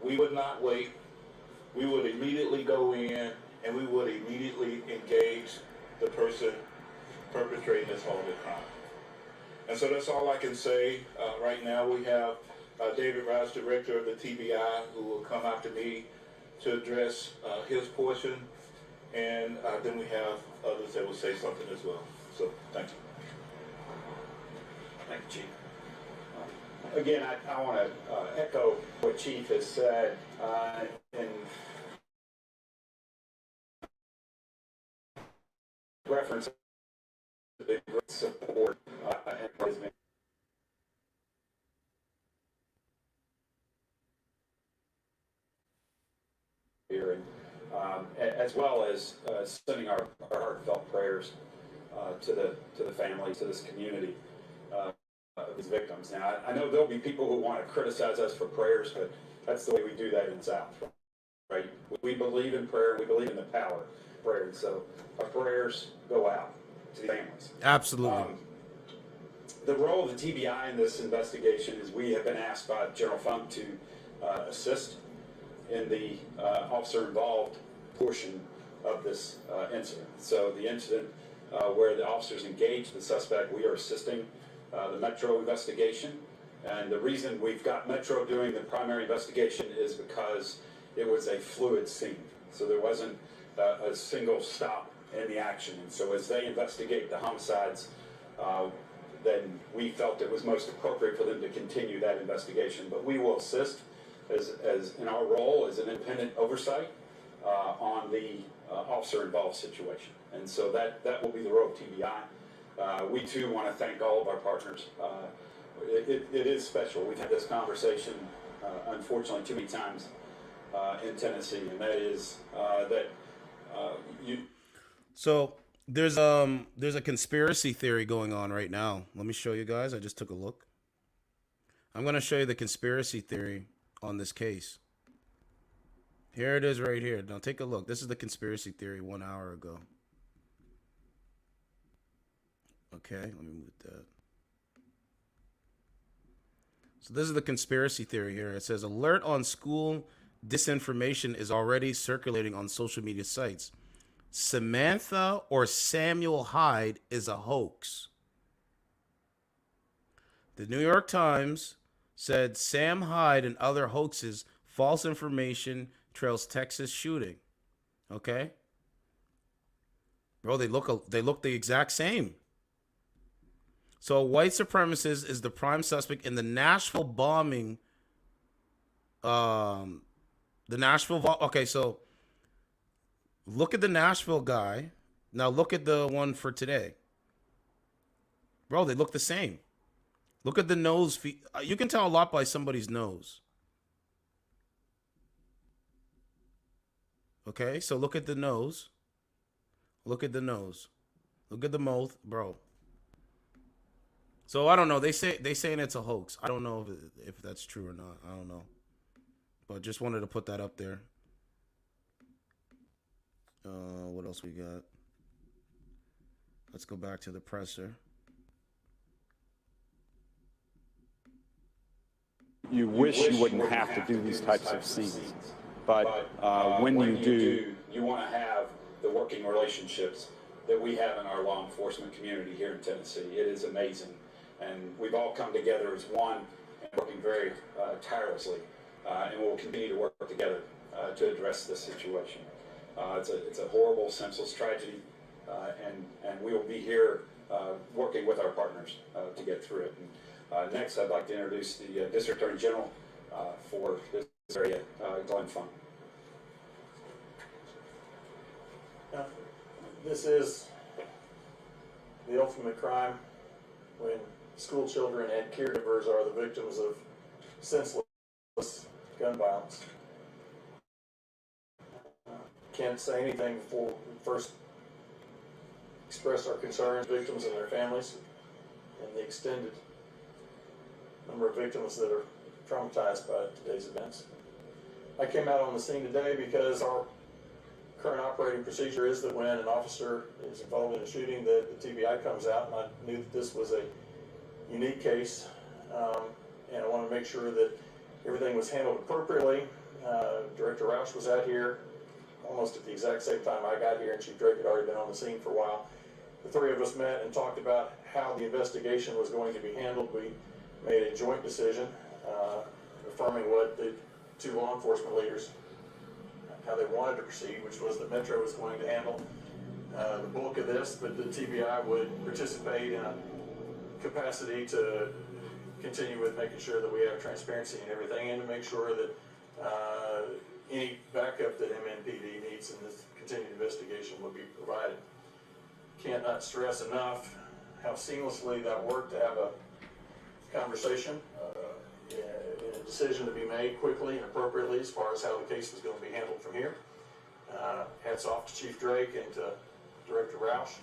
we would not wait. We would immediately go in and we would immediately engage the person perpetrating this horrible crime. And so that's all I can say. Right now we have David Rice, director of the TBI, who will come after me to address his portion. And then we have others that will say something as well. So thank you. Thank you, Chief. Again, I want to echo what Chief has said in reference to the great support and here, and as well as sending our heartfelt prayers to the families, to this community of these victims. Now, I know there'll be people who want to criticize us for prayers, but that's the way we do that in the South, right? We believe in prayer. We believe in the power of prayer, and so our prayers go out to the families. Absolutely. The role of the TBI in this investigation is we have been asked by General Funk to assist in the officer-involved portion of this incident. So the incident where the officers engaged the suspect, we are assisting the Metro investigation. And the reason we've got Metro doing the primary investigation is because it was a fluid scene. So there wasn't a single stop in the action. And so as they investigate the homicides, then we felt it was most appropriate for them to continue that investigation. But we will assist as in our role as an independent oversight on the officer-involved situation. And so that will be the role of TBI. We too want to thank all of our partners. It is special. We've had this conversation, unfortunately, too many times in Tennessee, and that is that you. So there's a conspiracy theory going on right now. Let me show you guys. I just took a look. I'm going to show you the conspiracy theory on this case. Here it is right here. Now take a look. This is the conspiracy theory 1 hour ago. Okay, let me move that. So this is the conspiracy theory here. It says, alert on school disinformation is already circulating on social media sites. Samantha or Samuel Hyde is a hoax. The New York Times said Sam Hyde and other hoaxes, false information, trails Texas shooting. Okay? Bro, they look the exact same. So a white supremacist is the prime suspect in the Nashville bombing. Okay, so look at the Nashville guy. Now look at the one for today. Bro, they look the same. Look at the nose. You can tell a lot by somebody's nose. Okay, so look at the nose. Look at the nose. Look at the mouth, bro. So I don't know. They saying it's a hoax. I don't know if that's true or not. I don't know. But just wanted to put that up there. What else we got? Let's go back to the presser. You wish you wouldn't have to do these types of scenes, but when you do, you want to have the working relationships that we have in our law enforcement community here in Tennessee. It is amazing, and we've all come together as one and working very tirelessly, and we'll continue to work together to address this situation. It's a horrible, senseless tragedy, and we will be here working with our partners to get through it. And, next, I'd like to introduce the District Attorney General for this area, Glenn Funk. This is the ultimate crime when school children and caregivers are the victims of senseless gun violence. Can't say anything before we first express our concerns, victims and their families, and the extended number of victims that are traumatized by today's events. I came out on the scene today because our current operating procedure is that when an officer is involved in a shooting, that the TBI comes out, and I knew that this was a unique case, and I want to make sure that everything was handled appropriately. Director Roush was out here almost at the exact same time I got here, and Chief Drake had already been on the scene for a while. The three of us met and talked about how the investigation was going to be handled. We made a joint decision affirming what the two law enforcement leaders, how they wanted to proceed, which was that Metro was going to handle the bulk of this, but the TBI would participate in a capacity to continue with making sure that we have transparency and everything, and to make sure that any backup that MNPD needs in this continued investigation will be provided. Can't not stress enough how seamlessly that worked to have a conversation, and a decision to be made quickly and appropriately as far as how the case was going to be handled from here. Hats off to Chief Drake and to Director Roush.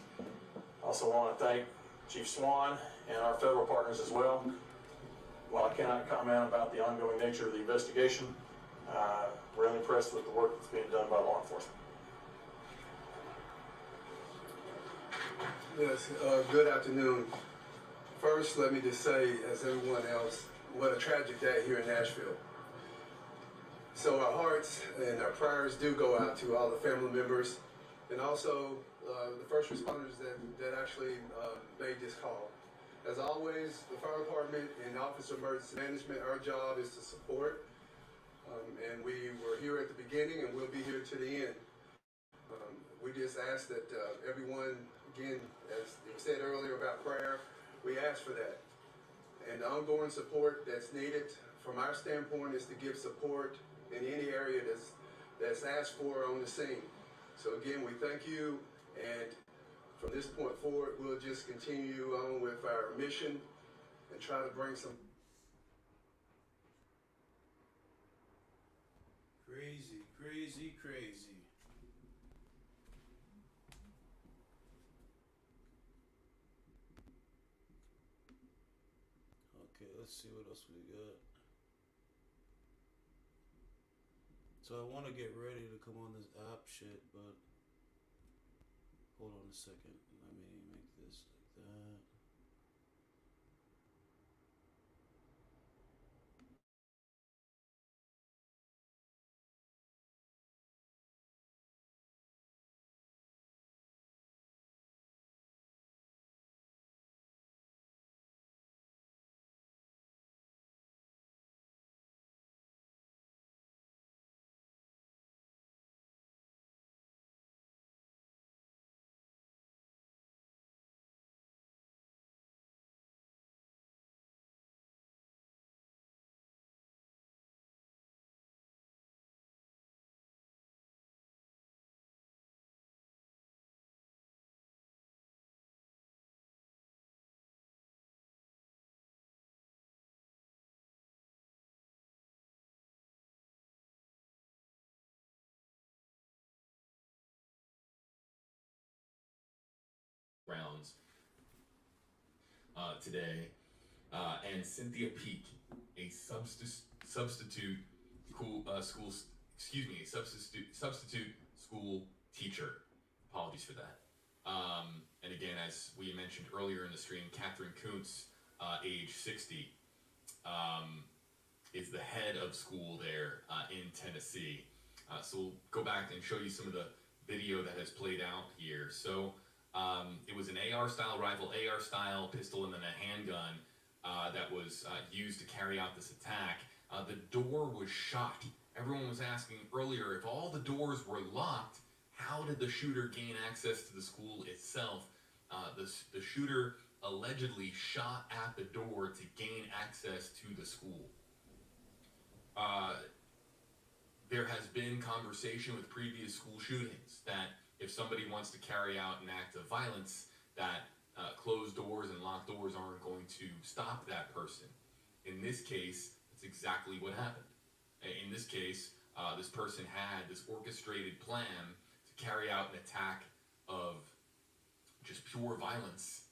Also want to thank Chief Swan and our federal partners as well. While I cannot comment about the ongoing nature of the investigation, really impressed with the work that's being done by law enforcement. Yes, good afternoon. First, let me just say, as everyone else, what a tragic day here in Nashville. So our hearts and our prayers do go out to all the family members, and also the first responders that actually made this call. As always, the fire department and Office of Emergency Management, our job is to support, and we were here at the beginning and we'll be here to the end. We just ask that everyone, again, as you said earlier about prayer, we ask for that. And the ongoing support that's needed from our standpoint is to give support in any area that's asked for on the scene. So again, we thank you, and from this point forward, we'll just continue on with our mission and try to bring some crazy. Okay, let's see what else we got. So I want to get ready to come on this app shit, but hold on a second. Let me make this like that. today, and Cynthia Peak, a substitute school teacher. Apologies for that. And again, as we mentioned earlier in the stream, Catherine Kuntz, age 60, is the head of school there in Tennessee. So we'll go back and show you some of the video that has played out here. So it was an AR-style rifle, AR-style pistol, and then a handgun that was used to carry out this attack. The door was shot. Everyone was asking earlier, if all the doors were locked, how did the shooter gain access to the school itself? The shooter allegedly shot at the door to gain access to the school. There has been conversation with previous school shootings that if somebody wants to carry out an act of violence, that closed doors and locked doors aren't going to stop that person. In this case, that's exactly what happened. In this case, this person had this orchestrated plan to carry out an attack of just pure violence,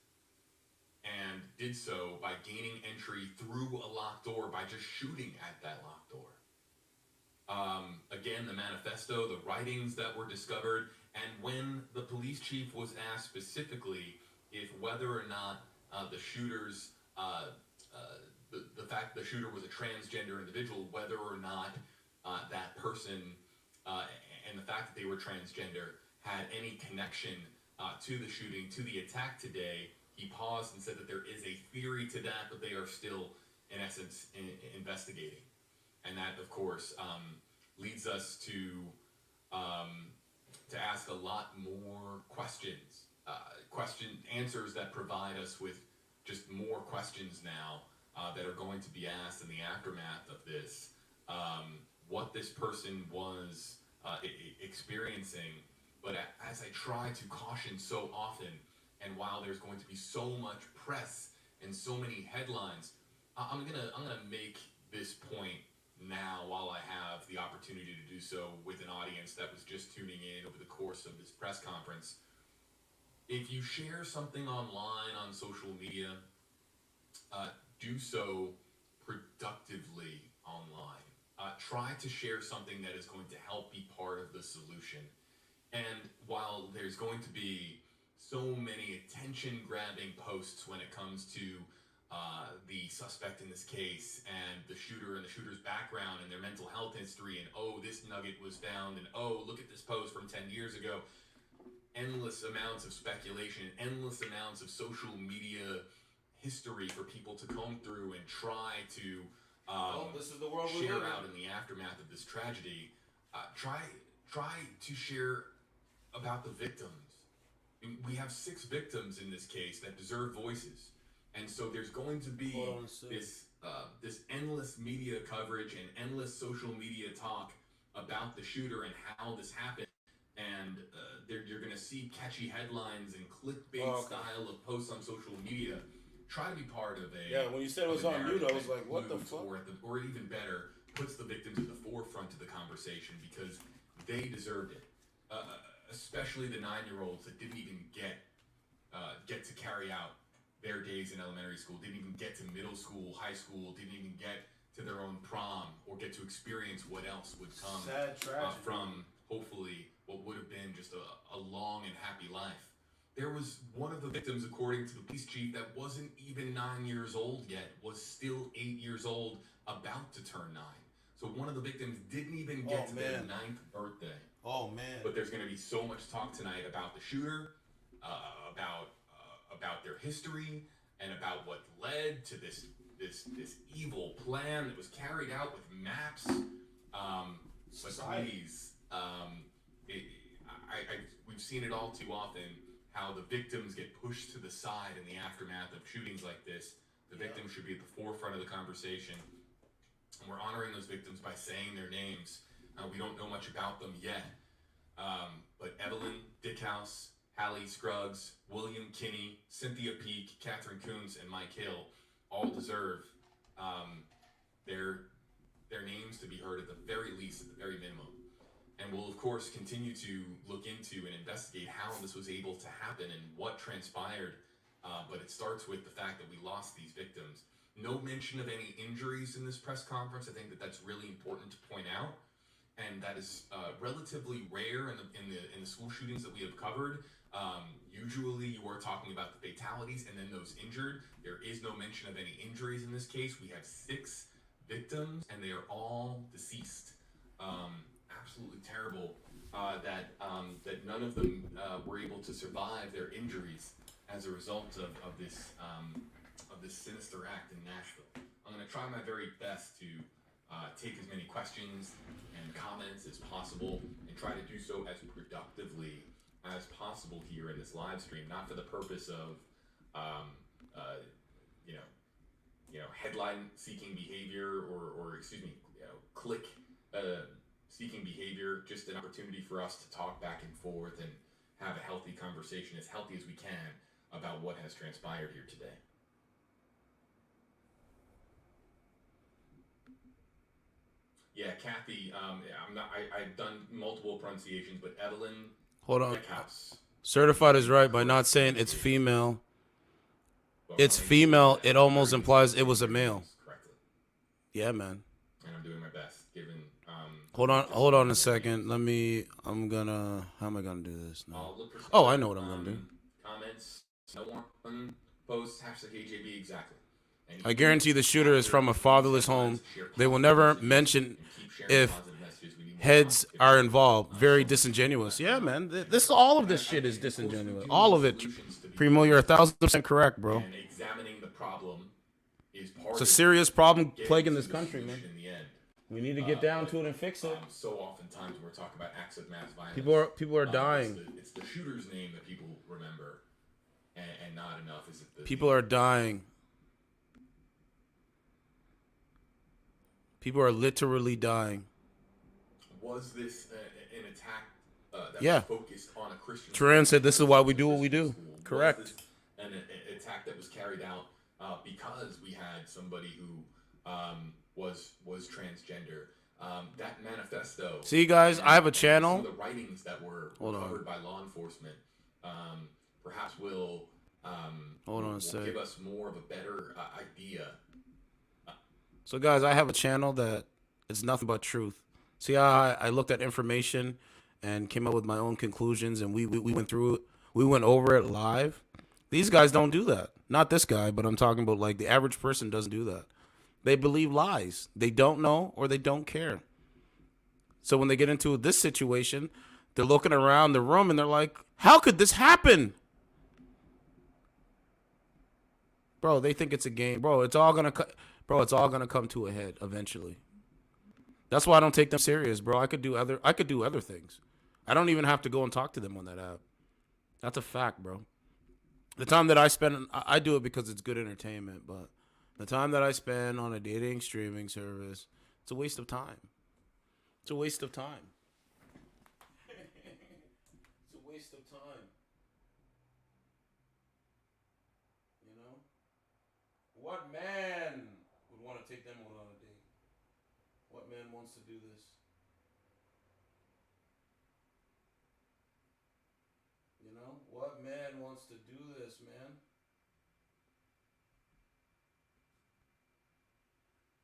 and did so by gaining entry through a locked door by just shooting at that locked door. Again, the manifesto, the writings that were discovered, and when the police chief was asked specifically if whether or not the shooter's, the fact the shooter was a transgender individual, whether or not that person and the fact that they were transgender had any connection to the shooting, to the attack today, he paused and said that there is a theory to that, but they are still, in essence, investigating. And that, of course, leads us to ask a lot more questions, answers that provide us with just more questions now that are going to be asked in the aftermath of this. What this person was experiencing, but as I try to caution so often, and while there's going to be so much press and so many headlines, I'm gonna make this point now while I have the opportunity to do so with an audience that was just tuning in over the course of this press conference. If you share something online on social media, do so productively online. Try to share something that is going to help be part of the solution. And while there's going to be so many attention-grabbing posts when it comes to the suspect in this case and the shooter and the shooter's background and their mental health history, and oh, this nugget was found, and oh, look at this post from 10 years ago. Endless amounts of speculation, endless amounts of social media history for people to comb through and try to this is the world share out in the aftermath of this tragedy. Try to share about the victims. We have 6 victims in this case that deserve voices. And so there's going to be this endless media coverage and endless social media talk about the shooter and how this happened. And you're going to see catchy headlines and clickbait style of posts on social media. Try to be part of a... Yeah, when you said it was on mute, I was like, what the fuck? Or even better, puts the victims at the forefront of the conversation because they deserved it. Especially the 9-year-olds that didn't even get to carry out their days in elementary school, didn't even get to middle school, high school, didn't even get to their own prom or get to experience what else would come from, hopefully, what would have been just a long and happy life. There was one of the victims, according to the police chief, that wasn't even 9 years old yet, was still 8 years old, about to turn 9. So one of the victims didn't even get to their 9th birthday. Oh man! But there's going to be so much talk tonight about the shooter, about their history, and about what led to this evil plan that was carried out with maps. But please, we've seen it all too often. How the victims get pushed to the side in the aftermath of shootings like this. The victims should be at the forefront of the conversation. And we're honoring those victims by saying their names. We don't know much about them yet. But Evelyn Dickhouse, Hallie Scruggs, William Kinney, Cynthia Peak, Catherine Kuntz, and Mike Hill all deserve their names to be heard at the very least, at the very minimum. And we'll, of course, continue to look into and investigate how this was able to happen and what transpired but it starts with the fact that we lost these victims. No mention of any injuries in this press conference. I think that that's really important to point out, and that is relatively rare in the school shootings that we have covered. Usually you are talking about the fatalities and then those injured. There is no mention of any injuries in this case. We have 6 victims, and they are all deceased. Absolutely terrible that none of them were able to survive their injuries as a result of this sinister act in Nashville. I'm going to try my very best to take as many questions and comments as possible and try to do so as productively as possible here in this live stream, not for the purpose of headline seeking behavior or excuse me, click seeking behavior, just an opportunity for us to talk back and forth and have a healthy conversation, as healthy as we can, about what has transpired here today. Yeah, Kathy, I've done multiple pronunciations, but Evelyn. Hold on. Beckhouse. Certified is right by not saying it's female. It's female. It almost implies it was a male. Yeah, man. And I'm doing my best, given. Hold on a second. How am I gonna do this now? Oh, I know what I'm gonna do. Comments, no one posts, #AJB, exactly. I guarantee the shooter is from a fatherless home. They will never mention if heads are involved. Very disingenuous. Yeah, man. All of this shit is disingenuous. All of it. Primo, you're 1,000% correct, bro. And examining the problem is part it's a serious problem plaguing this country, man. We need to get down to it and fix it. So oftentimes we're talking about acts of mass violence. People are dying. It's the shooter's name that people remember, and not enough is it. People are dying. People are literally dying. Was this an attack that was focused on a Christian? Turan said this is why we do what we do. Correct. Was this an attack that was carried out because we had somebody who was transgender? That manifesto. See, guys, I have a channel. Some of the writings that were covered by law enforcement perhaps will give us more of a better idea. So, guys, I have a channel that is nothing but truth. See how I looked at information and came up with my own conclusions, and we went through it. We went over it live. These guys don't do that. Not this guy, but I'm talking about like the average person doesn't do that. They believe lies. They don't know or they don't care. So when they get into this situation, they're looking around the room and they're like, how could this happen? Bro, they think it's a game. Bro, it's all gonna come to a head eventually. That's why I don't take them serious, bro. I could do other things. I don't even have to go and talk to them on that app. That's a fact, bro. The time that I spend, I do it because it's good entertainment, but the time that I spend on a dating streaming service, it's a waste of time. It's a waste of time. It's a waste of time. You know? What man would want to take them on a date? What man wants to do this? You know? What man wants to do this, man?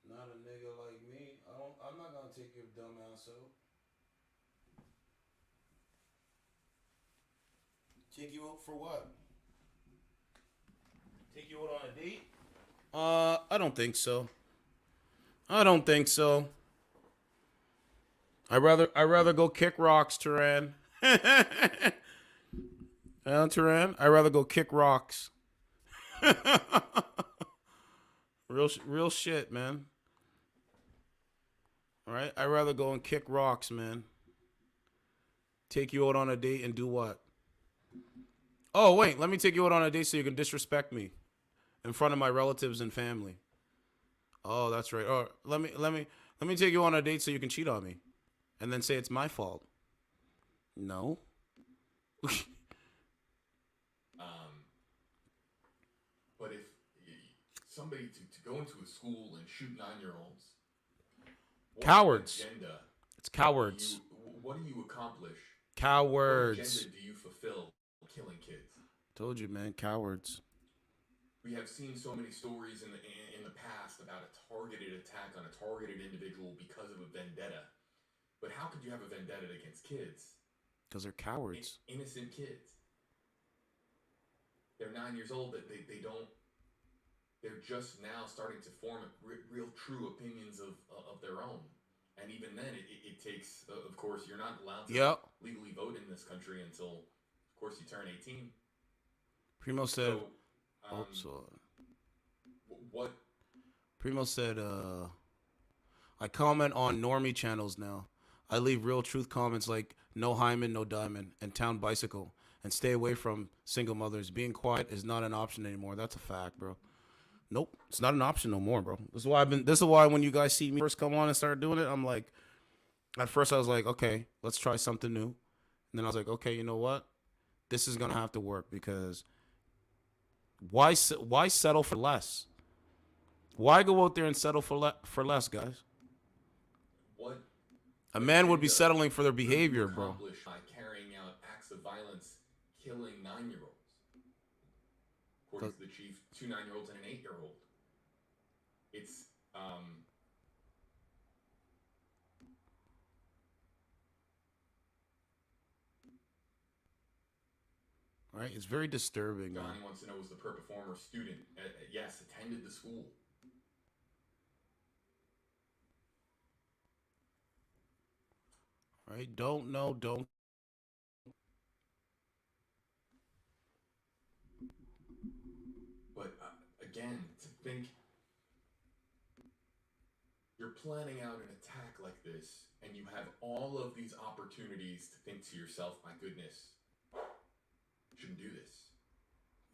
Not a nigga like me. I'm not gonna take your dumb ass out. Take you out for what? Take you out on a date? I don't think so. I don't think so. I'd rather go kick rocks, Turan. Turan, I'd rather go kick rocks. Real shit, man. All right? I'd rather go and kick rocks, man. Take you out on a date and do what? Oh, wait, let me take you out on a date so you can disrespect me in front of my relatives and family. Oh, that's right. Oh, let me take you on a date so you can cheat on me and then say it's my fault. No. But if somebody to go into a school and shoot 9-year-olds, cowards. Agenda, it's cowards. What do you accomplish? Cowards. What agenda do you fulfill killing kids? Told you, man. Cowards. We have seen so many stories in the past about a targeted attack on a targeted individual because of a vendetta. But how could you have a vendetta against kids? Because they're cowards. Innocent kids. They're 9 years old. They don't. They're just now starting to form real true opinions of their own. And even then, it takes. Of course, you're not allowed to legally vote in this country until, of course, you turn 18. Primo said. What? Primo said, I comment on normie channels now. I leave real truth comments like no hymen, no diamond, and town bicycle, and stay away from single mothers. Being quiet is not an option anymore. That's a fact, bro. Nope, it's not an option no more, bro. This is why when you guys see me first come on and start doing it, I'm like, at first I was like, okay, let's try something new. And then I was like, okay, you know what? This is gonna have to work because why settle for less? Why go out there and settle for less, guys? What? A man would be settling for their behavior, bro. By carrying out acts of violence, killing 9-year-olds. According to the chief, 2 9-year-olds and an 8-year-old. It's right. It's very disturbing. Johnny wants to know, was the former student? Yes, attended the school. Right? Don't know. Don't. But again, to think you're planning out an attack like this, and you have all of these opportunities to think to yourself, "My goodness, shouldn't do this."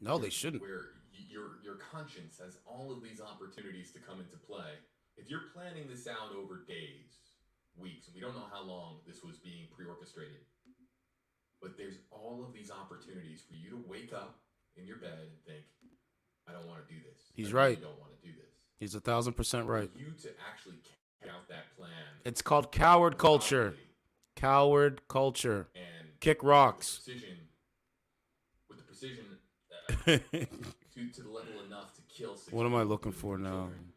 No, they shouldn't. Where your conscience has all of these opportunities to come into play. If you're planning this out over days, weeks, and we don't know how long this was being pre-orchestrated, but there's all of these opportunities for you to wake up in your bed and think, I don't want to do this. He's right. I don't want to do this. He's 1,000% right. For you to actually carry out that plan. It's called coward culture. Coward culture. And kick rocks. With the precision to the level enough to kill 6 What am I looking for now? children.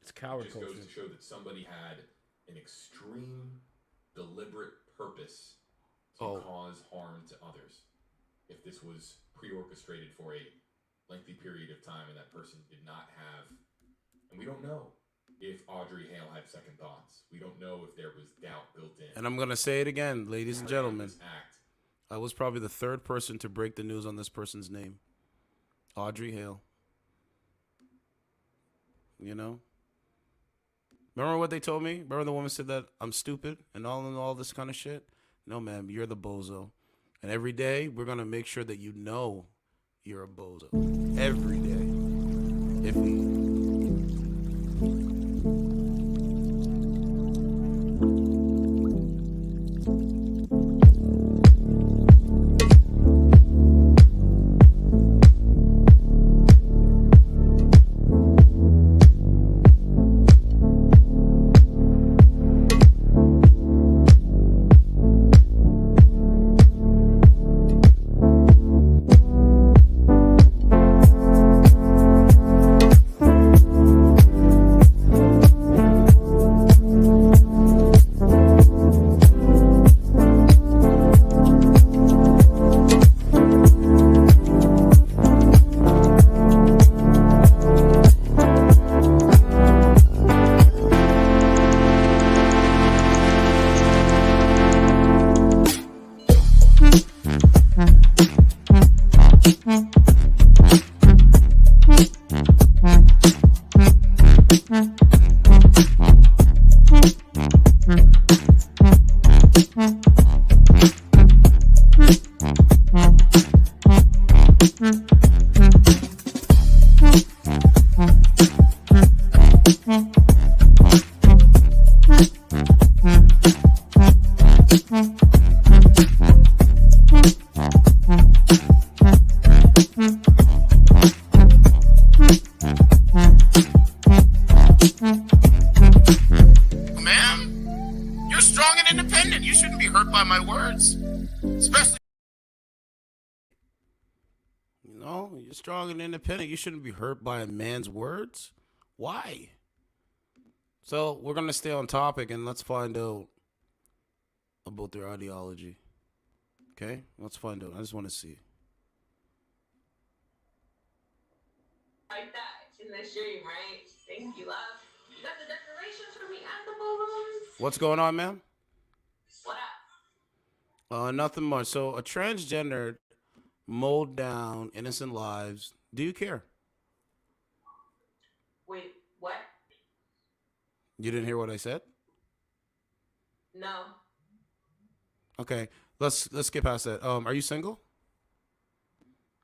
It's coward It just culture. goes to show that somebody had an extreme, deliberate purpose to cause harm to others. If this was pre-orchestrated for a lengthy period of time and that person did not have, and we don't know if Audrey Hale had second thoughts. We don't know if there was doubt built in. And I'm going to say it again, ladies and gentlemen. I was probably the third person to break the news on this person's name. Audrey Hale. You know? Remember what they told me? Remember the woman said that I'm stupid and all this kind of shit? No, ma'am, you're the bozo. And every day, we're going to make sure that you know you're a bozo. Every day. If we... No, you're strong and independent. You shouldn't be hurt by a man's words. Why? So we're gonna stay on topic and let's find out about their ideology. Okay, let's find out. I just want to see. Like that in the stream, right? Thank you, love. You got the decorations for me and the balloons. What's going on, ma'am? What up? Nothing much. So a transgender mowed down innocent lives. Do you care? Wait, what? You didn't hear what I said? No. Okay, let's skip past that. Are you single?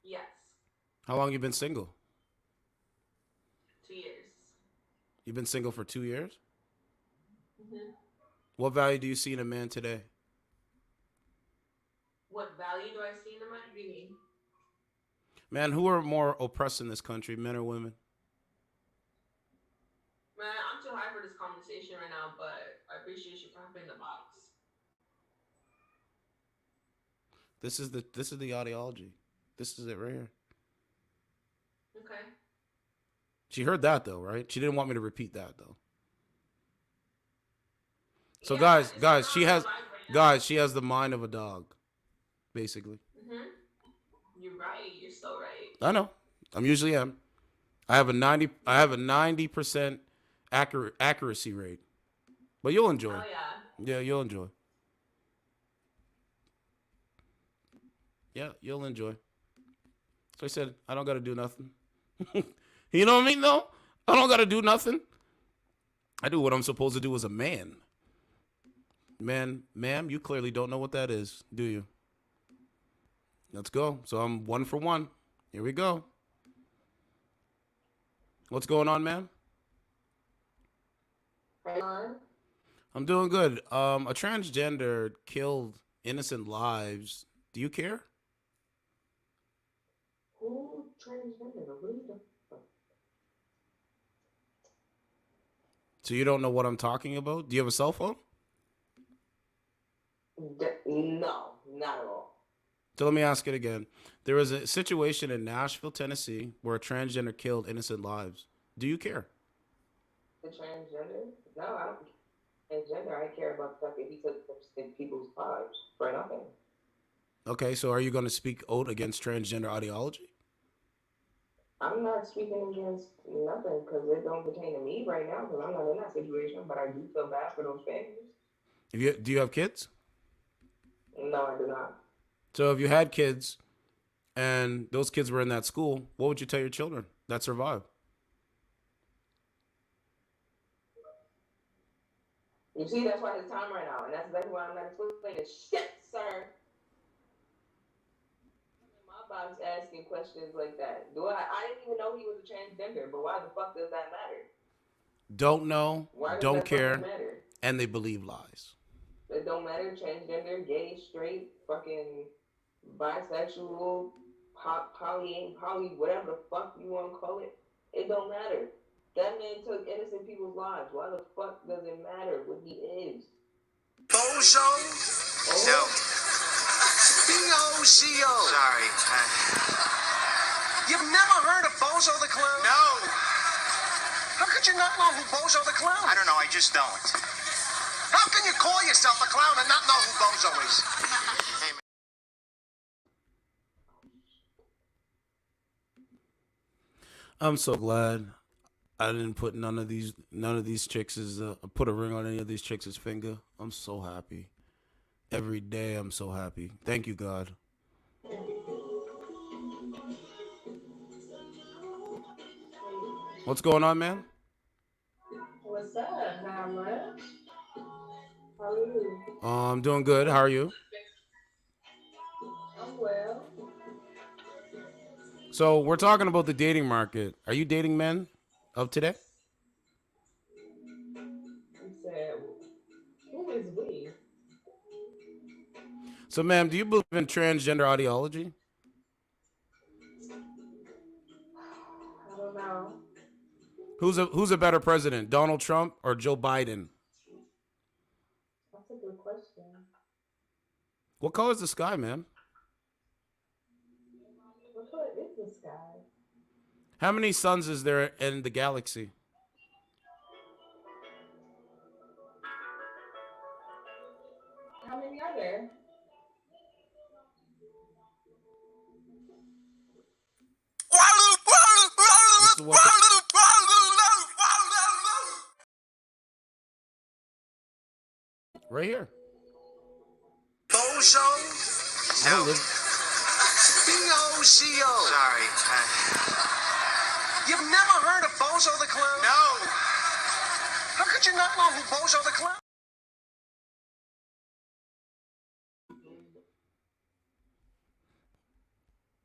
Yes. How long you been single? 2 years. You've been single for 2 years? Mm-hmm. What value do you see in a man today? What value do I see in the man? What do you mean? Man, who are more oppressed in this country, men or women? Man, I'm too high for this conversation right now, but I appreciate you popping the box. This is the ideology. This is it right here. Okay. She heard that though, right? She didn't want me to repeat that though. So Yeah, guys, she has the mind of a dog, basically. Mm-hmm. You're right. You're so right. I know. I'm usually am. I have a 90% accuracy rate. But you'll enjoy. Oh yeah. Yeah, you'll enjoy. Yeah, you'll enjoy. So I said, I don't got to do nothing. You know what I mean, though? I don't got to do nothing. I do what I'm supposed to do as a man. Man, ma'am, you clearly don't know what that is, do you? Let's go. So I'm 1 for 1. Here we go. What's going on, ma'am? Right on. I'm doing good. A transgender killed innocent lives. Do you care? Who transgender? What are you doing? So you don't know what I'm talking about? Do you have a cell phone? No, not at all. So let me ask it again. There was a situation in Nashville, Tennessee, where a transgender killed innocent lives. Do you care? The transgender? No, I don't. Transgender, I care about the fact that he took people's lives for nothing. Okay, so are you going to speak out against transgender ideology? I'm not speaking against nothing because it don't pertain to me right now because I'm not in that situation, but I do feel bad for those families. Do you have kids? No, I do not. So if you had kids and those kids were in that school, what would you tell your children that survived? You see, that's why it's time right now, and that's exactly why I'm not explaining shit, sir. My box asking questions like that. I didn't even know he was a transgender, but why the fuck does that matter? Don't know, Why don't does that care, fucking matter? and they believe lies. It don't matter, transgender, gay, straight, fucking bisexual, poly, whatever the fuck you want to call it. It don't matter. That man took innocent people's lives. Why the fuck does it matter what he is? Bozo? No. B-O-Z-O. Sorry. You've never heard of Bozo the Clown? No. How could you not know who Bozo the Clown is? I don't know, I just don't. How can you call yourself a clown and not know who Bozo is? I'm so glad I didn't put none of these chicks' put a ring on any of these chicks' finger. I'm so happy. Every day I'm so happy. Thank you, God. What's going on, man? What's up? Not much. How are you? I'm doing good. How are you? I'm well. So we're talking about the dating market. Are you dating men of today? You said, who is we? So, ma'am, do you believe in transgender ideology? I don't know. Who's a better president, Donald Trump or Joe Biden? That's a good question. What color is the sky, ma'am? What What is the sky? How many suns is there in the galaxy? How many are there? This is what right here. Bozo? I don't live. B-O-Z-O. Sorry. You've never heard of Bozo the Clown? No. How could you not know who Bozo the Clown?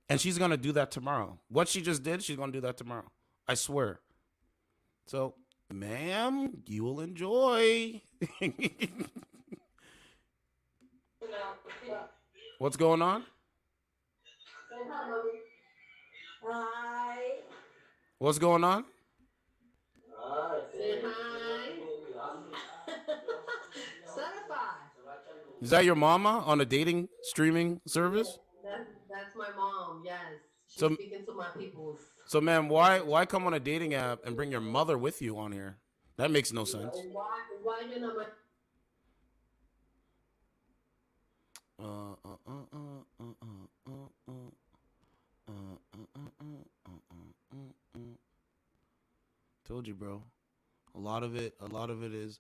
And she's gonna do that tomorrow. What she just did, she's gonna do that tomorrow. I swear. So, ma'am, you will enjoy. What's going on? Hi. What's going on? Say hi. Certified. Is that your mama on a dating streaming service? That's my mom. Yes, she's So, speaking to my peoples. so, ma'am, why come on a dating app and bring your mother with you on here? That makes no sense. Why you know my? Told you, bro. A lot of it is,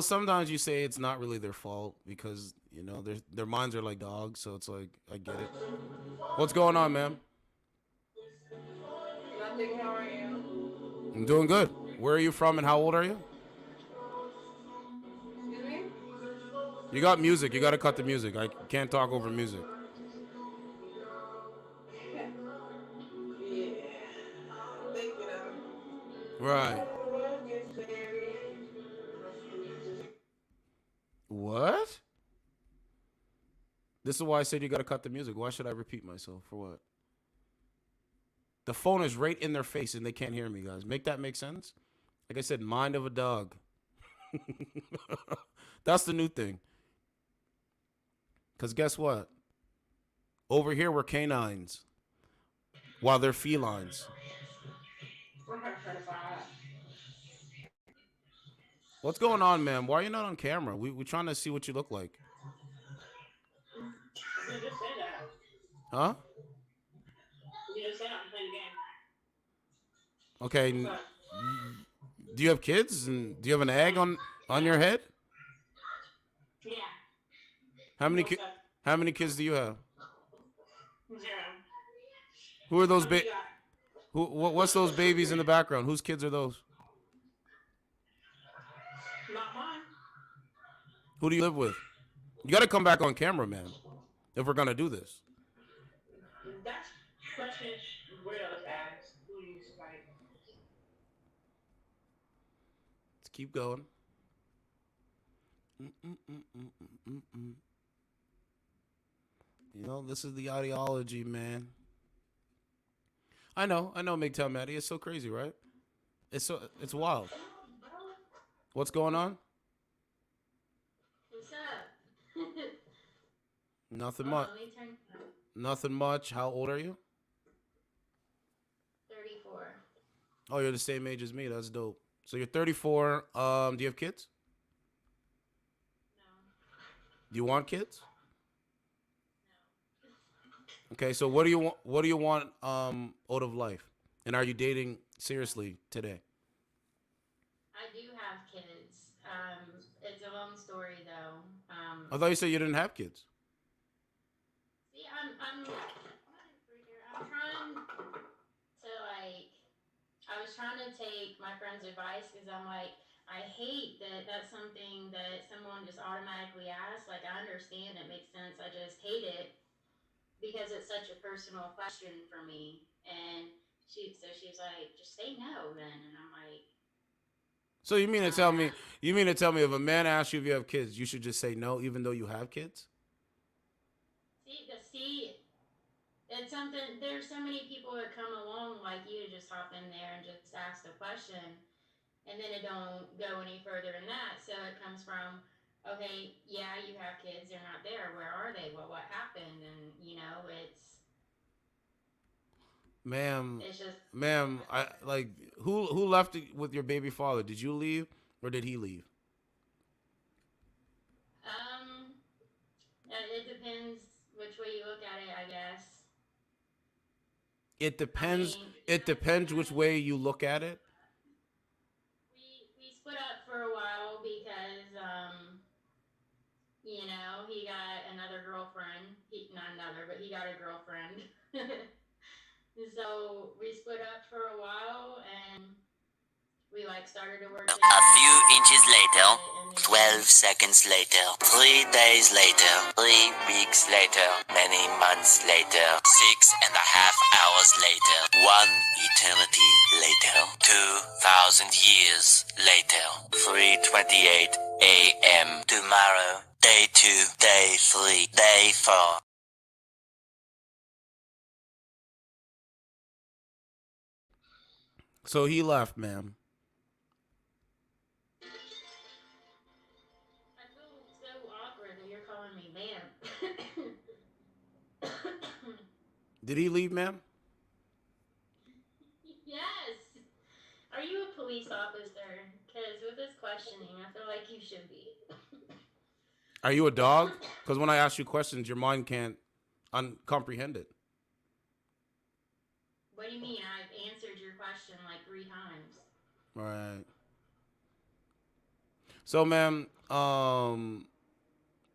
sometimes you say it's not really their fault because, their minds are like dogs, so it's like, I get it. What's going on, ma'am? Nothing. How are you? I'm doing good. Where are you from and how old are you? Excuse me? You got music. You got to cut the music. I can't talk over music. Yeah. Thank you, though. Right. What? This is why I said you got to cut the music. Why should I repeat myself? For what? The phone is right in their face and they can't hear me, guys. Make that make sense? Like I said, mind of a dog. That's the new thing. Because guess what? Over here, we're canines. While they're felines. What's going on, man? Why are you not on camera? We're trying to see what you look like. You just said that. Huh? You just said I'm playing a game. Okay. Do you have kids? And do you have an egg on your head? Yeah. How many kids do you have? 0. Who are those what's those babies in the background? Whose kids are those? Not mine. Who do you live with? You got to come back on camera, man. If we're gonna do this. That's question weirdos ask. Who do you like? Let's keep going. This is the ideology, man. I know, MGTOW Maddie. It's so crazy, right? It's wild. What's going on? What's up? Nothing much. Nothing much. How old are you? 34. Oh, you're the same age as me. That's dope. So you're 34. Do you have kids? No. Do you want kids? No. Okay, so what do you want? What do you want out of life? And are you dating seriously today? I do have kids. It's a long story though. I thought you said you didn't have kids. See, I'm trying to I was trying to take my friend's advice because I'm like, I hate that that's something that someone just automatically asks. Like, I understand it makes sense. I just hate it because it's such a personal question for me. And she was like, just say no then. And I'm like, So you mean to tell me if a man asks you if you have kids, you should just say no, even though you have kids? see, it's something. There's so many people that come along like you to just hop in there and just ask the question, and then it don't go any further than that. So it comes from, okay, yeah, you have kids, they're not there. Where are they? Well, what happened? And it's. Ma'am, It's just ma'am, I like who left with your baby father? Did you leave or did he leave? um, it depends which way you look at it, I guess. It I depends. mean, It depends which way you look at it. we split up for a while because you know, he got another girlfriend. He not another, but he got a girlfriend. So we split up for a while, and we like started to work together. A few inches later, And 12 seconds later, 3 days later, 3 weeks later, many months later, 6.5 hours later, 1 eternity later, 2,000 years later, 3:28 a.m. tomorrow, day 2, day 3, day 4. So he left, ma'am. I feel so awkward that you're calling me ma'am. Did he leave, ma'am? Yes. Are you a police officer? Because with this questioning, I feel like you should be. Are you a dog? Because when I ask you questions, your mind can't comprehend it. What do you mean? I've answered your question like 3 times. Right. So, ma'am,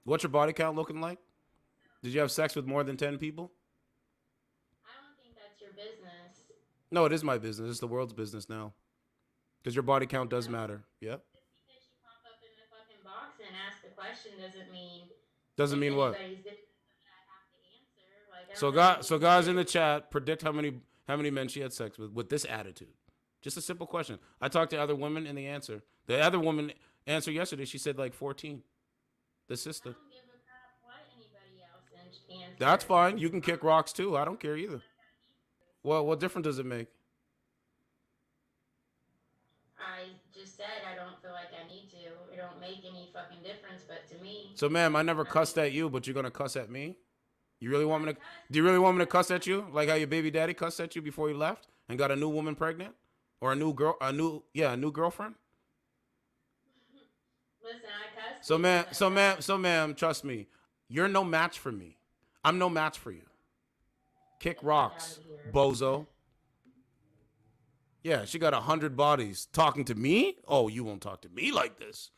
what's your body count looking like? Did you have sex with more than 10 people? I don't think that's your business. No, it is my business. It's the world's business now. Because your body count does matter. Yep. Just because you pop up in the fucking box and ask the question doesn't mean Doesn't it's mean what? anybody's business that I have to answer. Like, I So, don't know. guys in the chat, predict how many men she had sex with this attitude. Just a simple question. I talked to other women and the answer. The other woman answered yesterday. She said like 14. The sister. I don't give a crap what anybody else answers. That's fine. You can kick rocks too. I don't care either. Well, what difference does it make? I just said I don't feel like I need to. It don't make any fucking difference, but to me. So, ma'am, I never cussed at you, but you're gonna cuss at me. You really want me to? Do you really want me to cuss at you, like how your baby daddy cussed at you before he left and got a new woman pregnant, or a new girlfriend? Listen, I cussed. So, ma'am, trust me. You're no match for me. I'm no match for you. Kick rocks, bozo. Yeah, she got 100 bodies. Talking to me? Oh, you won't talk to me like this.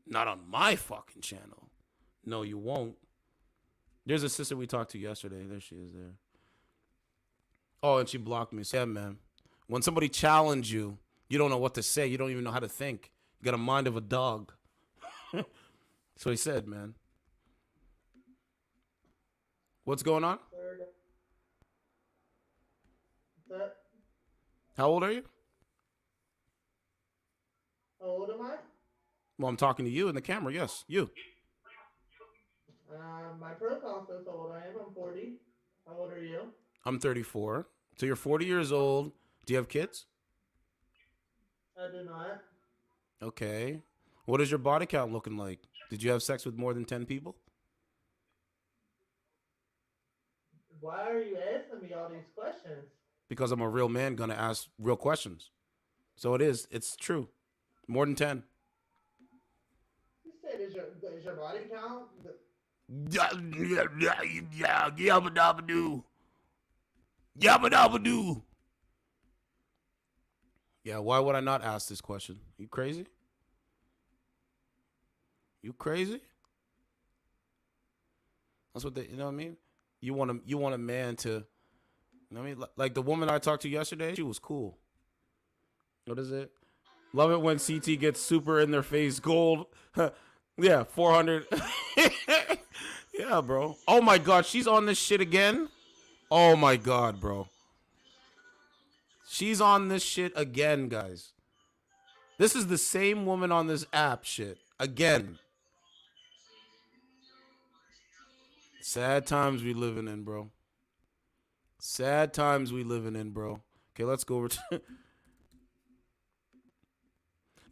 Not on my fucking channel. No, you won't. There's a sister we talked to yesterday. There she is there. Oh, and she blocked me. So, yeah, man. When somebody challenge you, you don't know what to say. You don't even know how to think. You got a mind of a dog. That's what he said, man. What's going on? How old are you? How old am I? Well, I'm talking to you in the camera. Yes, you. My profile says how old I am. I'm 40. How old are you? I'm 34. So you're 40 years old. Do you have kids? I do not. Okay. What is your body count looking like? Did you have sex with more than 10 people? Why are you asking me all these questions? Because I'm a real man gonna ask real questions. So it is. It's true. More than 10. You said is your body count? Yabba dabba doo. Yabba dabba doo. Yeah, why would I not ask this question? You crazy? You crazy? That's what you know what I mean? You want a man to, you know what I mean? Like the woman I talked to yesterday, she was cool. What is it? Love it when CT gets super in their face gold. Yeah, 400. Yeah, bro. Oh my God, she's on this shit again? Oh my God, bro. She's on this shit again, guys. This is the same woman on this app shit. Again. Sad times we living in, bro. Sad times we living in, bro. Okay, let's go over to...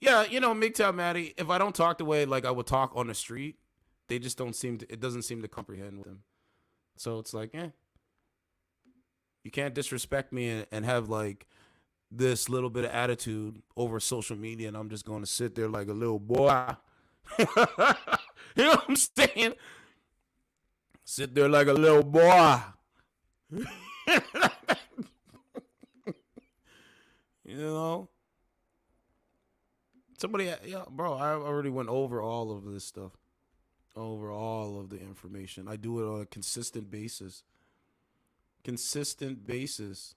Yeah, you know, MGTOW Maddie, if I don't talk the way like I would talk on the street, they just don't seem to, it doesn't seem to comprehend with them. So it's like, You can't disrespect me and have like this little bit of attitude over social media, and I'm just going to sit there like a little boy. You know what I'm saying? Sit there like a little boy. You know? Somebody, yeah, bro, I already went over all of this stuff. Over all of the information. I do it on a consistent basis. Consistent basis.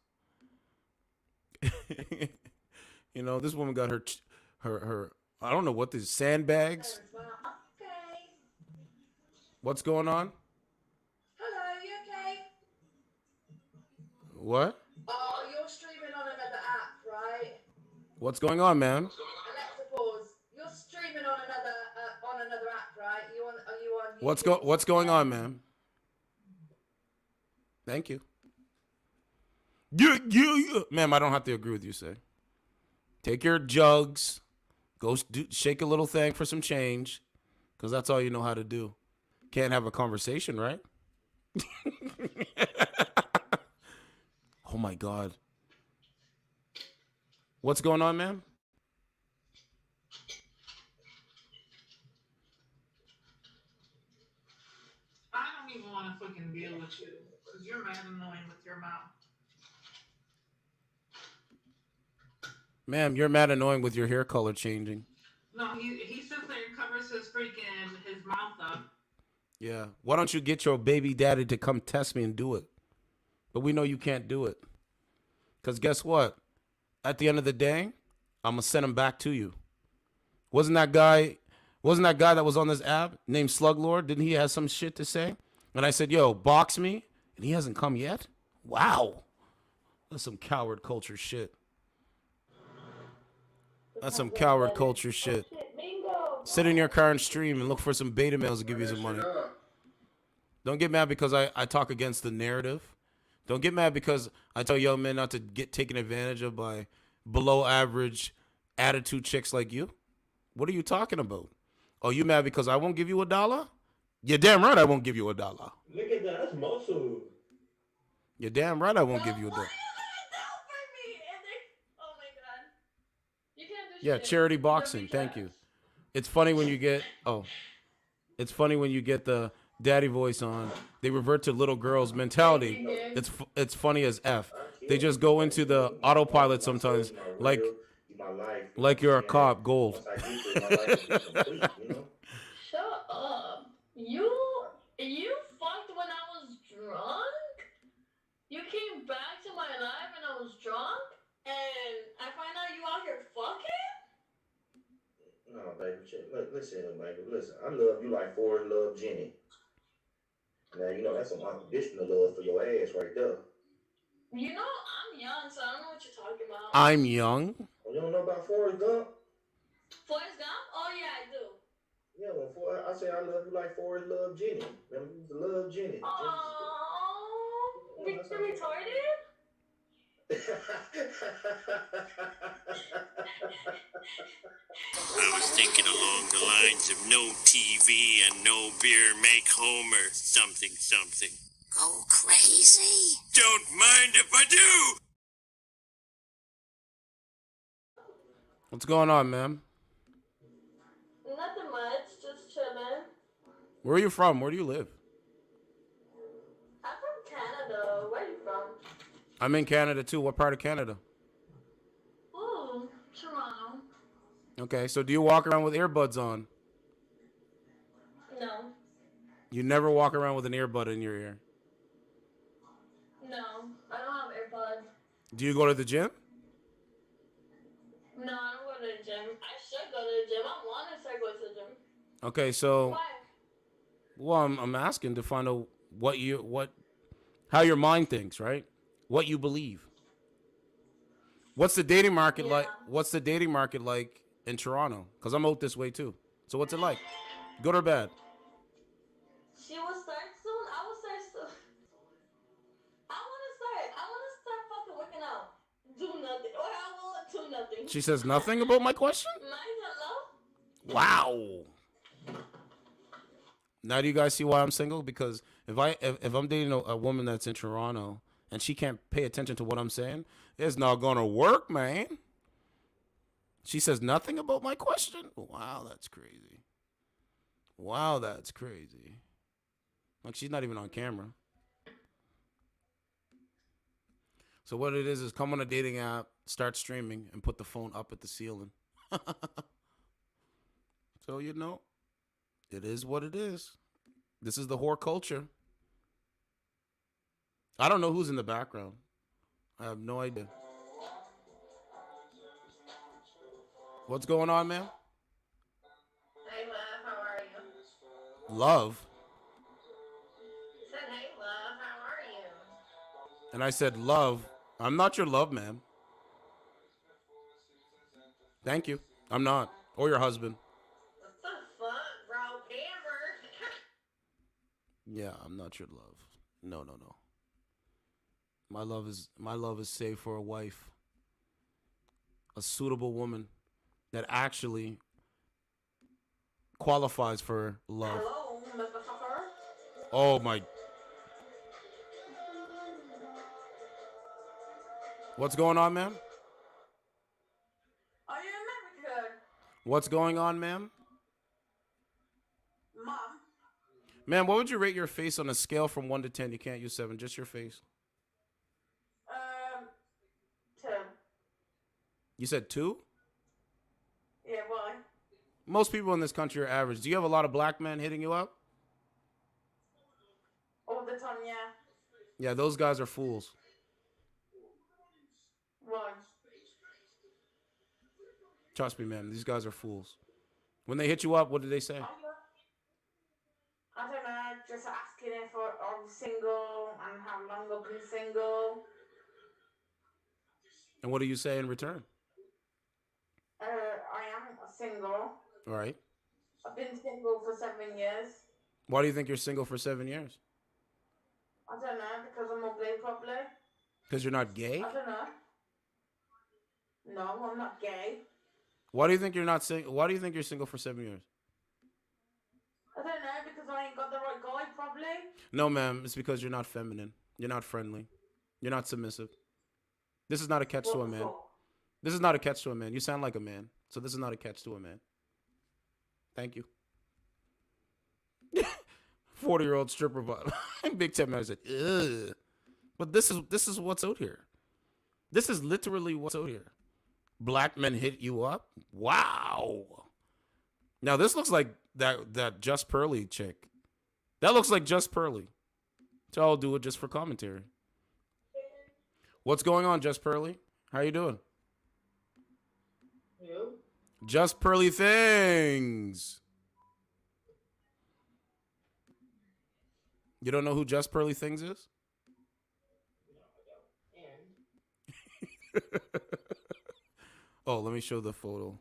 You know, this woman got her I don't know what these sandbags. Okay. What's going on? Hello, you okay? What? Oh, you're streaming on another app, right? What's going on, man? Alexa, pause. You're streaming on another app, right? Are you on YouTube? What's going on, man? Thank you. You. Ma'am, I don't have to agree with you, say. Take your jugs. Go shake a little thing for some change. Because that's all you know how to do. Can't have a conversation, right? Oh, my God. What's going on, ma'am? I don't even want to fucking deal with you because you're mad annoying with your mouth. Ma'am, you're mad annoying with your hair color changing. No, he sits there and covers his mouth up. Yeah. Why don't you get your baby daddy to come test me and do it? But we know you can't do it. Because guess what? At the end of the day, I'm going to send him back to you. Wasn't that guy that was on this app named Sluglord? Didn't he have some shit to say? And I said, yo, box me. And he hasn't come yet? Wow. That's some coward culture shit. That's some coward culture shit. Sit in your car and stream and look for some beta males to give you some money. Don't get mad because I talk against the narrative. Don't get mad because I tell young men not to get taken advantage of by below average attitude chicks like you. What are you talking about? Oh, you mad because I won't give you $1? You're damn right I won't give you $1. Look at that. That's muscle. You're damn right I won't give you $1. Yeah, charity boxing. Thank you. It's funny when you get the daddy voice on. They revert to little girls mentality. It's funny as F. They just go into the autopilot sometimes, like you're a cop, gold. Shut up. You fucked when I was drunk? You came back to my life when I was drunk? And I find out you out here fucking? No, baby, listen, baby, listen. I love you like Forrest loved Jenny. Now, you know, that's some unconditional love for your ass right there. You know, I'm young, so I don't know what you're talking about. I'm young? Oh, you don't know about Forrest Gump? Forrest Gump? Oh, yeah, I do. Yeah, well, I say I love you like Forrest loved Jenny. Remember, you used to love Jenny. Oh, you're retarded? I was thinking along the lines of no TV and no beer make Homer something. Go crazy? Don't mind if I do! What's going on, ma'am? Nothing much, just chilling. Where are you from? Where do you live? I'm from Canada. Where are you from? I'm in Canada, too. What part of Canada? Ooh, Toronto. Okay, so do you walk around with earbuds on? No. You never walk around with an earbud in your ear? No, I don't have AirPods. Do you go to the gym? No, I don't go to the gym. I should go to the gym. I want to start going to the gym. Okay, so... Why? Well, I'm asking to find out how your mind thinks, right? What you believe. What's the dating market like? What's the dating market like in Toronto? Because I'm out this way too. So what's it like? Good or bad? She will start soon. I will start soon. I want to start fucking working out. Do nothing. Or I will do nothing. She says nothing about my question? Hello? Wow. Now do you guys see why I'm single? Because if I'm dating a woman that's in Toronto and she can't pay attention to what I'm saying, it's not gonna work, man. She says nothing about my question? Wow, that's crazy. Wow, that's crazy. Like, she's not even on camera. So what it is come on a dating app, start streaming, and put the phone up at the ceiling. So, you know, it is what it is. This is the whore culture. I don't know who's in the background. I have no idea. What's going on, man? Hey, love, how are you? Love. I said, hey, love, how are you? And I said, love. I'm not your love, man. Thank you. I'm not. Or your husband. What the fuck, bro? Pammer. Yeah, I'm not your love. No. My love is saved for a wife. A suitable woman that actually qualifies for love. Hello, motherfucker. Oh my. What's going on, ma'am? Are you American? What's going on, ma'am? Mom. Ma'am, what would you rate your face on a scale from 1 to 10? You can't use 7, just your face. 10. You said 2? Yeah, why? Most people in this country are average. Do you have a lot of black men hitting you up? All the time, yeah. Yeah, those guys are fools. Why? Trust me, ma'am. These guys are fools. When they hit you up, what do they say? I don't know, just asking if I'm single and how long I've been single. And what do you say in return? I am single. All right. I've been single for 7 years. Why do you think you're single for 7 years? I don't know, because I'm ugly, probably. Because you're not gay? I don't know. No, I'm not gay. Why do you think you're not single? Why do you think you're single for 7 years? I don't know, because I ain't got the right guy, probably. No, ma'am. It's because you're not feminine. You're not friendly. You're not submissive. This is not a catch to a man. This is not a catch to a man. You sound like a man. So this is not a catch to a man. Thank you. 40-year-old stripper vibe. Big Ted man said, ugh. But this is what's out here. This is literally what's out here. Black men hit you up? Wow. Now this looks like that Just Pearly chick. That looks like Just Pearly. So I'll do it just for commentary. What's going on, Just Pearly? How you doing? You? Just Pearly Things. You don't know who Just Pearly Things is? Oh, let me show the photo.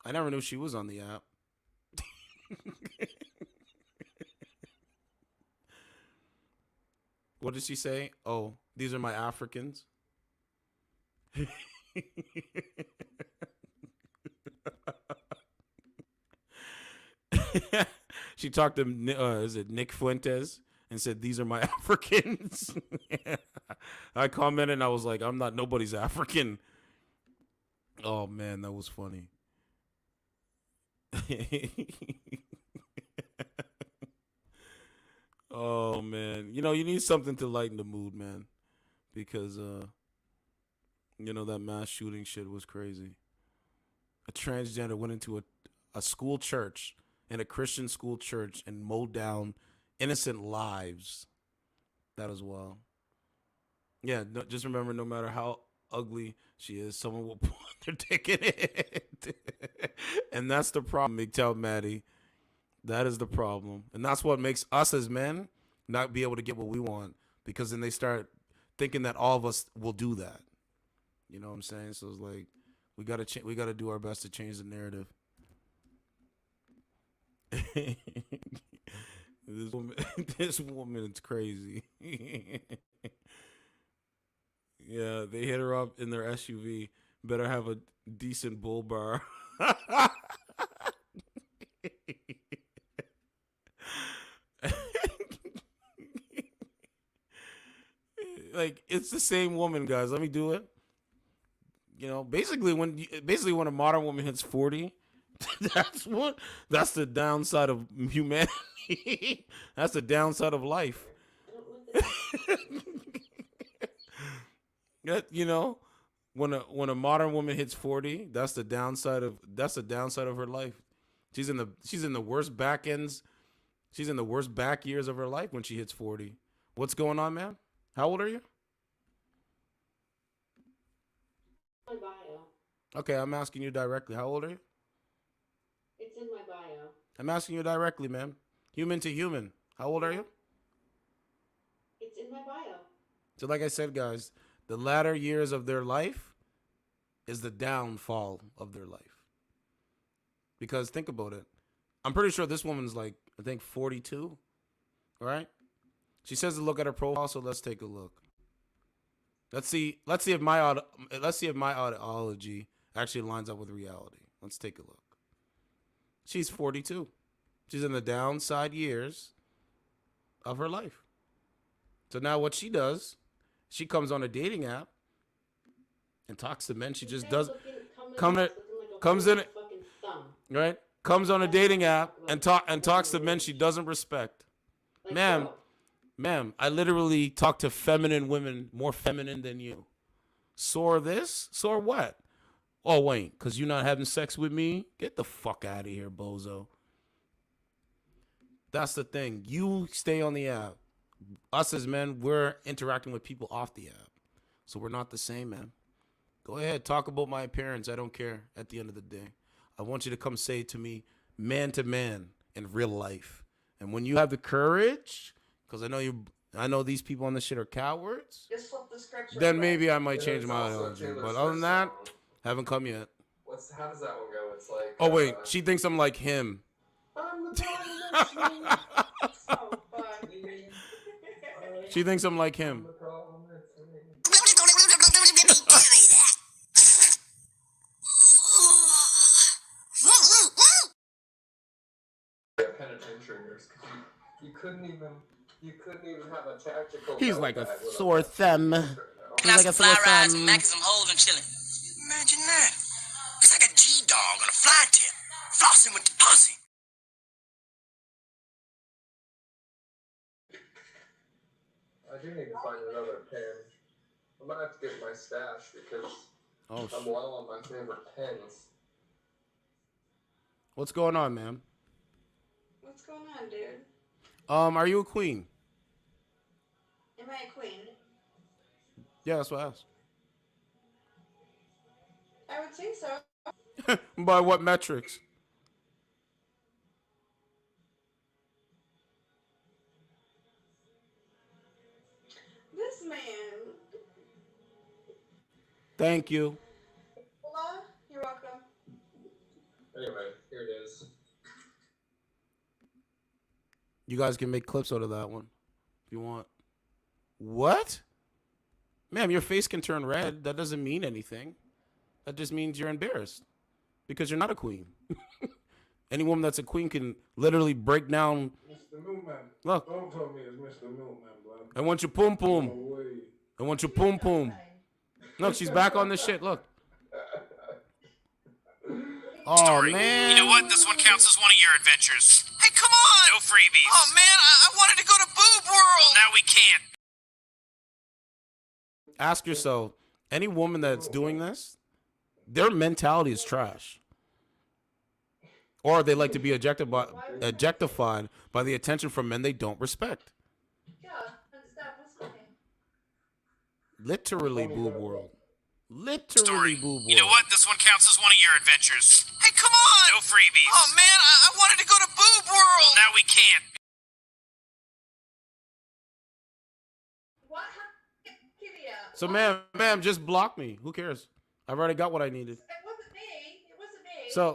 I never knew she was on the app. What did she say? Oh, these are my Africans. She talked to is it Nick Fuentes and said, these are my Africans. I commented and I was like, I'm not nobody's African. Oh man, that was funny. Oh man, you know, you need something to lighten the mood, man, because you know, that mass shooting shit was crazy. A transgender went into a school church, in a Christian school church, and mowed down innocent lives. That as well. Yeah, no, just remember, no matter how ugly she is, someone will put their dick in it. And that's the problem, Big Tell Maddie. That is the problem. And that's what makes us as men not be able to get what we want, because then they start thinking that all of us will do that. You know what I'm saying? So it's like, we gotta do our best to change the narrative. This woman, it's crazy. Yeah, they hit her up in their SUV. Better have a decent bull bar. Like, it's the same woman, guys. Let me do it. You know, basically when a modern woman hits 40, that's the downside of humanity. That's the downside of life. You know, when a modern woman hits 40, that's the downside of her life. She's in the worst back ends. She's in the worst back years of her life when she hits 40. What's going on, man? How old are you? My bio. Okay, I'm asking you directly. How old are you? It's in my bio. I'm asking you directly, man. Human to human. How old are you? It's in my bio. So like I said, guys, the latter years of their life is the downfall of their life. Because think about it. I'm pretty sure this woman's like, I think 42, right? She says to look at her profile, so let's take a look. Let's see if my ideology actually lines up with reality. Let's take a look. She's 42. She's in the downside years of her life. So now what she does, she comes on a dating app and talks to men. She just does comes in, right? Comes on a dating app and talks to men she doesn't respect. Ma'am, I literally talk to feminine women more feminine than you. Sore this? Sore what? Oh, wait, because you're not having sex with me? Get the fuck out of here, bozo. That's the thing. You stay on the app. Us as men, we're interacting with people off the app. So we're not the same, man. Go ahead, talk about my appearance. I don't care at the end of the day. I want you to come say it to me man to man in real life. And when you have the courage, because I know these people on this shit are cowards, Just flip the script. then maybe I might change my ideology. But other than that, haven't come yet. How does that one go? It's like. Oh wait, she thinks I'm like him. She thinks I'm like him. Penitentiary nurse. You couldn't even have a tactical. He's like a sore thumb. He's like a sore thumb. Macking some holes and chilling. Imagine that. It's like a G-dog on a fly tip, flossing with the pussy. I do need to find another pen. I might have to get my stash because I'm low on my favorite pens. What's going on, man? What's going on, dude? Are you a queen? Am I a queen? Yeah, that's what I asked. I would say so. By what metrics? This man. Thank you. Hola, you're welcome. Anyway, here it is. You guys can make clips out of that one if you want. What? Ma'am, your face can turn red. That doesn't mean anything. That just means you're embarrassed because you're not a queen. Any woman that's a queen can literally break down. Mr. Milkman. Look. Don't tell me it's Mr. Milkman, blood. I want your pum pum. No way. I want your pum pum. Look, she's back on this shit. Look. Oh, man. You know what? This one counts as one of your adventures. Hey, come on! No freebies. Oh, man, I wanted to go to Boob World! Well, now we can't. Ask yourself, any woman that's doing this, their mentality is trash. Or they like to be objectified by the attention from men they don't respect. Literally boob world. Literally boob world. You know what? This one counts as one of your adventures. Hey, come on! No freebies. Oh, man, I wanted to go to Boob World! Well, now we can't. What? So, ma'am, just block me. Who cares? I've already got what I needed. It wasn't me. It wasn't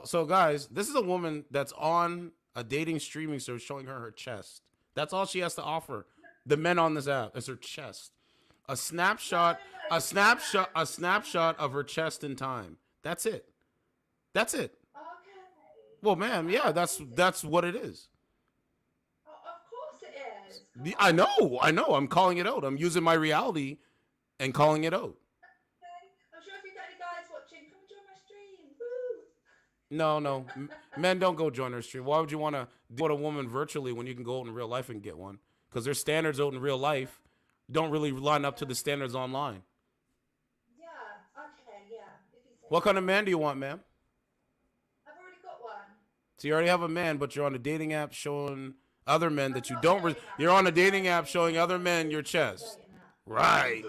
me. So guys, this is a woman that's on a dating streaming service showing her chest. That's all she has to offer. The men on this app is her chest. A snapshot, a snapshot of her chest in time. That's it. That's it. Okay. Well, ma'am, yeah, that's what it is. Oh, of course it is. I know. I'm calling it out. I'm using my reality and calling it out. Okay. I'm sure if you've got any guys watching, come and join my stream. Woo! No. Men don't go join her stream. Why would you want to deal with a woman virtually when you can go out in real life and get one? Because their standards out in real life don't really line up to the standards online. Yeah. Okay. Yeah. If you say What kind of man do you want, ma'am? I've already got one. So you already have a man, but you're on a dating app showing other men that you don't. You're on a dating app showing other men your chest. Right.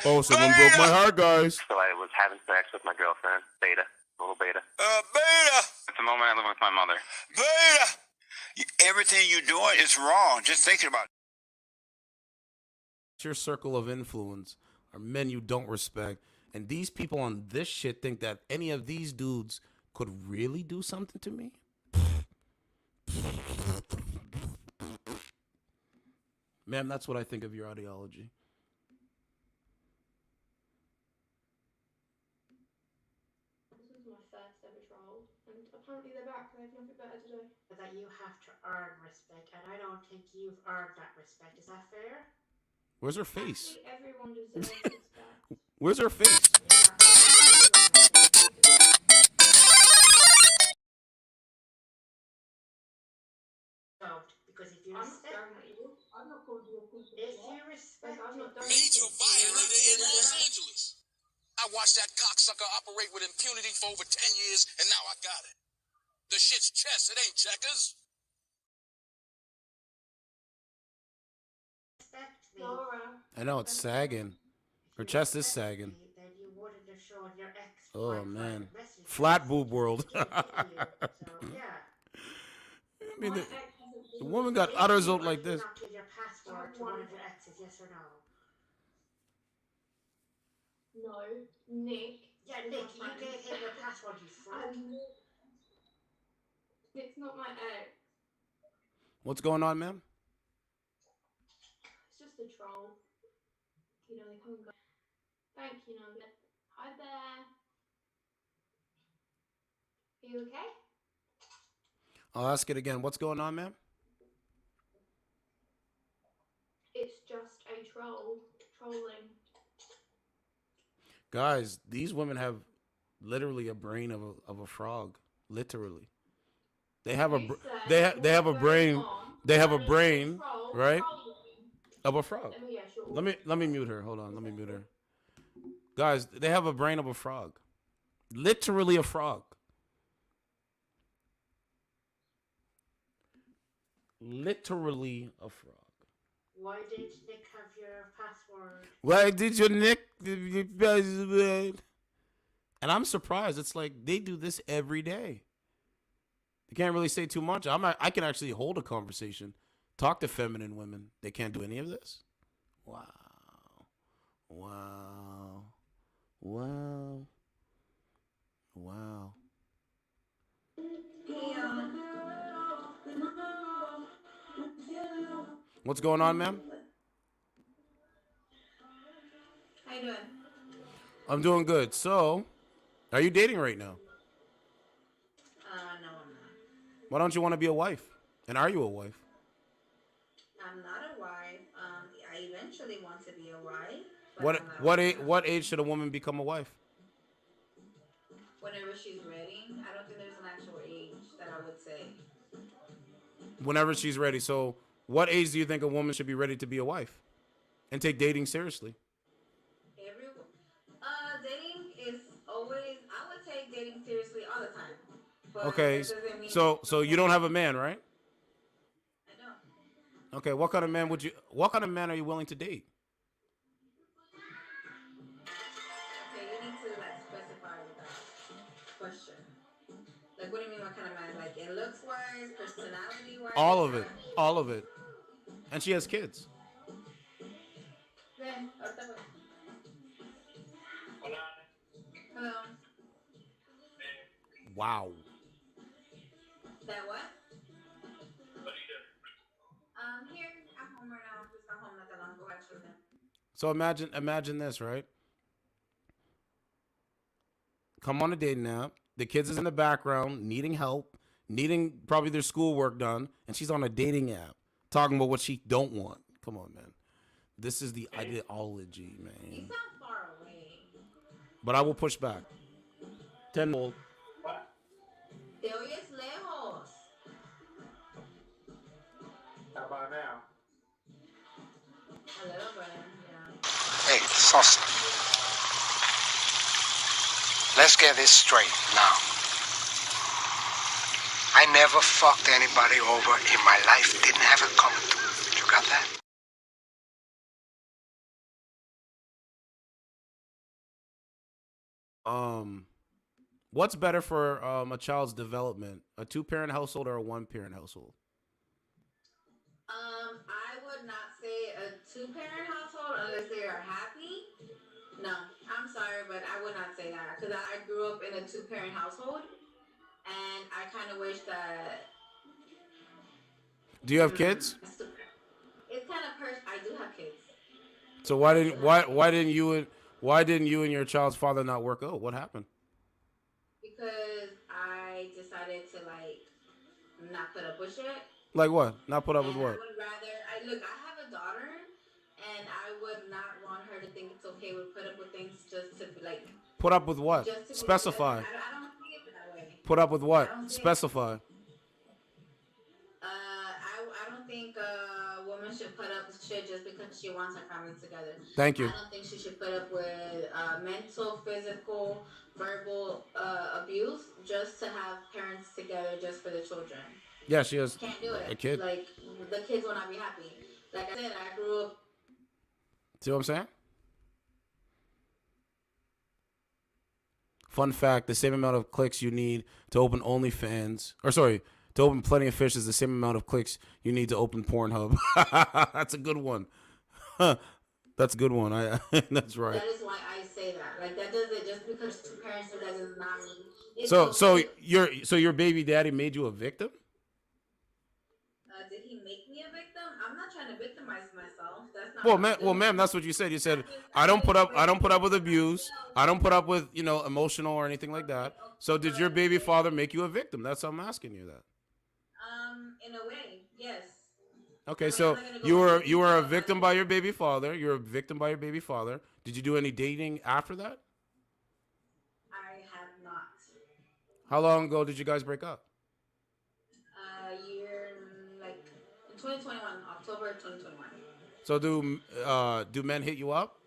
Oh, someone broke my heart, guys. So I was having sex with my girlfriend, Beta, little Beta. Beta! At the moment, I live with my mother. Beta! Everything you're doing is wrong. Just thinking about it. Your circle of influence are men you don't respect. And these people on this shit think that any of these dudes could really do something to me? Ma'am, that's what I think of your ideology. This was my first ever trial, and apparently they're back. They have nothing better to do. That you have to earn respect, and I don't think you've earned that respect. Is that fair? Where's her face? Actually, everyone deserves respect. Where's her face? Because if you I'm respect, staring at you. I've not called you a piece of if shit. you respect, I've not done Major anything. violator in Los Angeles. I watched that cocksucker operate with impunity for over 10 years, and now I got it. The shit's chess, it ain't checkers. respect me, Laura. I know it's sagging. Her chest is sagging. then you wouldn't have shown your ex. Oh man, flat boob world. So yeah. I mean, the woman got udders out like this. Not give your password to one of your exes, yes or no? No, Nick. Yeah, Nick, you gave him your password, you fraud. Nick's not my ex. What's going on, ma'am? It's just a troll. You know, they come and go. Thank you, Nugget. Hi there. Are you okay? I'll ask it again. What's going on, ma'am? It's just a troll. Trolling. Guys, these women have literally a brain of a frog. Literally, they have they have a brain. They have a brain, right? Of a frog. Let me mute her. Hold on. Let me mute her. Guys, they have a brain of a frog. Literally a frog. Literally a frog. Why did Nick have your password? Why did your Nick? And I'm surprised. It's like they do this every day. They can't really say too much. I can actually hold a conversation, talk to feminine women. They can't do any of this. Wow. What's going on, ma'am? How you doing? I'm doing good. So, are you dating right now? No, I'm not. Why don't you want to be a wife? And are you a wife? I'm not a wife. I eventually want to be a wife. What age should a woman become a wife? Whenever she's ready. I don't think there's an actual age that I would say. Whenever she's ready. So, what age do you think a woman should be ready to be a wife and take dating seriously? Dating is always. I would take dating seriously all the time. But Okay, that doesn't mean so you don't have a man, right? I don't. Okay, what kind of man are you willing to date? Okay, you need to specify that question. Like, what do you mean? What kind of man? Like, in looks wise, personality wise. All of it. And she has kids. Then, hello. Wow. That what? What are you doing? Here at home right now. So imagine this, right? Come on a dating app. The kids is in the background, needing help, needing probably their schoolwork done, and she's on a dating app talking about what she don't want. Come on, man. This is the ideology, You man. sound far away. But I will push back. Tenfold. Te oyes lejos. How about now? A little bit, yeah. Hey, Sosa. Let's get this straight now. I never fucked anybody over in my life. Didn't have it coming to me. You got that? What's better for a child's development? A 2-parent household or a 1-parent household? I would not say a 2-parent household unless they are happy. No, I'm sorry, but I would not say that because I grew up in a 2-parent household, and I kind of wish that. Do you have kids? It's kind of I do have kids. So why didn't you and your child's father not work out? What happened? Because I decided to not put up with shit. Like what? Not put up with what? I would rather. I have a daughter, and I would not want her to think it's okay to put up with things just to be like. Put up with what? Just to Specify. I don't see it that way. Put up with what? Specify. I don't think a woman should put up with shit just because she wants her family together. Thank you. I don't think she should put up with mental, physical, verbal abuse just to have parents together just for the children. Yeah, she has Can't do it. a kid. Like, the kids will not be happy. Like I said, I grew up. See what I'm saying? Fun fact, the same amount of clicks you need to open OnlyFans, to open Plenty of Fish is the same amount of clicks you need to open Pornhub. That's a good one. That's a good one. That's right. That is why I say that. Like, that doesn't, just because 2 parents do that does not mean. So your baby daddy made you a victim? Did he make me a victim? I'm not trying to victimize myself. That's not. Well, ma'am, that's what you said. You said I don't put up with abuse. I don't put up with emotional or anything like that. So did your baby father make you a victim? That's how I'm asking you that. In a way, yes. Okay, so you were a victim by your baby father. You're a victim by your baby father. Did you do any dating after that? I have not. How long ago did you guys break up? Year like 2021, October 2021. So do men hit you up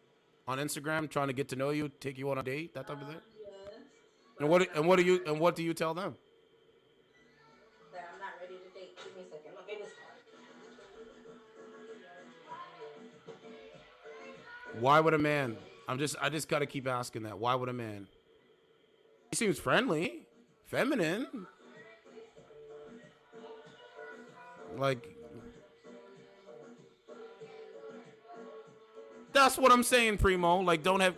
on Instagram trying to get to know you, take you on a date, that type of thing? Yes. And what do you tell them? That I'm not ready to date. Give me a second. My baby's hard. Why would a man? I just gotta keep asking that. Why would a man? He seems friendly, feminine. Like, that's what I'm saying, Primo. Like, don't have.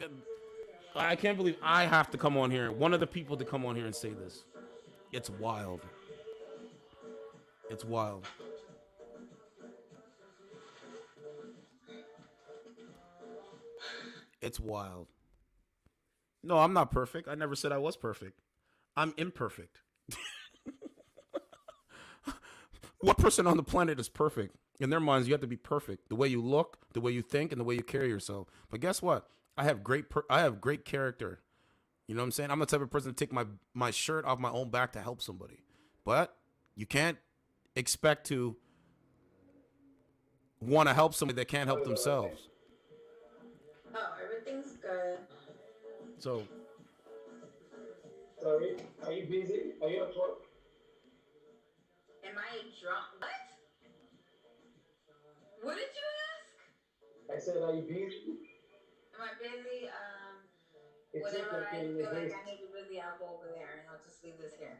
I can't believe I have to come on here. One of the people to come on here and say this. It's wild. It's wild. It's wild. No, I'm not perfect. I never said I was perfect. I'm imperfect. What person on the planet is perfect? In their minds, you have to be perfect. The way you look, the way you think, and the way you carry yourself. But guess what? I have great character. You know what I'm saying? I'm the type of person to take my shirt off my own back to help somebody. But you can't expect to want to help somebody that can't help themselves. Oh, everything's good. So. Sorry, are you busy? Are you at work? Am I drunk? What? What did you ask? I said, are you busy? Am I busy? It Whenever seems like I you're in feel the like busy. I need to be busy, I'll go over there and I'll just leave this here.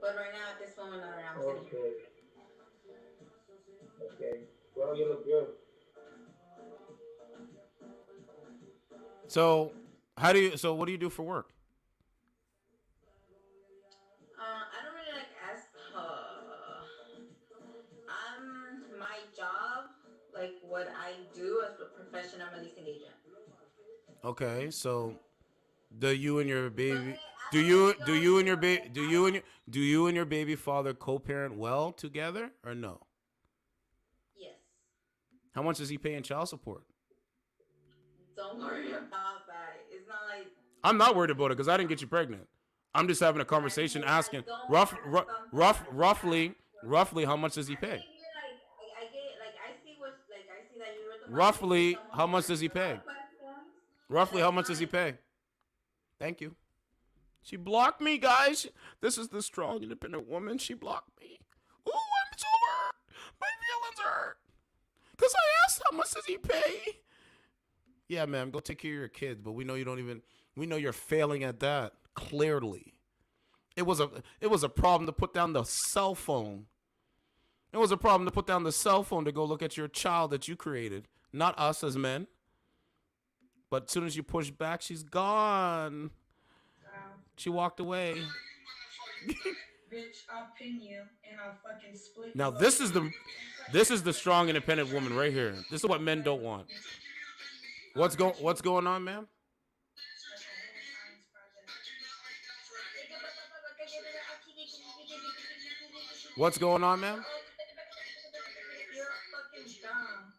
But right now, at this moment, I'm sitting. Okay. Well, you look good. So what do you do for work? I don't really ask. My job, like what I do as a profession mention I'm a leasing agent. Okay, so do you and your baby do you and your baby father co-parent well together or no? Yes. How much does he pay in child support? Don't worry about that. It's not like I'm not worried about it because I didn't get you pregnant. I'm just having a conversation asking roughly how much does he pay? I get like I see what like I see that you're the Roughly how much does he pay? questions. Roughly how much does he pay? Thank you. She blocked me, guys. This is the strong, independent woman. She blocked me. Ooh, I'm so hurt. My feelings hurt. Because I asked how much does he pay? Yeah, ma'am, go take care of your kids. But we know you're failing at that. Clearly. It was a problem to put down the cell phone. It was a problem to put down the cell phone to go look at your child that you created. Not us as men. But as soon as you push back, she's gone. She walked away. Bitch, I'll pin you and I'll fucking split Now you this is the strong, independent woman right here. This is what men don't want. What's going on, ma'am? What's going on, ma'am? You're fucking dumb.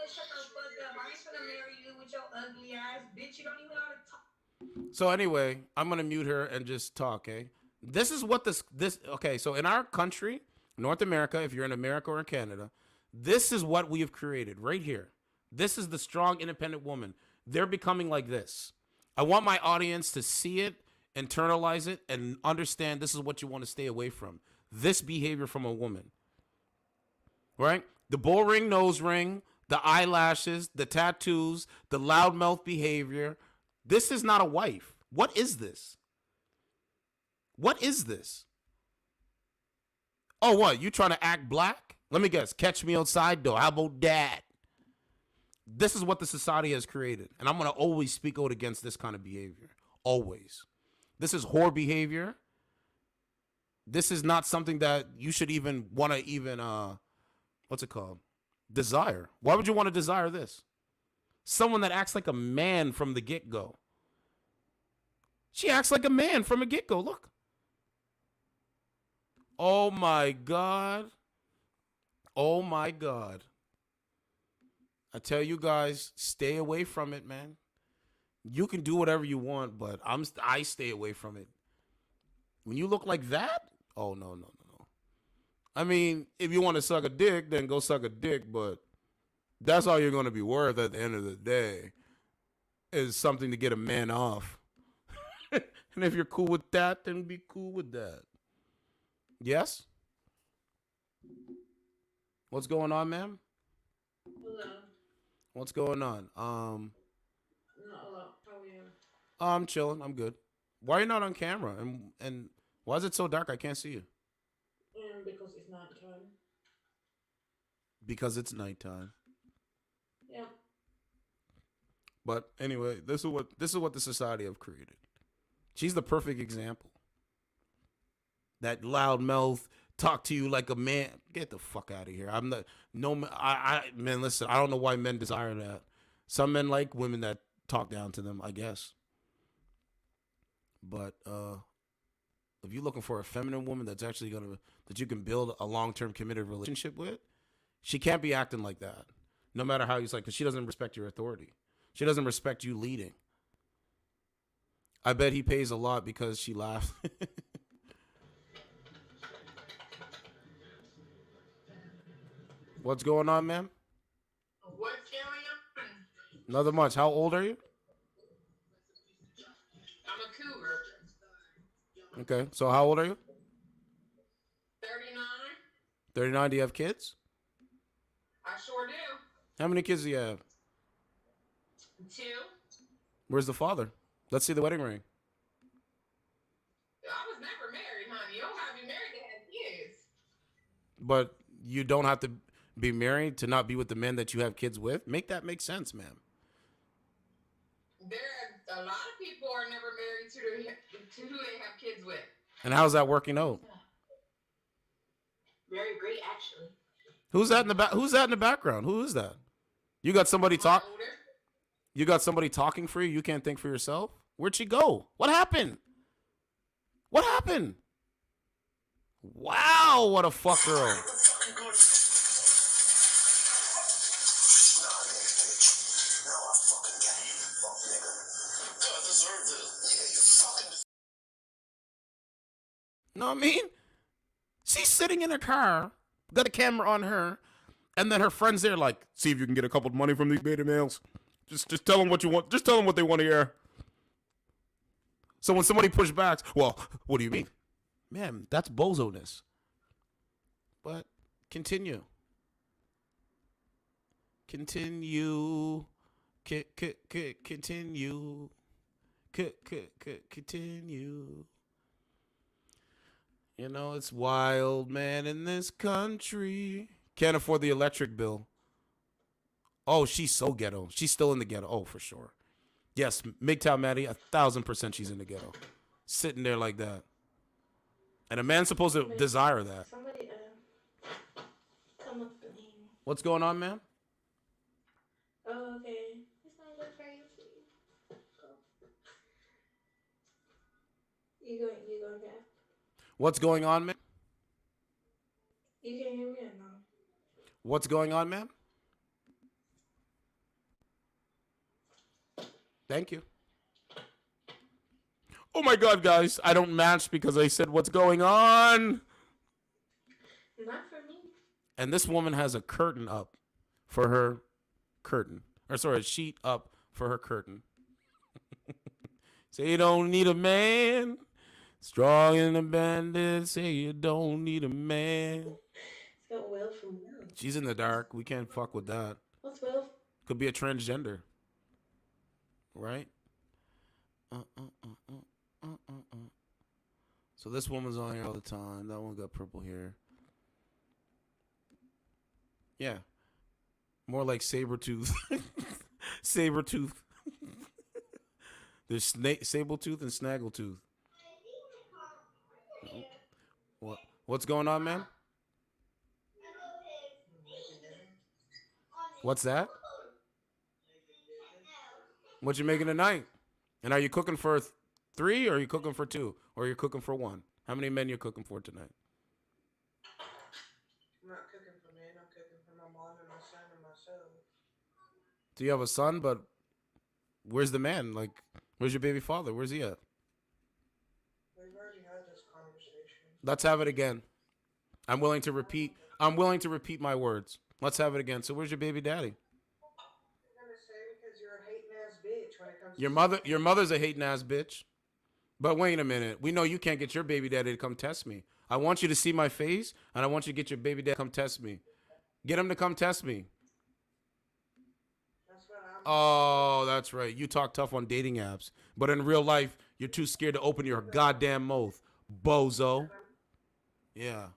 Shut the fuck up. I ain't gonna marry you with your ugly ass, bitch. You don't even know how to talk. So anyway, I'm gonna mute her and just talk, okay? This is what okay, so in our country, North America, if you're in America or in Canada, this is what we have created right here. This is the strong, independent woman. They're becoming like this. I want my audience to see it, internalize it, and understand this is what you want to stay away from. This behavior from a woman. Right? The bull ring, nose ring, the eyelashes, the tattoos, the loudmouth behavior. This is not a wife. What is this? What is this? Oh, what? You trying to act black? Let me guess. Catch me outside, though. How about that? This is what the society has created. And I'm going to always speak out against this kind of behavior. Always. This is whore behavior. This is not something that you should even want to what's it called? Desire. Why would you want to desire this? Someone that acts like a man from the get-go. She acts like a man from a get-go. Look. Oh, my God. Oh, my God. I tell you guys, stay away from it, man. You can do whatever you want, but I stay away from it. When you look like that, oh, no. I mean, if you want to suck a dick, then go suck a dick, but that's all you're going to be worth at the end of the day is something to get a man off. And if you're cool with that, then be cool with that. Yes? What's going on, ma'am? Hello. What's going on? No, hello. How are you? I'm chilling. I'm good. Why are you not on camera? And why is it so dark? I can't see you. Because it's nighttime. Because it's nighttime. Yeah. But anyway, this is what the society have created. She's the perfect example. That loud mouth, talk to you like a man. Get the fuck out of here. I'm not man, listen, I don't know why men desire that. Some men like women that talk down to them, I guess. But if you're looking for a feminine woman that's actually that you can build a long-term committed relationship with, she can't be acting like that. No matter how you like, because she doesn't respect your authority. She doesn't respect you leading. I bet he pays a lot because she laughed. What's going on, ma'am? What's going on? Nothing much. How old are you? I'm a cougar. Okay. So how old are you? 39. 39. Do you have kids? I sure do. How many kids do you have? 2. Where's the father? Let's see the wedding ring. I was never married, honey. You don't have to be married to have kids. But you don't have to be married to not be with the men that you have kids with. Make that make sense, ma'am. There are a lot of people are never married to who they have kids with. And how's that working out? Very great, actually. Who's that in the back? Who's that in the background? Who is that? You got somebody talk. You got somebody talking for you. You can't think for yourself. Where'd she go? What happened? What happened? Wow, what a fuck girl. Know what I mean? She's sitting in her car, got a camera on her, and then her friends there like, see if you can get a couple of money from these beta males. Just tell them what you want. Just tell them what they want to hear. So when somebody pushes back, well, what do you mean? Man, that's bozo-ness. But continue. Continue. Continue. Continue. You know, it's wild, man, in this country. Can't afford the electric bill. Oh, she's so ghetto. She's still in the ghetto. Oh, for sure. Yes, MGTOW Maddie, 1,000% she's in the ghetto. Sitting there like that. And a man's supposed to desire that. Somebody come up to me. What's going on, man? Oh, okay. It's not good for you. Go. You going back? What's going on, man? You can hear me or no? What's going on, man? Thank you. Oh my God, guys. I don't match because I said what's going on. Not for me. And this woman has a curtain up for her curtain. Or sorry, a sheet up for her curtain. Say you don't need a man. Strong and abandoned. Say you don't need a man. It's got Will from Will. She's in the dark. We can't fuck with that. What's Will? Could be a transgender. Right? So this woman's on here all the time. That one got purple hair. Yeah. More like Sabretooth. Sabretooth. There's Sabletooth and Snaggletooth. What's going on, man? What's that? What you making tonight? And are you cooking for 3 or are you cooking for 2? Or are you cooking for 1? How many men you cooking for tonight? I'm not cooking for men. I'm cooking for my mom and my son and myself. Do you have a son? But where's the man? Like, where's your baby father? Where's he at? We've already had this conversation. Let's have it again. I'm willing to repeat my words. Let's have it again. So where's your baby daddy? Your mother's a hating ass bitch. But wait a minute. We know you can't get your baby daddy to come test me. I want you to see my face, and I want you to get your baby daddy to come test me. Get him to come test me. Oh, that's right. You talk tough on dating apps, but in real life, you're too scared to open your goddamn mouth, bozo. Yeah.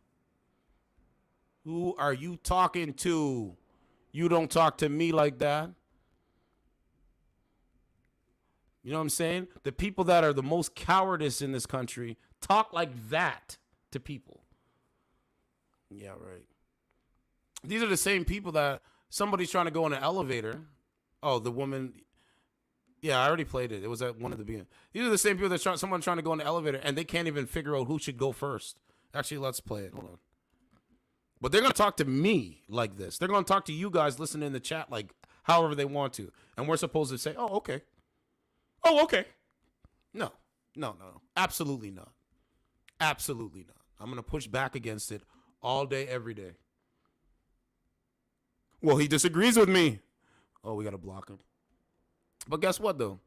Who are you talking to? You don't talk to me like that. You know what I'm saying? The people that are the most cowardice in this country talk like that to people. Yeah, right. These are the same people that somebody's trying to go in an elevator. Oh, the woman. Yeah, I already played it. It was at one of the beginning. These are the same people that someone trying to go in the elevator and they can't even figure out who should go first. Actually, let's play it. Hold on. But they're going to talk to me like this. They're going to talk to you guys listening in the chat like however they want to. And we're supposed to say, oh, okay. Oh, okay. No. Absolutely not. Absolutely not. I'm going to push back against it all day, every day. Well, he disagrees with me. Oh, we got to block him. But guess what, though?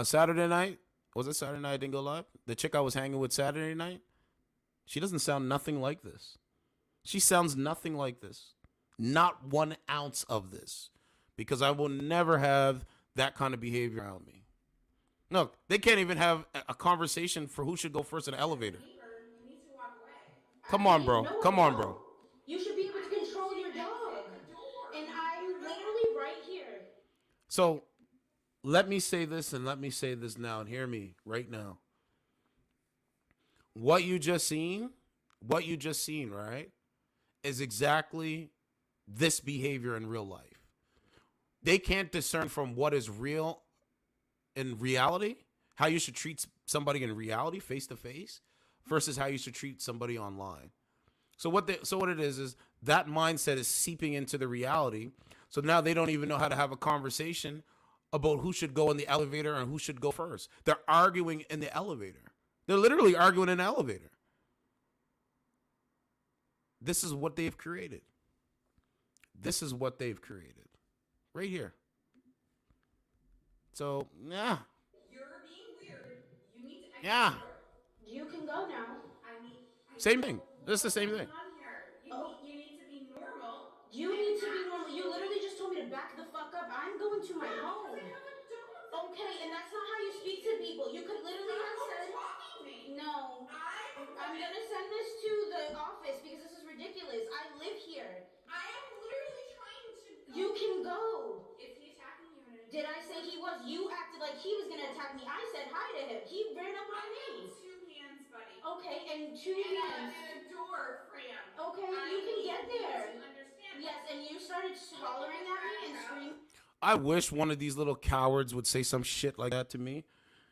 Saturday night, was it Saturday night I didn't go live? The chick I was hanging with Saturday night, she doesn't sound nothing like this. She sounds nothing like this. Not 1 ounce of this. Because I will never have that kind of behavior around me. No, they can't even have a conversation for who should go first in the elevator. Come on, bro. Come on, bro. You should be able to control your dog. And I'm literally right here. So, let me say this and let me say this now and hear me right now. What you just seen, right, is exactly this behavior in real life. They can't discern from what is real in reality, how you should treat somebody in reality, face to face, versus how you should treat somebody online. So what it is that mindset is seeping into the reality. So now they don't even know how to have a conversation about who should go in the elevator and who should go first. They're arguing in the elevator. They're literally arguing in the elevator. This is what they've created. This is what they've created. Right here. So, yeah. You're being weird. You need to exit Yeah. the door. You can go now. Same thing. This is the same thing. You need to be normal. You need to be normal. You literally just told me to back the fuck up. I'm going to my home. Okay, and that's not how you speak to people. You could literally have said, no. I'm gonna send this to the office because this is ridiculous. I live here. I am literally trying to go. You can go. Is he attacking you? Did I say he was? You acted like he was gonna attack me. I said hi to him. He ran up on me. 2 hands, buddy. Okay, and 2 hands. And a door frame. Okay, you can get there. Yes, and you started hollering at me and screaming. I wish one of these little cowards would say some shit like that to me.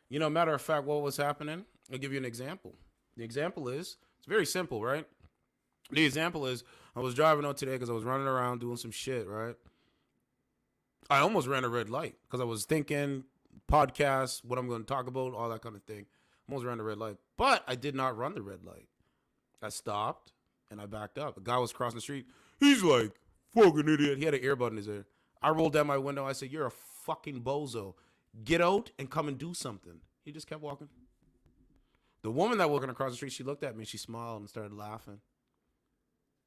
You know, matter of fact, what was happening? I'll give you an example. The example is, it's very simple, right? The example is, I was driving out today because I was running around doing some shit, right? I almost ran a red light because I was thinking, podcasts, what I'm going to talk about, all that kind of thing. Almost ran a red light. But I did not run the red light. I stopped and I backed up. A guy was crossing the street. He's like, fucking idiot. He had an earbud in his ear. I rolled down my window. I said, you're a fucking bozo. Get out and come and do something. He just kept walking. The woman that walking across the street, she looked at me. She smiled and started laughing.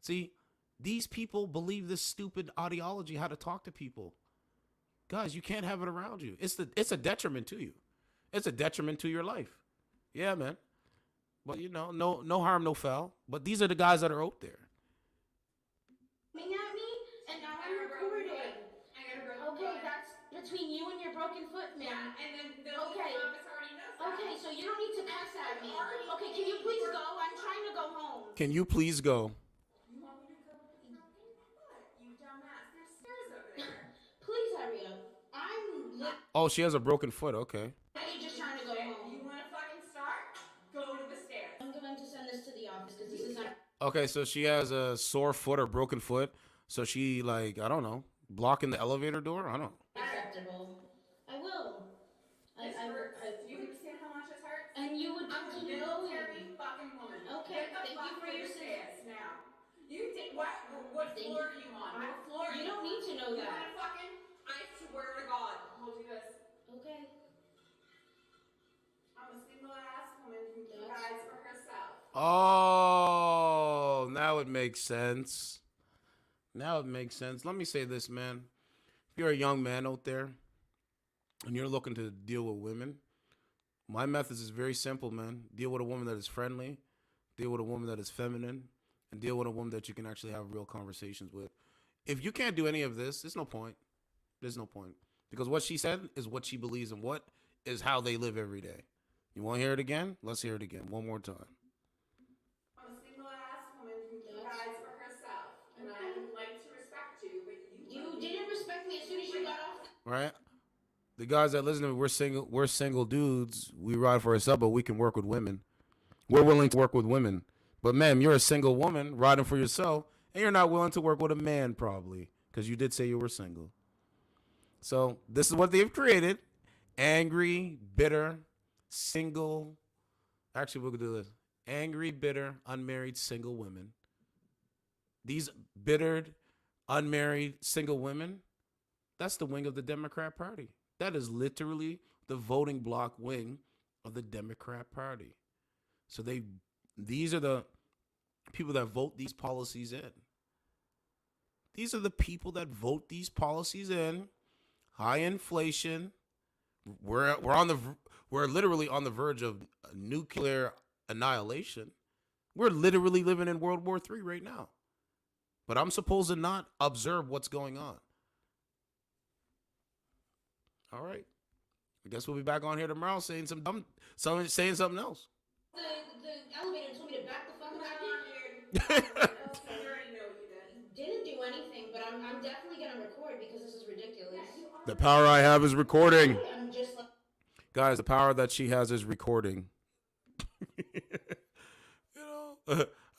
See, these people believe this stupid ideology, how to talk to people. Guys, you can't have it around you. It's a detriment to you. It's a detriment to your life. Yeah, man. But, you know, no harm, no foul. But these are the guys that are out there. At me, and now I'm recording. Okay, that's between you and your broken foot, man. Yeah, and then the office already knows that. Okay, so you don't need to cuss at me. Okay, can you please go? I'm trying to go home. Can you please go? You want me to go with the broken foot? You dumbass. There's stairs over there. Please hurry up. Oh, she has a broken foot. Okay. I'm just trying to go home. You want to fucking start? Go to the stairs. I'm going to send this to the office because this is not... Okay, so she has a sore foot or broken foot. So she, like, I don't know, blocking the elevator door? I don't know. Acceptable. I will. This hurts. Do you understand how much this hurts? And you would continue going. I'm a military fucking woman. Okay, thank you for your service now. You did what? What floor are you on? What floor are you on? You don't need to know that. You want to fucking... I swear to God. Hold you this. Okay. I'm a single ass woman who provides for herself. Oh, now it makes sense. Now it makes sense. Let me say this, man. If you're a young man out there and you're looking to deal with women, my methods is very simple, man. Deal with a woman that is friendly, deal with a woman that is feminine, and deal with a woman that you can actually have real conversations with. If you can't do any of this, there's no point. There's no point. Because what she said is what she believes and what is how they live every day. You want to hear it again? Let's hear it again. One more time. I'm a single ass woman who provides for herself. And I would like to respect you, but you didn't respect me as soon as you got off. Right? The guys that listen to me, we're single dudes. We ride for ourselves, but we can work with women. We're willing to work with women. But ma'am, you're a single woman riding for yourself, and you're not willing to work with a man probably, because you did say you were single. So this is what they've created. Angry, bitter, single. Actually, we'll do this. Angry, bitter, unmarried, single women. These bittered, unmarried, single women, that's the wing of the Democrat Party. That is literally the voting bloc wing of the Democrat Party. So these are the people that vote these policies in. These are the people that vote these policies in. High inflation. We're literally on the verge of nuclear annihilation. We're literally living in World War III right now. But I'm supposed to not observe what's going on. All right. I guess we'll be back on here tomorrow saying saying something else. The elevator told me to back the fuck up. I already know record because this is ridiculous. The power I have is recording. I'm just like. Guys, the power that she has is recording.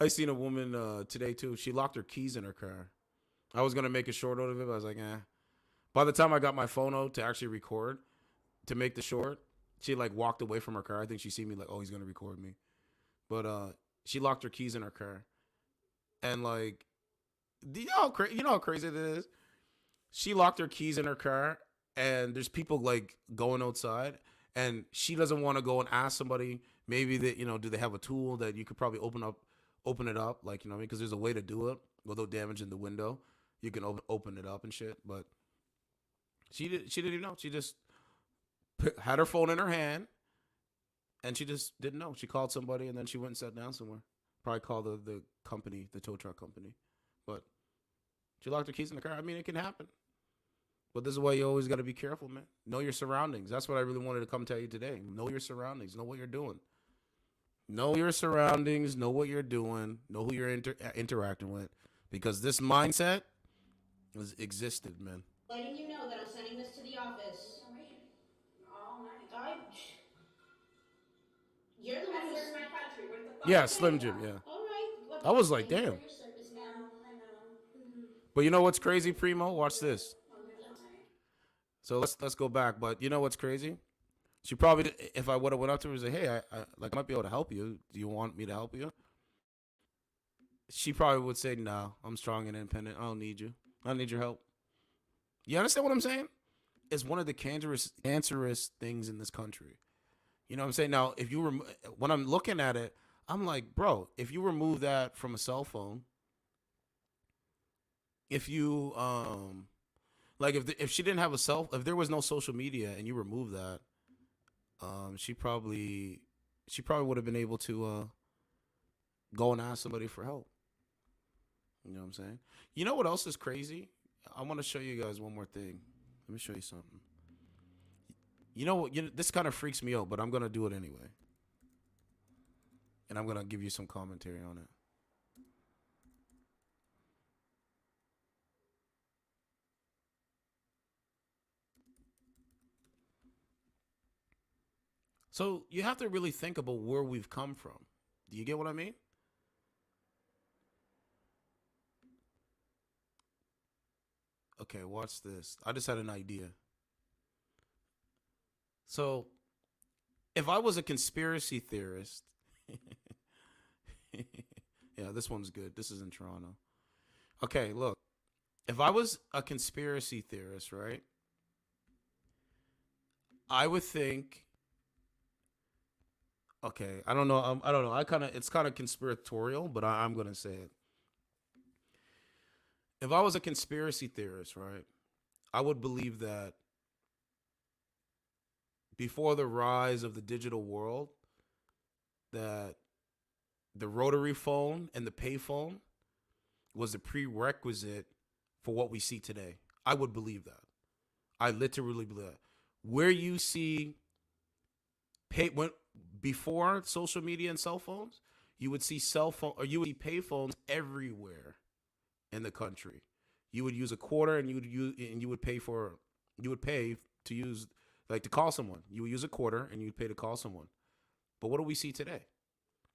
I seen a woman today too. She locked her keys in her car. I was gonna make a short out of it, but I was like, eh. By the time I got my phone out to actually record, to make the short, she like walked away from her car. I think she see me like, oh, he's gonna record me. But she locked her keys in her car, and like, you know how crazy it is. She locked her keys in her car, and there's people like going outside, and she doesn't want to go and ask somebody. Maybe that do they have a tool that you could probably open it up, like because there's a way to do it without damaging the window. You can open it up and shit, but she didn't even know. She just had her phone in her hand, and she just didn't know. She called somebody, and then she went and sat down somewhere. Probably called the company, the tow truck company, but she locked her keys in the car. I mean, it can happen. But this is why you always got to be careful, man. Know your surroundings. That's what I really wanted to come tell you today. Know your surroundings. Know what you're doing. Know your surroundings. Know what you're doing. Know who you're interacting with. Because this mindset has existed, man. Letting you know that I'm sending this to the office. You're the one who's my country. What the fuck? Yeah, Slim Jim, yeah. All right. I was like, damn. For your service, ma'am. I know. But you know what's crazy, Primo? Watch this. So let's go back. But you know what's crazy? She probably, if I would have went up to her and said, hey, I might be able to help you. Do you want me to help you? She probably would say, no, I'm strong and independent. I don't need you. I don't need your help. You understand what I'm saying? It's one of the cancerous things in this country. You know what I'm saying? Now, if you when I'm looking at it, I'm like, bro, if you remove that from a cell phone, if you like if she didn't have if there was no social media and you remove that, she probably would have been able to go and ask somebody for help. You know what I'm saying? You know what else is crazy? I want to show you guys one more thing. Let me show you something. You know what? This kind of freaks me out, but I'm going to do it anyway. And I'm going to give you some commentary on it. So you have to really think about where we've come from. Do you get what I mean? Okay, watch this. I just had an idea. So, if I was a conspiracy theorist, yeah, this one's good. This is in Toronto. Okay, look. If I was a conspiracy theorist, right, I would think, okay, I don't know. I don't know. It's kind of conspiratorial, but I'm going to say it. If I was a conspiracy theorist, right, I would believe that before the rise of the digital world, that the rotary phone and the payphone was a prerequisite for what we see today. I would believe that. I literally believe that. Where you see before social media and cell phones, you would see you would see payphones everywhere in the country. You would use a quarter and you would pay to use, like, to call someone. You would use a quarter and you'd pay to call someone. But what do we see today?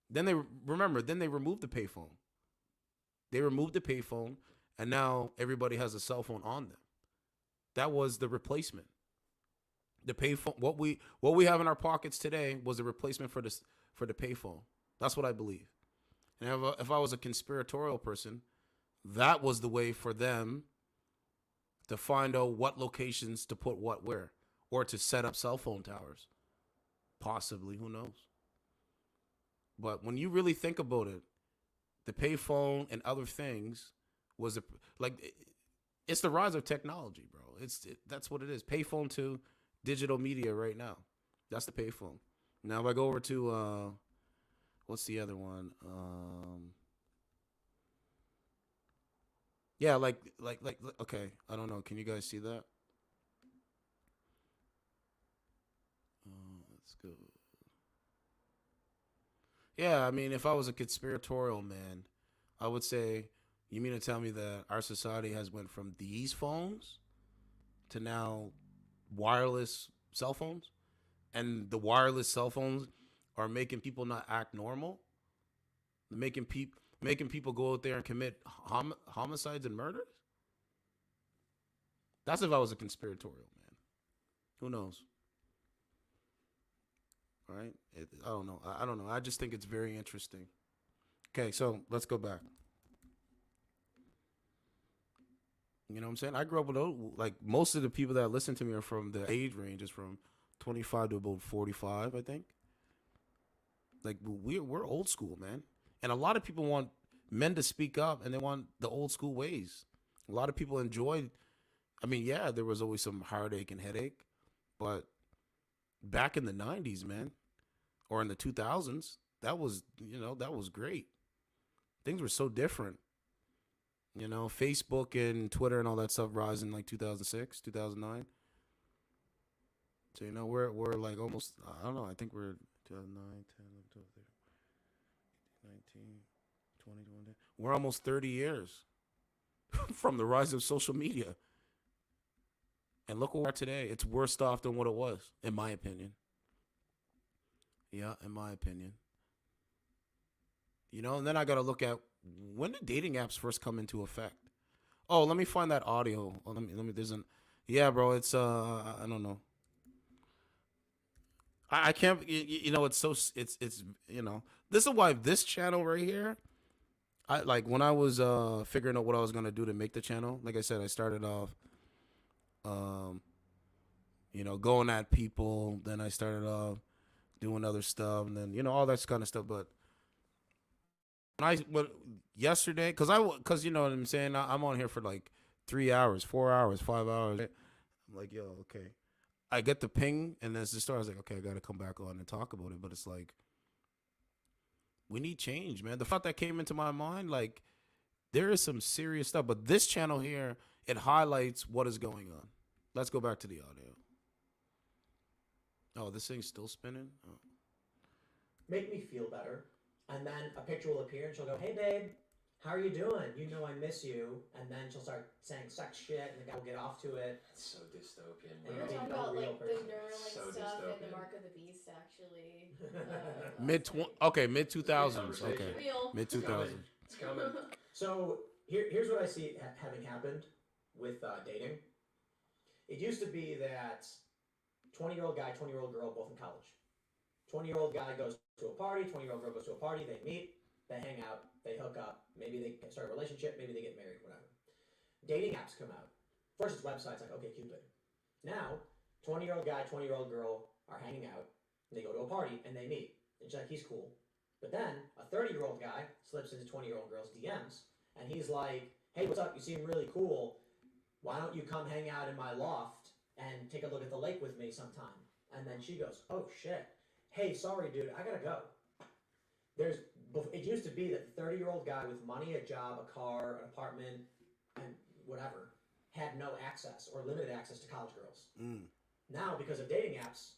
Then they removed the payphone. They removed the payphone, and now everybody has a cell phone on them. That was the replacement. The payphone, what we have in our pockets today was a replacement for the payphone. That's what I believe. And if I was a conspiratorial person, that was the way for them to find out what locations to put what where, or to set up cell phone towers. Possibly, who knows? But when you really think about it, the payphone and other things was it's the rise of technology, bro. That's what it is. Payphone to digital media right now. That's the payphone. Now, if I go over to what's the other one? Yeah, like okay, I don't know. Can you guys see that? Let's go. Yeah, I mean, if I was a conspiratorial man, I would say, you mean to tell me that our society has went from these phones to now wireless cell phones, and the wireless cell phones are making people not act normal, making people go out there and commit homicides and murders. That's if I was a conspiratorial, man. Who knows? Right? I don't know. I don't know. I just think it's very interesting. Okay, so let's go back. You know what I'm saying? I grew up with, like, most of the people that listen to me are from the age range is from 25 to about 45, I think. Like, we're old school, man. And a lot of people want men to speak up, and they want the old school ways. A lot of people enjoyed, I mean, yeah, there was always some heartache and headache, but back in the 90s, man, or in the 2000s, that was great. Things were so different. You know, Facebook and Twitter and all that stuff rise in like 2006, 2009. So, you know, we're like almost, I don't know, I think we're 2009, 10, 12, 19, 20, 21. We're almost 30 years from the rise of social media. And look where we are today. It's worse off than what it was, in my opinion. Yeah, in my opinion. You know, and then I got to look at, when did dating apps first come into effect? Oh, let me find that audio. Oh, let me, yeah, bro, it's, I don't know. I can't, you know, it's, you know, this is why this channel right here, when I was figuring out what I was going to do to make the channel, like I said, I started off, you know, going at people, then I started off doing other stuff, and then, you know, all that kind of stuff, but yesterday, because you know what I'm saying, I'm on here for like 3 hours, 4 hours, 5 hours. I'm like, yo, okay. I get the ping, and then it's the start. I was like, okay, I got to come back on and talk about it. But it's like, we need change, man. The thought that came into my mind, like, there is some serious stuff. But this channel here, it highlights what is going on. Let's go back to the audio. Oh, this thing's still spinning? Oh. Make me feel better. And then a picture will appear and she'll go, hey, babe, how are you doing? You know I miss you. And then she'll start saying sex shit and the guy will get off to it. It's so dystopian. We were talking about like the Neuralink stuff and the Mark of the Beast, actually. Mid 2000s. Okay, mid 2000s. It's coming. So here's what I see having happened with dating. It used to be that 20-year-old guy, 20-year-old girl, both in college. 20-year-old guy goes to a party, 20-year-old girl goes to a party, they meet, they hang out, they hook up, maybe they start a relationship, maybe they get married, whatever. Dating apps come out. First it's websites like OkCupid. Now, 20-year-old guy, 20-year-old girl are hanging out, and they go to a party, and they meet. And she's like, he's cool. But then, a 30-year-old guy slips into 20-year-old girl's DMs, and he's like, hey, what's up? You seem really cool. Why don't you come hang out in my loft and take a look at the lake with me sometime? And then she goes, oh, shit. Hey, sorry, dude, I gotta go. It used to be that the 30-year-old guy with money, a job, a car, an apartment, and whatever, had no access or limited access to college girls. Now, because of dating apps,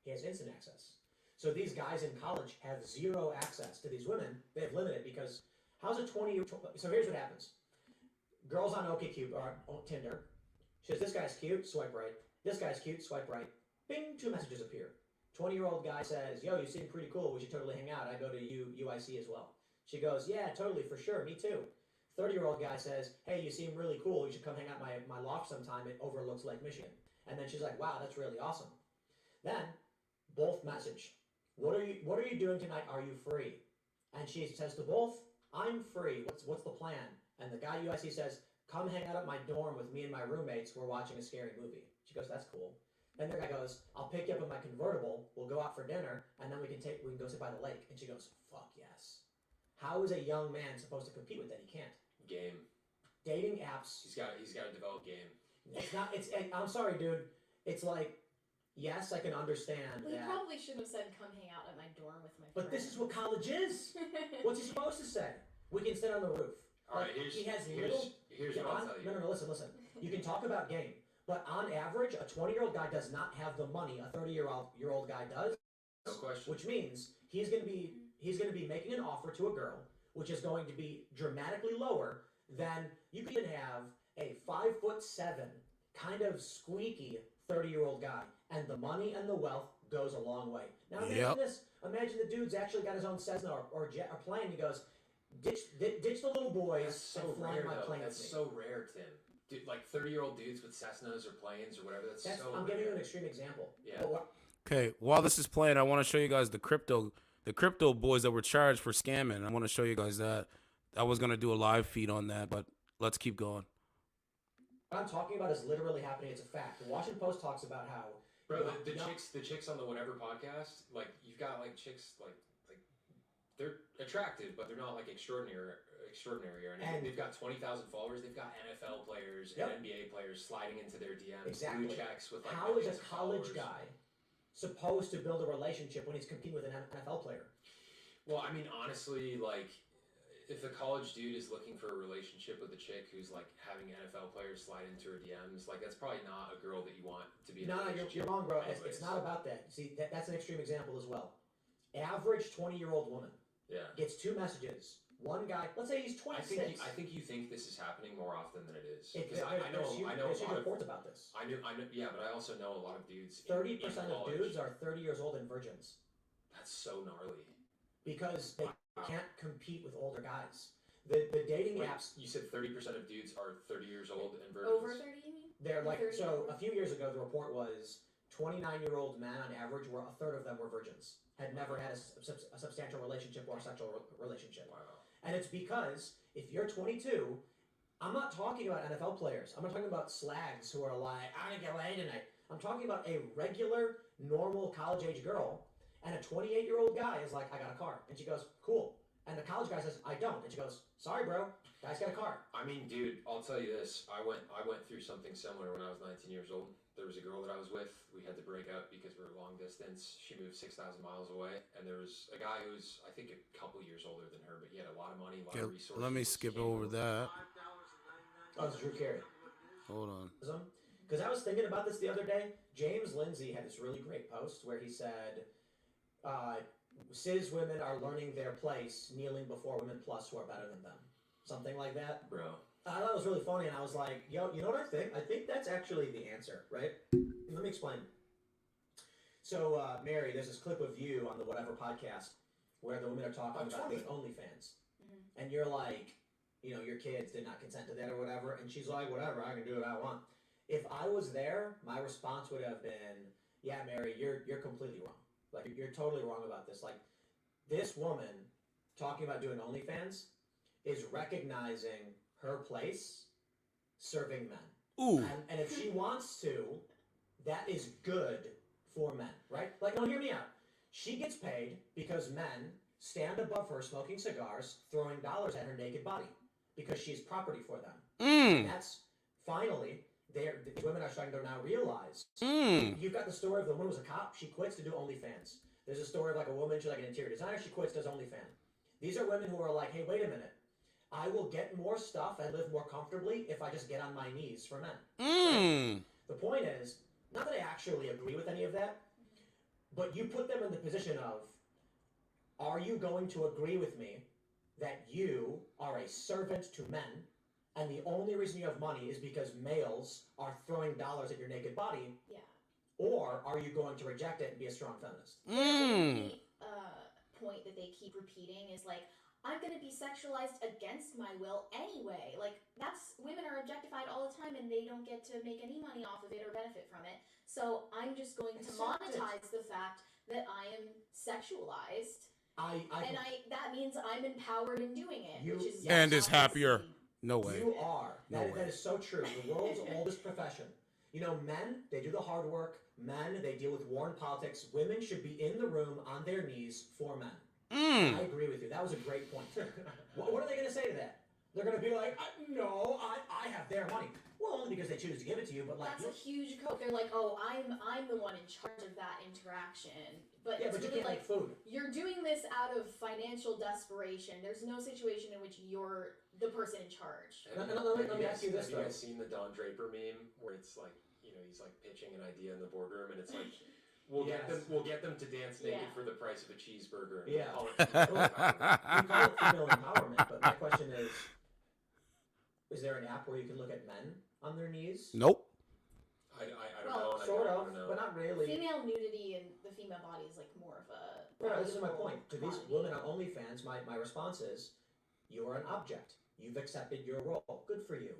he has instant access. So these guys in college have zero access to these women. They have limited because how's a 20-year... So here's what happens. Girls on OkCupid or Tinder. She says, this guy's cute, swipe right. This guy's cute, swipe right. Bing, 2 messages appear. 20-year-old guy says, yo, you seem pretty cool. We should totally hang out. I go to UIC as well. She goes, yeah, totally, for sure. Me too. 30-year-old guy says, hey, you seem really cool. You should come hang out my loft sometime. It overlooks Lake Michigan. And then she's like, wow, that's really awesome. Then both message. What are you doing tonight? Are you free? And she says to both, I'm free. What's the plan? And the guy UIC says, come hang out at my dorm with me and my roommates. We're watching a scary movie. She goes, that's cool. Then the guy goes, I'll pick you up in my convertible, we'll go out for dinner, and then we can go sit by the lake. And she goes, fuck yes. How is a young man supposed to compete with that? He can't. Game. Dating apps. He's got to develop game. I'm sorry, dude. It's like, yes, I can understand Well, that. he probably shouldn't have said, come hang out at my dorm with my friends. But this is what college is. What's he supposed to say? We can sit on the roof. All right, here's what I'll tell you. No, listen. You can talk about game. But on average, a 20-year-old guy does not have the money a 30-year-old guy does. No question. Which means he's going to be making an offer to a girl, which is going to be dramatically lower than you could even have a 5'7" kind of squeaky 30-year-old guy, and the money and the wealth goes a long way. Now imagine Yep. this. Imagine the dude's actually got his own Cessna or jet or plane. He goes, ditch the little boys and fly my plane. That's with me. so rare, Tim. Dude, like 30-year-old dudes with Cessnas or planes or whatever. That's so I'm rare. giving you an extreme example. Yeah. Okay, while this is playing, I want to show you guys the crypto boys that were charged for scamming. I want to show you guys that. I was gonna do a live feed on that, but let's keep going. What I'm talking about is literally happening. It's a fact. The Washington Post talks about how. Bro, the chicks on the Whatever podcast, like you've got like chicks like they're attractive, but they're not like extraordinary or anything. And they've got 20,000 followers. They've got NFL players Yep. and NBA players sliding into their DMs, Exactly. blue checks with like. How is a millions of college followers. guy supposed to build a relationship when he's competing with an NFL player? Well, I mean, honestly, like, if a college dude is looking for a relationship with a chick who's like having NFL players slide into her DMs, like that's probably not a girl that you want to be in a No, relationship. you're wrong, bro. It's anyways. not about that. See, that's an extreme example as well. Average 20-year-old woman Yeah. gets 2 messages. One guy, let's say he's 26. I think you think this is happening more often than it is. It- Because there- I know there's a huge lot of reports about this. I know, yeah, but I also know a lot of dudes. 30% in of college. dudes are 30 years old and virgins That's so gnarly. because they can't compete with older guys. The dating Wait, apps. You said 30% of dudes are 30 years old and virgins. Over 30, you mean? They're like 30? so. A few years ago, the report was 29-year-old men on average were a third of them were virgins, had never had a substantial relationship or a sexual relationship. Wow. And it's because if you're 22, I'm not talking about NFL players. I'm not talking about slags who are like, I'm gonna get laid tonight. I'm talking about a regular, normal college-age girl, and a 28-year-old guy is like, I got a car, and she goes, cool. And the college guy says, I don't, and she goes, sorry, bro, guy's got a car. I mean, dude, I'll tell you this. I went through something similar when I was 19 years old. There was a girl that I was with. We had to break up because we were long distance. She moved 6,000 miles away. And there was a guy who's, I think, a couple years older than her, but he had a lot of money, a lot of resources. Let me skip over that. Oh, it's Drew Carey. Hold on. Because I was thinking about this the other day. James Lindsay had this really great post where he said, cis women are learning their place, kneeling before women plus who are better than them. Something like that. Bro. I thought it was really funny, and I was like, yo, you know what I think? I think that's actually the answer, right? Let me explain. So, Mary, there's this clip of you on the Whatever podcast where the women are talking about doing OnlyFans. And you're like, you know, your kids did not consent to that or whatever. And she's like, whatever, I can do what I want. If I was there, my response would have been, yeah, Mary, you're completely wrong. Like, you're totally wrong about this. Like, this woman talking about doing OnlyFans is recognizing her place serving men. Ooh. And if she wants to, that is good for men, right? Like, no, hear me out. She gets paid because men stand above her smoking cigars, throwing dollars at her naked body because she's property for them. And that's finally, these women are starting to now realize. You've got the story of the woman who was a cop. She quits to do OnlyFans. There's a story of like a woman, she's like an interior designer. She quits, does OnlyFans. These are women who are like, hey, wait a minute. I will get more stuff and live more comfortably if I just get on my knees for men. Right? The point is, not that I actually agree with any of that, but you put them in the position of, are you going to agree with me that you are a servant to men, and the only reason you have money is because males are throwing dollars at your naked body? Yeah. Or are you going to reject it and be a strong feminist? The point that they keep repeating is like, I'm going to be sexualized against my will anyway. Like, women are objectified all the time and they don't get to make any money off of it or benefit from it. So I'm just going to monetize the fact that I am sexualized. That means I'm empowered in doing it. Which is And is happier. No way. You are. No way. That is so true. The world's oldest profession. You know, men, they do the hard work. Men, they deal with war and politics. Women should be in the room on their knees for men. I agree with you. That was a great point. What are they going to say to that? They're going to be like, no, I have their money. Well, only because they choose to give it to you, but like... That's a huge cope. They're like, oh, I'm the one in charge of that interaction. But Yeah, it's but you really can't like, make food. you're doing this out of financial desperation. There's no situation in which you're the person in charge. Let me ask you this, Have you though. guys seen the Don Draper meme where it's like, you know, he's like pitching an idea in the boardroom and it's like, we'll get them to dance naked for the price of a cheeseburger. And Yeah. call it You call it female empowerment, but my question is there an app where you can look at men on their knees? Nope. want to know. But not really. Female nudity and the female body is like more of a. Right, this is my point. To these commodity. women on OnlyFans, my response is, you are an object. You've accepted your role. Good for you.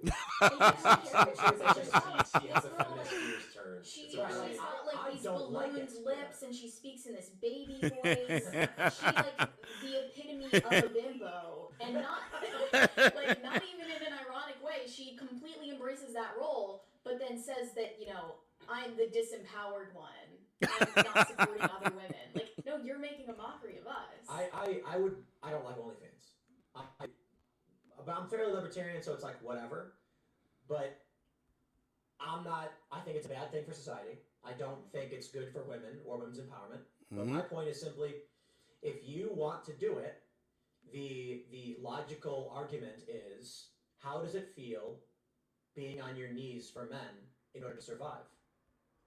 She's got like these ballooned lips, and she speaks in this baby voice. She's like the epitome of a bimbo, and not even in an ironic way. She completely embraces that role, but then says that I'm the disempowered one. I'm not supporting other women. Like, no, you're making a mockery of us. I don't like OnlyFans. But I'm fairly libertarian, so it's like whatever. But I think it's a bad thing for society. I don't think it's good for women or women's empowerment. But my point is simply, if you want to do it, the logical argument is, how does it feel being on your knees for men in order to survive?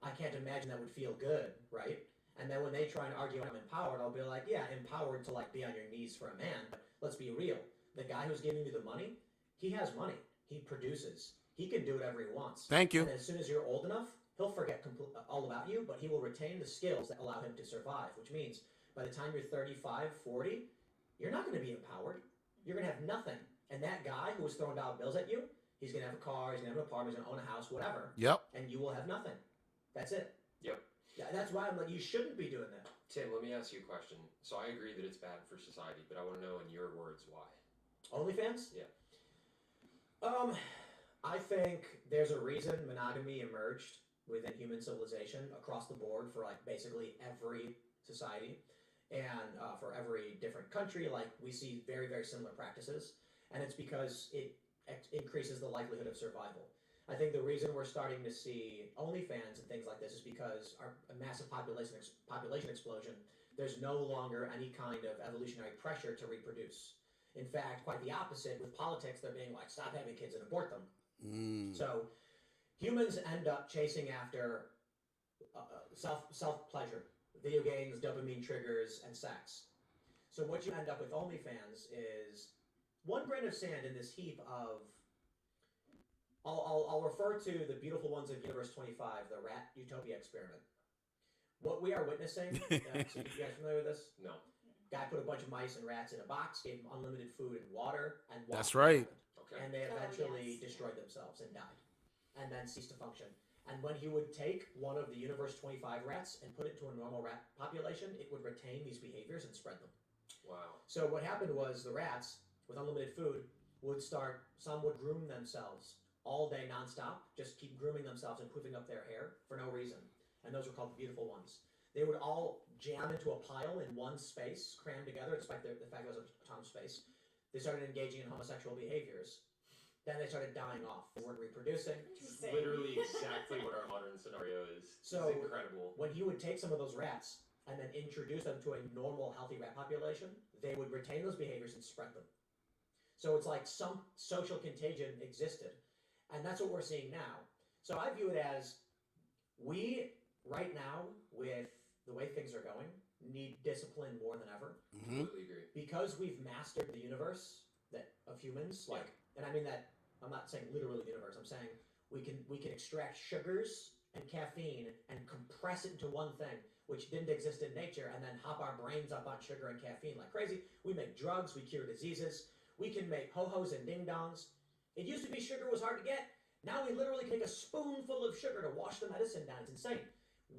I can't imagine that would feel good, right? And then when they try and argue I'm empowered, I'll be like, yeah, empowered to be on your knees for a man, but let's be real. The guy who's giving you the money, he has money. He produces. He can do whatever he wants. Thank you. And as soon as you're old enough, he'll forget all about you, but he will retain the skills that allow him to survive, which means by the time you're 35, 40, you're not going to be empowered. You're going to have nothing. And that guy who was throwing dollar bills at you, he's going to have a car, he's going to have an apartment, he's going to own a house, whatever. Yep. And you will have nothing. That's it. Yep. Yeah, that's why I'm like, you shouldn't be doing that. Tim, let me ask you a question. So I agree that it's bad for society, but I want to know in your words why. OnlyFans? Yeah. I think there's a reason monogamy emerged within human civilization across the board for basically every society and for every different country. We see very, very similar practices, and it's because it increases the likelihood of survival. I think the reason we're starting to see OnlyFans and things like this is because our massive population explosion, there's no longer any kind of evolutionary pressure to reproduce. In fact, quite the opposite. With politics, they're being like, stop having kids and abort them. So humans end up chasing after self-pleasure, video games, dopamine triggers, and sex. So what you end up with OnlyFans is one grain of sand in this heap of... I'll refer to the beautiful ones of Universe 25, the rat utopia experiment. What we are witnessing... you guys familiar with this? No. Guy put a bunch of mice and rats in a box, gave them unlimited food and water, and That's right. And they eventually destroyed themselves and died, and then ceased to function. And when he would take one of the Universe 25 rats and put it to a normal rat population, it would retain these behaviors and spread them. Wow. So what happened was the rats, with unlimited food, some would groom themselves all day nonstop, just keep grooming themselves and poofing up their hair for no reason. And those were called the beautiful ones. They would all jam into a pile in one space, crammed together, despite the fact it was a ton of space. They started engaging in homosexual behaviors. Then they started dying off. They weren't reproducing. It's literally exactly what our modern scenario is. So it's incredible. When he would take some of those rats and then introduce them to a normal, healthy rat population, they would retain those behaviors and spread them. So it's like some social contagion existed. And that's what we're seeing now. So I view it as we, right now, with the way things are going, need discipline more than ever. Completely agree. Because we've mastered the universe of humans, and I mean that, I'm not saying literally the universe, I'm saying we can extract sugars and caffeine and compress it into one thing, which didn't exist in nature, and then hop our brains up on sugar and caffeine like crazy. We make drugs, we cure diseases, we can make ho-hos and ding-dongs. It used to be sugar was hard to get. Now we literally can take a spoonful of sugar to wash the medicine down. It's insane.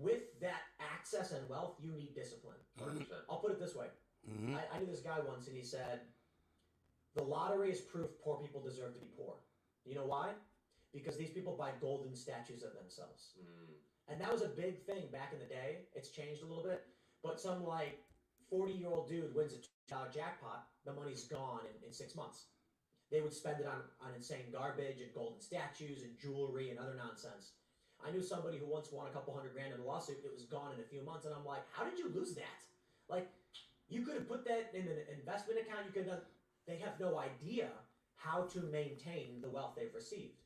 With that access and wealth, you need discipline. 100%. I'll put it this way. I knew this guy once, and he said, the lottery is proof poor people deserve to be poor. You know why? Because these people buy golden statues of themselves. And that was a big thing back in the day. It's changed a little bit. But some 40-year-old dude wins a jackpot, the money's gone in 6 months. They would spend it on insane garbage and golden statues and jewelry and other nonsense. I knew somebody who once won a couple $100,000 in a lawsuit. It was gone in a few months, and I'm like, how did you lose that? You could have put that in an investment account. They have no idea how to maintain the wealth they've received,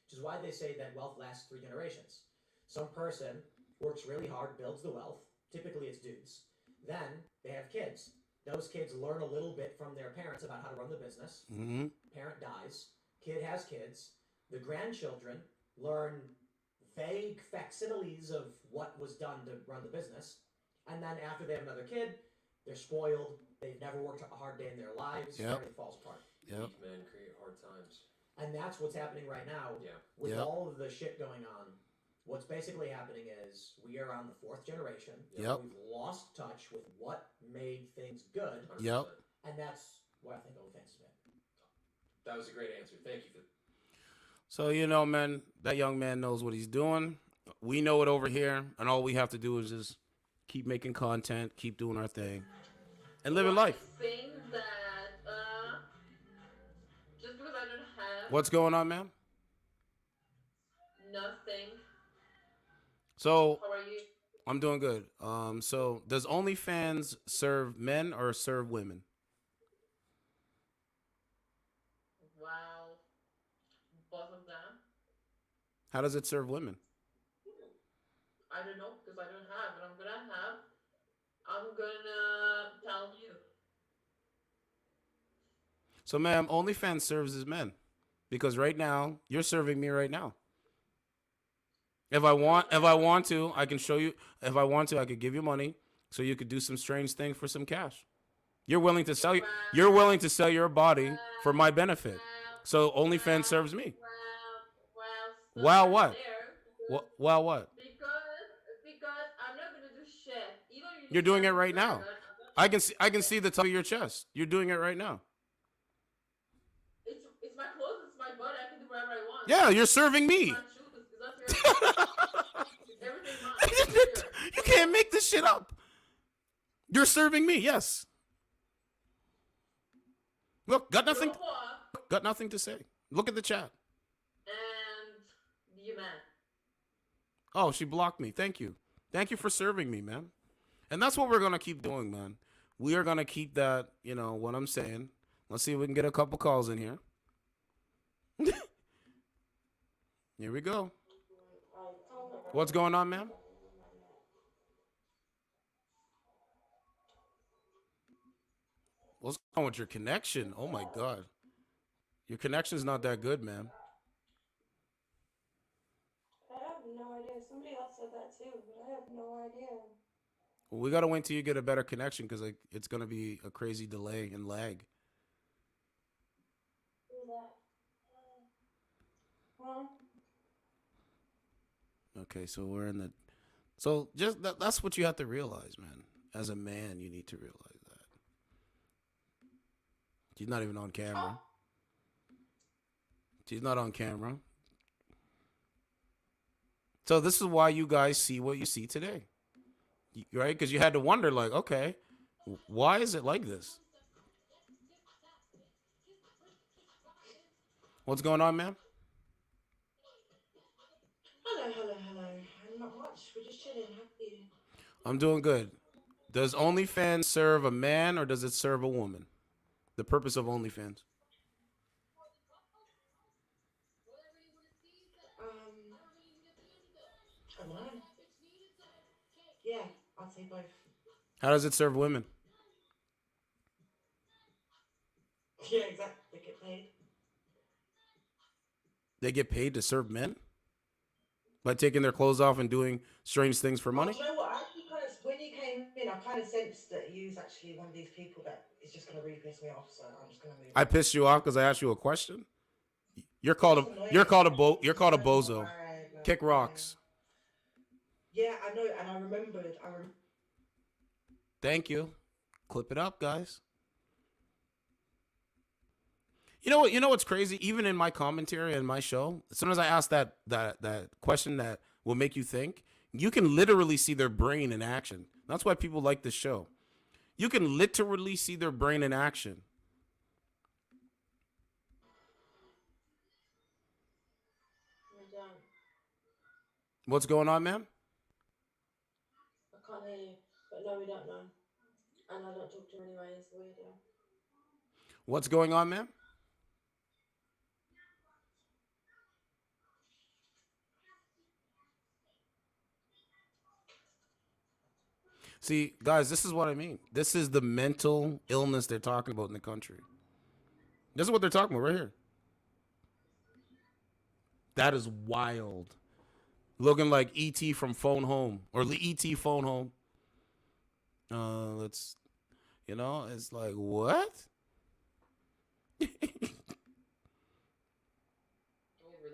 which is why they say that wealth lasts 3 generations. Some person works really hard, builds the wealth. Typically, it's dudes. Then they have kids. Those kids learn a little bit from their parents about how to run the business. Parent dies. Kid has kids. The grandchildren learn vague facsimiles of what was done to run the business, and then after they have another kid, they're spoiled. They've never worked a hard day in their lives. Yep. Everything falls apart. Yep. Weak men create hard times. And that's what's happening right now. Yeah. With Yep. all of the shit going on. What's basically happening is we are on the 4th generation. Yep. We've lost touch with what made things good. Yep. And that's what I think OnlyFans has been. That was a great answer. Thank you for. So, you know, man, that young man knows what he's doing. We know it over here, and all we have to do is just keep making content, keep doing our thing, and living life. Think that just because I don't have What's going on, man? nothing. So, How are you? I'm doing good. So does OnlyFans serve men or serve women? Wow. Both of them? How does it serve women? I don't know because I don't have, but I'm gonna have. I'm gonna tell you. So, ma'am, OnlyFans serves as men, because right now you're serving me right now. If I want to, I can show you. If I want to, I could give you money so you could do some strange thing for some cash. You're willing to sell. You're willing to sell your body for my benefit. So OnlyFans serves me. Wow, what? Wow, what? Because I'm not gonna do shit. You're doing it right now. I can see the top of your chest. You're doing it right now. It's my clothes. It's my body. I can do whatever I want. Yeah, you're serving me. You can't make this shit up. You're serving me, yes. Look, got nothing to say. Look at the chat. And you man. Oh, she blocked me. Thank you. Thank you for serving me, man. And that's what we're going to keep doing, man. We are going to keep that, you know, what I'm saying. Let's see if we can get a couple calls in here. Here we go. What's going on, ma'am? What's going on with your connection? Oh, my God. Your connection's not that good, ma'am. I have no idea. Somebody else said that too, but I have no idea. Well, we got to wait till you get a better connection because it's going to be a crazy delay and lag. Who's that? Huh? Okay, so we're in the... So just that's what you have to realize, man. As a man, you need to realize that. She's not even on camera. She's not on camera. So this is why you guys see what you see today. Right? Because you had to wonder, like, okay, why is it like this? What's going on, ma'am? Hello. Not much. We're just chilling. How are you? I'm doing good. Does OnlyFans serve a man or does it serve a woman? The purpose of OnlyFans. I don't know. Yeah, I'd say both. How does it serve women? Yeah, exactly. They get paid. They get paid to serve men? By taking their clothes off and doing strange things for money? Do you know what? I actually kind of, when you came in, I kind of sensed that you was actually one of these people that is just going to really piss me off. So I'm just going to move. I pissed you off because I asked you a question? You're called a bozo. Kick rocks. Yeah, I know, and I remembered. Thank you. Clip it up, guys. You know what? You know what's crazy? Even in my commentary and my show, as soon as I ask that question that will make you think, you can literally see their brain in action. That's why people like this show. You can literally see their brain in action. We don't. What's going on, ma'am? I can't hear you. But no, we don't know. And I don't talk to him anyway. He's a weirdo. What's going on, ma'am? See, guys, this is what I mean. This is the mental illness they're talking about in the country. This is what they're talking about right here. That is wild. Looking like E.T. from Phone Home or E.T. Phone Home. Let's, it's like, what? Over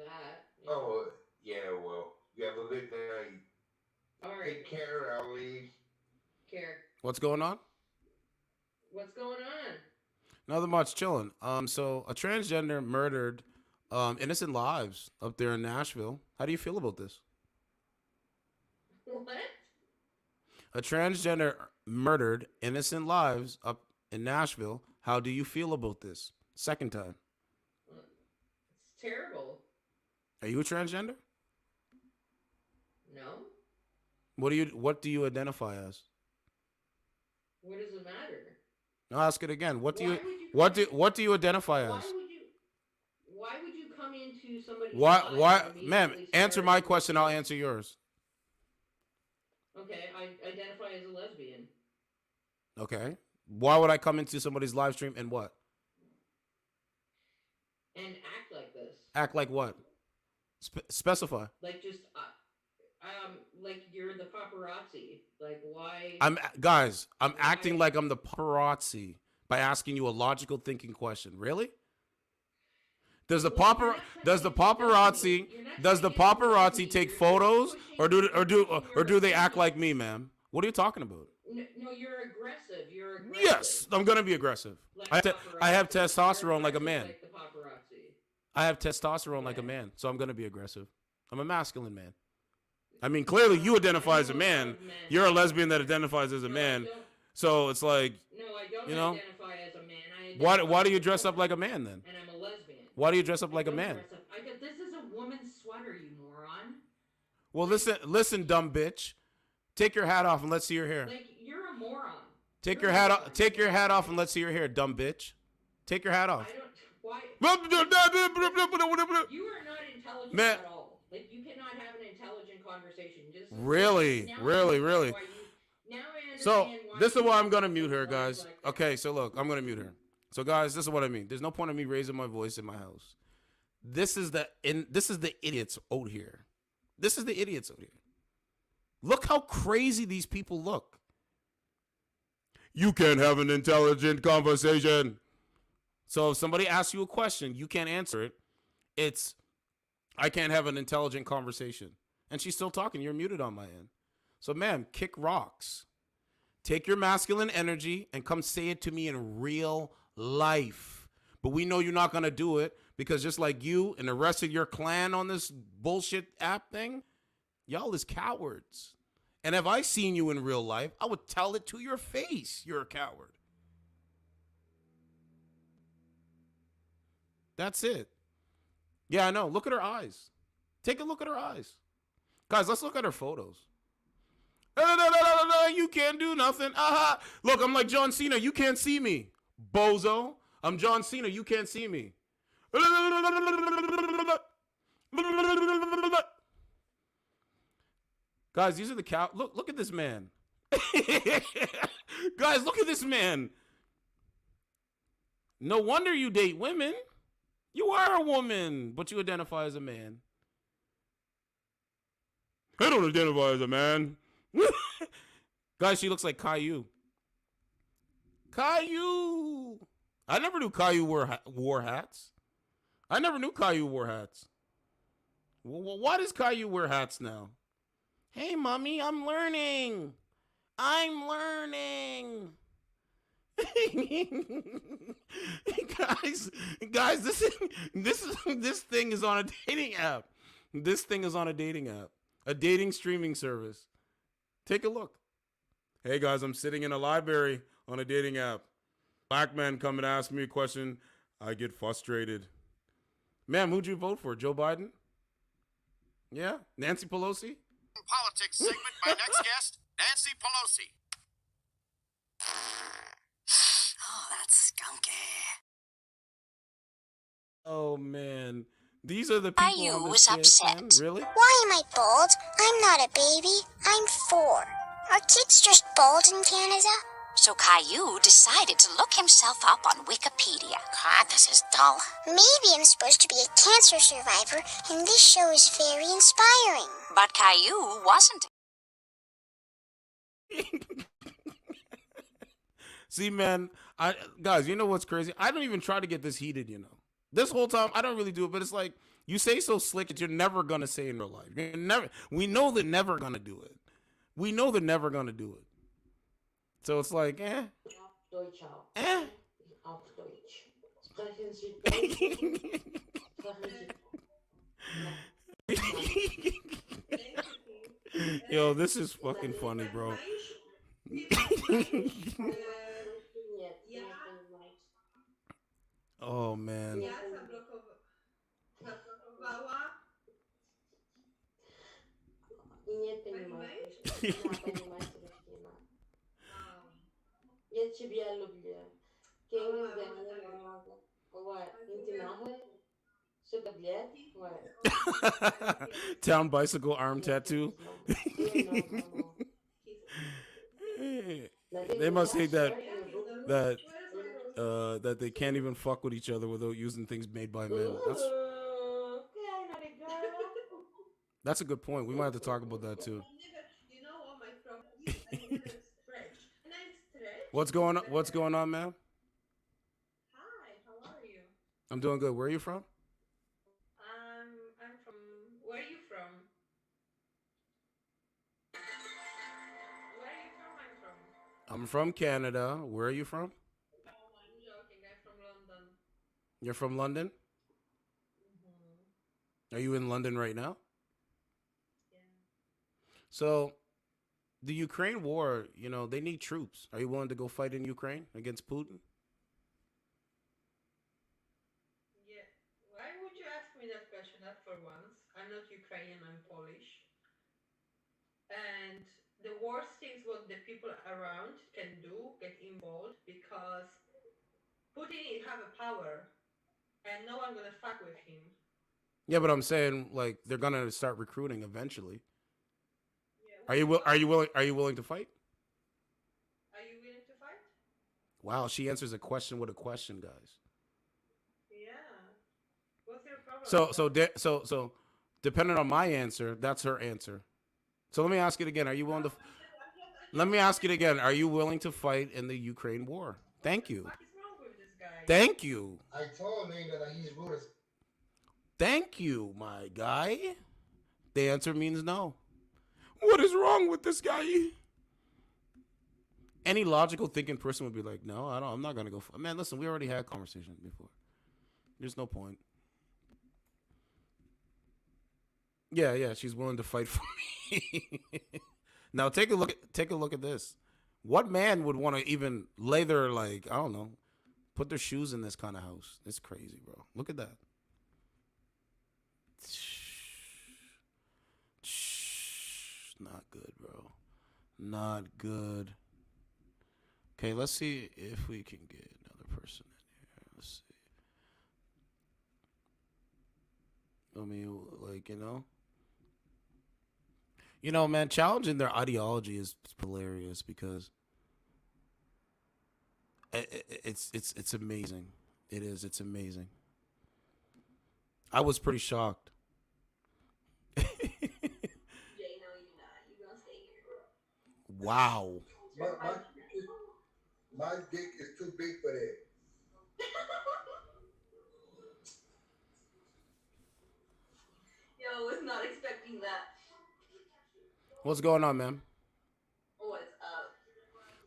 that. Oh, yeah, well, you have a good night. All right. Take care, Ali. Care. What's going on? What's going on? Nothing much, chilling. So a transgender murdered innocent lives up there in Nashville. How do you feel about this? What? A transgender murdered innocent lives up in Nashville. How do you feel about this? Second time. It's terrible. Are you a transgender? No. What do you identify as? What does it matter? I'll ask it again. What do you identify as? Why would you come into somebody's Why life and ma'am, immediately answer start my to- question, I'll answer yours. Okay, I identify as a lesbian. Okay. Why would I come into somebody's live stream and what? And act like this. Act like what? Specify. Like just like you're the paparazzi. Like why I'm acting like I'm the paparazzi by asking you a logical thinking question. Really? Does the paparazzi take photos or do they act like me, ma'am? What are you talking about? No, you're aggressive. You're aggressive. Yes, I'm gonna be aggressive. Like I have testosterone like a man. Like the paparazzi. I have testosterone like a man, so I'm gonna be aggressive. I'm a masculine man. I mean, clearly you identify as a man. You're a lesbian that identifies as a man. So it's like, no, I don't identify as a man. why do you dress up like a man then? And I'm a lesbian. Why do you dress up like a man? This is a woman's sweater, you moron. Well, listen, dumb bitch. Take your hat off and let's see your hair. Like you're a moron. Take your hat off. Take your hat off and let's see your hair, dumb bitch. Take your hat off. Why? You are not intelligent Man. at all. Like you cannot have an intelligent conversation. Just Really. Now I So understand why this is you why I'm think gonna mute her, like guys. that. Okay, so look, I'm gonna mute her. So guys, this is what I mean. There's no point in me raising my voice in my house. This is the idiots out here. This is the idiots out here. Look how crazy these people look. You can't have an intelligent conversation. So if somebody asks you a question, you can't answer it. It's, I can't have an intelligent conversation. And she's still talking. You're muted on my end. So, ma'am, kick rocks. Take your masculine energy and come say it to me in real life. But we know you're not going to do it because just like you and the rest of your clan on this bullshit app thing, y'all is cowards. And if I seen you in real life, I would tell it to your face. You're a coward. That's it. Yeah, I know. Look at her eyes. Take a look at her eyes. Guys, let's look at her photos. You can't do nothing. Aha. Look, I'm like John Cena. You can't see me. Bozo. I'm John Cena. You can't see me. Guys, these are the cow. Look at this man. Guys, look at this man. No wonder you date women. You are a woman, but you identify as a man. I don't identify as a man. Guys, she looks like Caillou. Caillou. I never knew Caillou wore hats. I never knew Caillou wore hats. Well, why does Caillou wear hats now? Hey, mommy, I'm learning. I'm learning. guys, this thing is on a dating app. This thing is on a dating app, a dating streaming service. Take a look. Hey guys, I'm sitting in a library on a dating app. Black man come and ask me a question. I get frustrated. Ma'am, who'd you vote for? Joe Biden? Yeah, Nancy Pelosi. Politics segment. My next guest, Nancy Pelosi. Oh, that's skunky. Oh man, these are the people. Caillou on was this upset. man. Really? Why am I bald? I'm not a baby. I'm 4. Are kids just bald in Canada? So Caillou decided to look himself up on Wikipedia. God, this is dull. Maybe I'm supposed to be a cancer survivor, and this show is very inspiring. But Caillou wasn't. See, man, guys, you know what's crazy? I don't even try to get this heated, you know. This whole time, I don't really do it, but it's like, you say so slick that you're never going to say in real life. We know they're never going to do it. We know they're never going to do it. So it's like, Deutsch auch. Auf Deutsch. Sprechen Sie Deutsch? Sprechen Sie... Yo, this is fucking funny, bro. Oh, man. Ja zablokowała. Nie понимаешь. Да, понимаешь, Рашкина. Я тебя люблю. Quem me ama, вот, интимахой, сука, блядь, вот. Town bicycle arm tattoo. They must hate that they can't even fuck with each other without using things made by men. That's a good point. We might have to talk about that too. You know what my problem is? I never stretch. And I stretch. What's going on, man? Hi, how are you? I'm doing good. Where are you from? I'm from. Where are you from? Where are you from? I'm from Canada. Where are you from? Oh, I'm joking. I'm from London. You're from London? Are you in London right now? Yeah. So, the Ukraine war, you know, they need troops. Are you willing to go fight in Ukraine against Putin? Yeah. Why would you ask me that question? Not for once. I'm not Ukrainian. I'm Polish. And the worst things what the people around can do, get involved, because Putin have a power, and no one gonna fuck with him. Yeah, but I'm saying like they're gonna start recruiting eventually. Yeah, Are you willing to fight? Are you willing to fight? Wow, she answers a question with a question, guys. Yeah. What's your problem? So depending on my answer, that's her answer. So let me ask it again. Are you willing to? Let me ask it again. Are you willing to fight in the Ukraine war? Thank you. What is wrong with this guy? Thank you. I told him that he's rude. Thank you, my guy. The answer means no. What is wrong with this guy? Any logical thinking person would be like, no, I'm not gonna go. Man, listen, we already had conversations before. There's no point. Yeah, she's willing to fight for me. Now take a look at this. What man would want to even lay their, like, I don't know, put their shoes in this kind of house? It's crazy, bro. Look at that. Not good, bro. Not good. Okay, let's see if we can get another person in here. Let's see. I mean, like, man, challenging their ideology is hilarious because it's amazing. It is. It's amazing. I was pretty shocked. Wow. My dick is too big for that. Yo, was not expecting that. What's going on, man? What's up?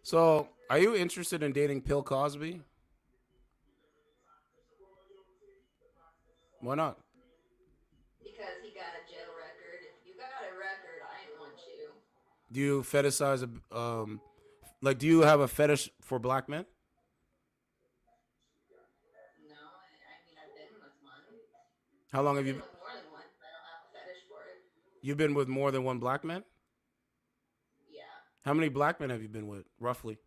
So, are you interested in dating Bill Cosby? Why not? Because he got a jail record. If you got a record, I ain't want you. Do you fetishize do you have a fetish for black men? No, I mean, I've been with one. How long have you been with more than one, but I don't have a fetish for it. You've been with more than one black man? Yeah. How many black men have you been with, roughly?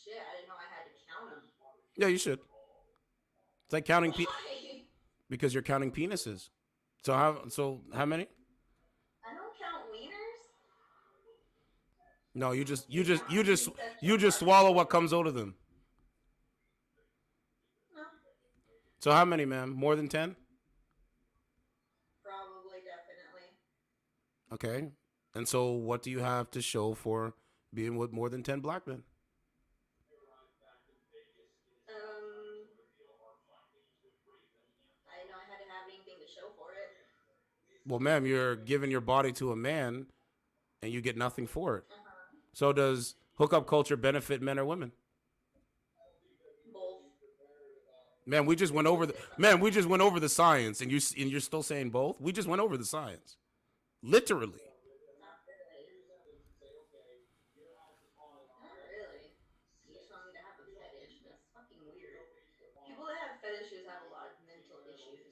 Shit, I didn't know I had to count them. Yeah, you should. It's like counting Why? because you're counting penises. So how many? I don't count wieners. No, you just swallow what comes out of them. No, So how many, ma'am? More than 10? probably, definitely. Okay. And so what do you have to show for being with more than 10 black men? I didn't know I had to have anything to show for it. Well, ma'am, you're giving your body to a man and you get nothing for it. So does hookup culture benefit men or women? Both. Man, we just went over the science and you're still saying both? We just went over the science. Literally. Not really. You just want me to have a fetish. That's fucking weird. People that have fetishes have a lot of mental issues.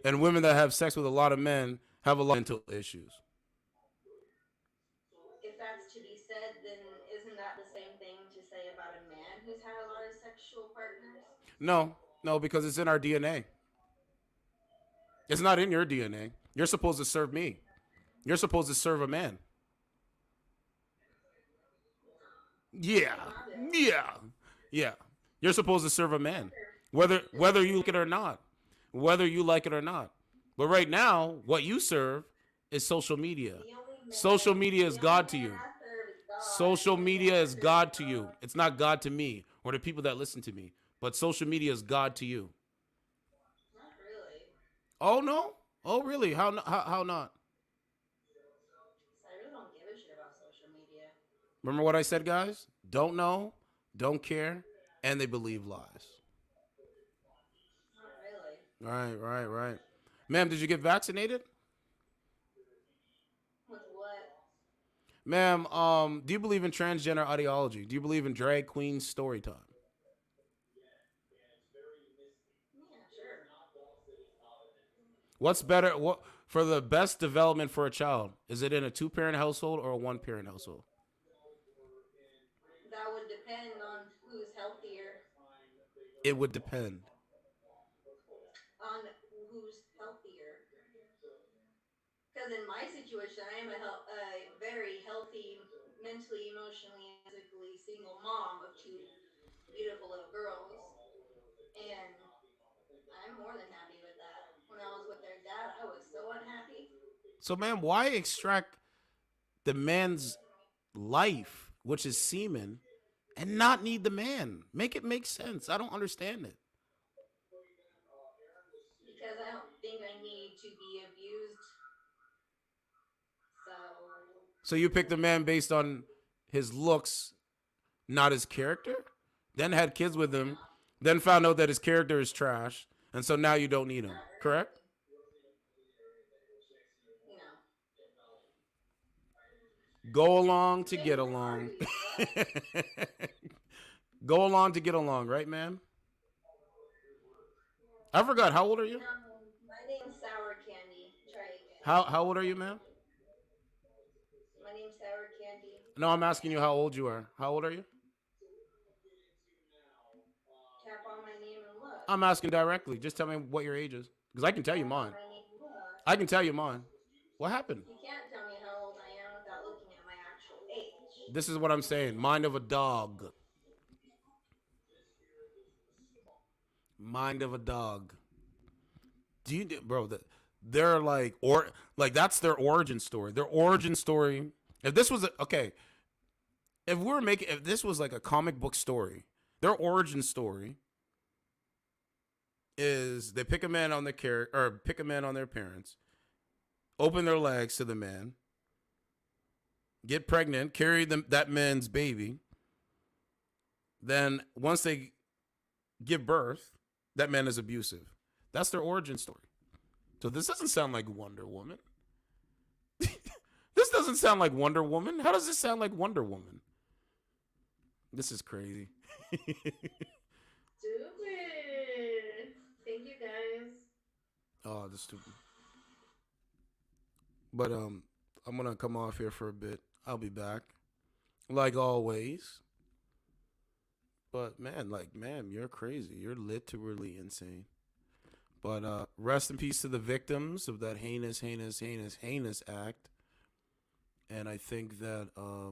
And women that have sex with a lot of men have a lot of mental issues. If that's to be said, then isn't that the same thing to say about a man who's had a lot of sexual partners? No, because it's in our DNA. It's not in your DNA. You're supposed to serve me. You're supposed to serve a man. Yeah. You're supposed to serve a man, whether you like it or not. Whether you like it or not. But right now, what you serve is social media. Social media is God to you. Social media is God to you. It's not God to me or the people that listen to me. But social media is God to you. Not really. Oh no? Oh really? How not? I really don't give a shit about social media. Remember what I said, guys? Don't know, don't care, and they believe lies. Not really. Right. Ma'am, did you get vaccinated? With what? Ma'am, do you believe in transgender ideology? Do you believe in drag queen story time? Yeah, sure. What's better? What for the best development for a child? Is it in a 2-parent household or a 1-parent household? That would depend on who's healthier. It would depend. On who's healthier. Because in my situation, I am a very healthy, mentally, emotionally, and physically single mom of 2 beautiful little girls. And I'm more than happy with that. When I was with their dad, I was so unhappy. So, ma'am, why extract the man's life, which is semen, and not need the man? Make it make sense. I don't understand it. Because I don't think I need to be abused. So you picked a man based on his looks, not his character? Then had kids with him, then found out that his character is trash, and so now you don't need him, correct? Go along to get along. Go along to get along, right, ma'am? I forgot. How old are you? My name's Sour Candy. Try again. How old are you, ma'am? My name's Sour Candy. No, I'm asking you how old you are. How old are you? Tap on my name and look. I'm asking directly. Just tell me what your age is, because I can tell you mine. I can tell you mine. What happened? You can't tell me how old I am without looking at my actual age. This is what I'm saying. Mind of a dog. Mind of a dog. Do you, bro? They're like that's their origin story. Their origin story. If this was if this was like a comic book story, their origin story is they pick a man on pick a man on their parents, open their legs to the man, get pregnant, carry that man's baby. Then once they give birth, that man is abusive. That's their origin story. So this doesn't sound like Wonder Woman. This doesn't sound like Wonder Woman. How does this sound like Wonder Woman? This is crazy. Stupid. Thank you, guys. Oh, that's stupid. But I'm gonna come off here for a bit. I'll be back, like always. But man, ma'am, you're crazy. You're literally insane. But rest in peace to the victims of that heinous act. And I think that, I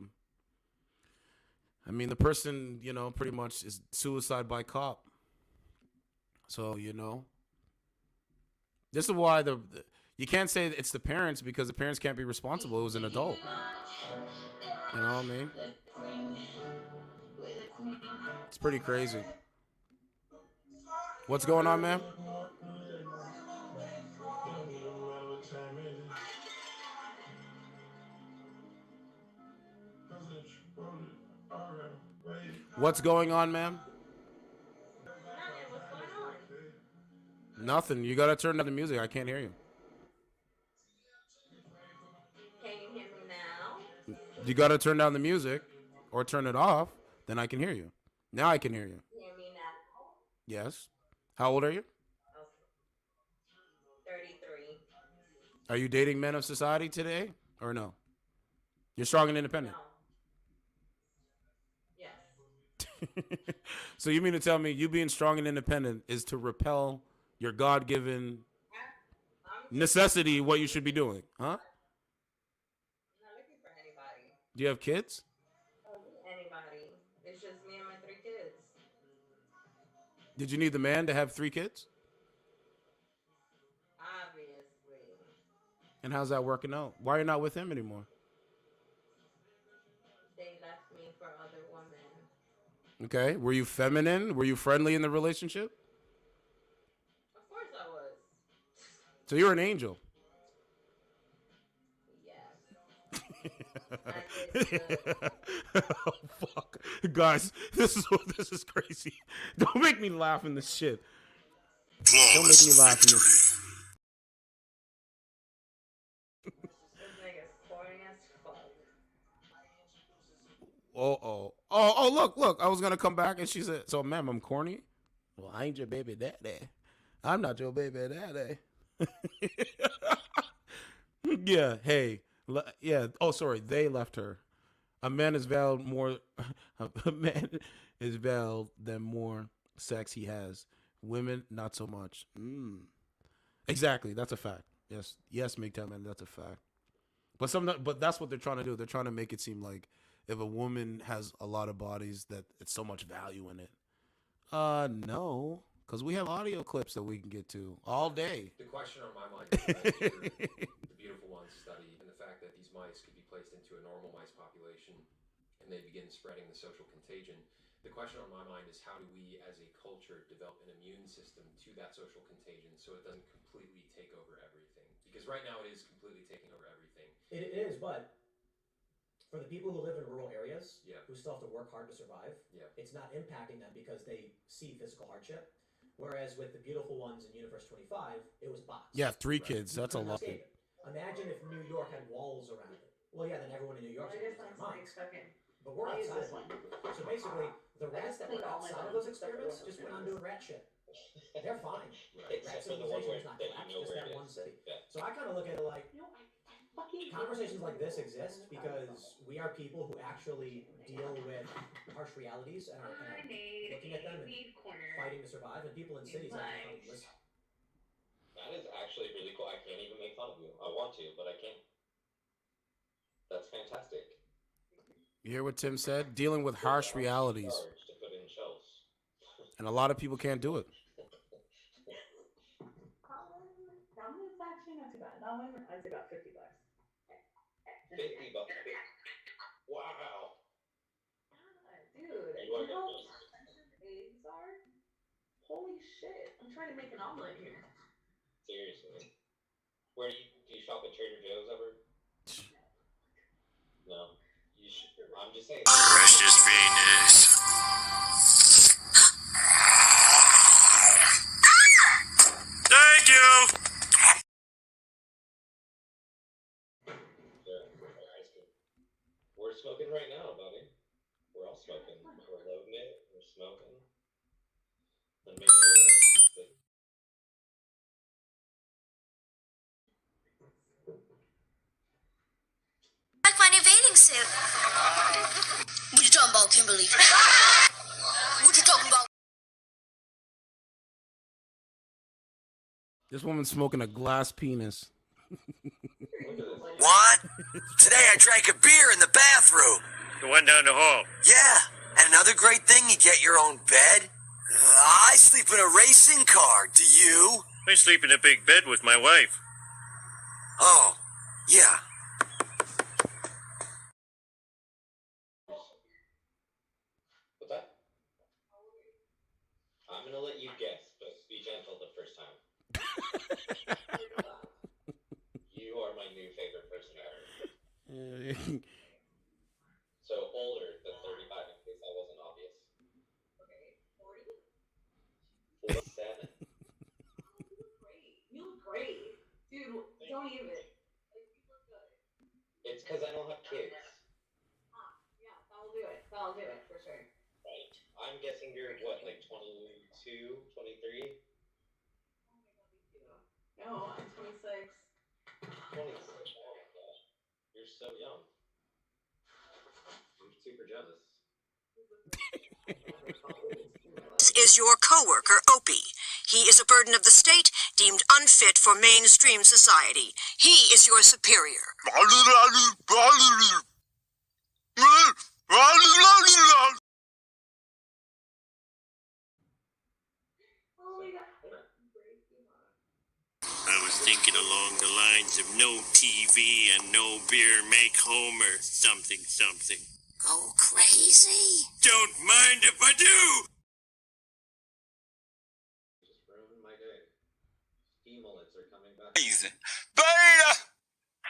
mean, the person, pretty much is suicide by cop. So, this is why you can't say it's the parents, because the parents can't be responsible. It was an adult. You know what I mean? It's pretty crazy. What's going on, man? What's going on, ma'am? What's going on? Nothing. You gotta turn down the music. I can't hear you. Can you hear me now? You gotta turn down the music or turn it off. Then I can hear you. Now I can hear you. Hear me now? Yes. How old are you? Okay. 33. Are you dating men of society today or no? You're strong and independent. No. Yes. So you mean to tell me you being strong and independent is to repel your God-given necessity, what you should be doing, huh? I'm not looking for anybody. Do you have kids? Anybody. It's just me and my 3 kids. Did you need the man to have 3 kids? Obviously. And how's that working out? Why are you not with him anymore? They left me for other women. Okay. Were you feminine? Were you friendly in the relationship? Of course I was. So you're an angel. Oh, fuck. Guys, this is crazy. Don't make me laugh in this shit. Don't make me laugh in this. This nigga's corny as fuck. Look. I was going to come back and she said, so, ma'am, I'm corny? Well, I ain't your baby daddy. I'm not your baby daddy. Yeah, hey. Yeah. Oh, sorry. They left her. A man is valued more. A man is valued than more sex he has. Women, not so much. Exactly. That's a fact. Yes, Midtown man. That's a fact. But that's what they're trying to do. They're trying to make it seem like if a woman has a lot of bodies, that it's so much value in it. No, because we have audio clips that we can get to all day. The question on my mind is the Beautiful Ones study and the fact that these mice could be placed into a normal mice population and they begin spreading the social contagion. The question on my mind is how do we as a culture develop an immune system to that social contagion so it doesn't completely take over everything? Because right now it is completely taking over everything. It is, but for the people who live in rural areas, who still have to work hard to survive, it's not impacting them because they see physical hardship. Whereas with the Beautiful Ones in Universe 25, it was boxed. Yeah, 3 kids. That's a lot. Imagine if New York had walls around it. Well, yeah, then everyone in New York's going to lose their minds. But we're outside of one. So basically, the rats that were outside of those experiments just went on doing rat shit. They're fine. Rat civilization is not collapsed, just that one city. So I kind of look at it like, conversations like this exist because we are people who actually deal with harsh realities and are looking at them and fighting to survive, and people in cities actually listen. That is actually really cool. I can't even make fun of you. I want to, but I can't. That's fantastic. You hear what Tim said? Dealing with harsh realities. To put in shelves. And a lot of people can't do it. Ramen is actually not too bad. That one is about $50. $50. Wow. Dude, you know how expensive eggs are? Holy shit. I'm trying to make an omelet here. Seriously. Where do you shop at Trader Joe's ever? No. I'm just saying. Precious Venus. Thank you. We're smoking right now, buddy. We're all smoking. We're loving it. We're smoking. Then maybe we're gonna. Like my new bathing suit. What you talking about, Kimberly? What you talking about? This woman's smoking a glass penis. What? Today I drank a beer in the bathroom. The one down the hall. Yeah, and another great thing, you get your own bed. I sleep in a racing car. Do you? I sleep in a big bed with my wife. Oh, yeah. What's that? I'm gonna let you guess, but be gentle the first time. You are my new favorite person ever. So older than 35, in case that wasn't obvious. Okay, 40? 47. You look great. Dude, don't even. Like, you look good. It's because I don't have kids. Yeah, that'll do it. That'll do it, for sure. Right. I'm guessing you're, what, like 22, 23? No, I'm 26. 26. Oh my gosh. You're so young. I'm super jealous. This is your coworker, Opie. He is a burden of the state, deemed unfit for mainstream society. He is your superior. I was thinking along the lines of no TV and no beer make Homer something something. Go crazy. Don't mind if I do! Just ruined my day. Ski mullets are coming back. Beta!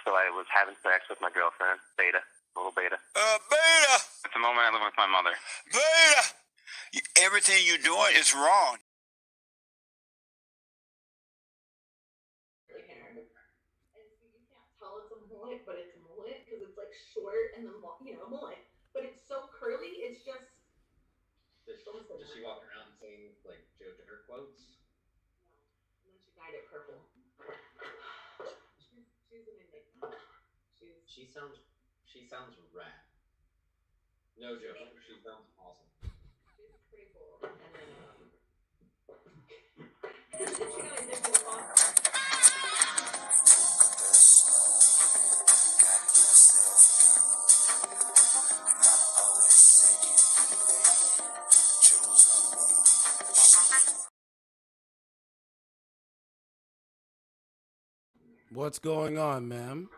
So I was having sex with my girlfriend, Beta, little Beta. Beta! At the moment, I live with my mother. Beta! Everything you're doing is wrong. Hair. And so you can't tell it's a mullet, but it's a mullet because it's like short and then, mullet. But it's so curly, it's just. Does she walk around saying, like, Joe Dirt quotes? And then she dyed it purple. She's an enigma. She sounds rad. No joke. She sounds awesome. She's pretty cool. And then, she got a dimple off. What's going on, ma'am?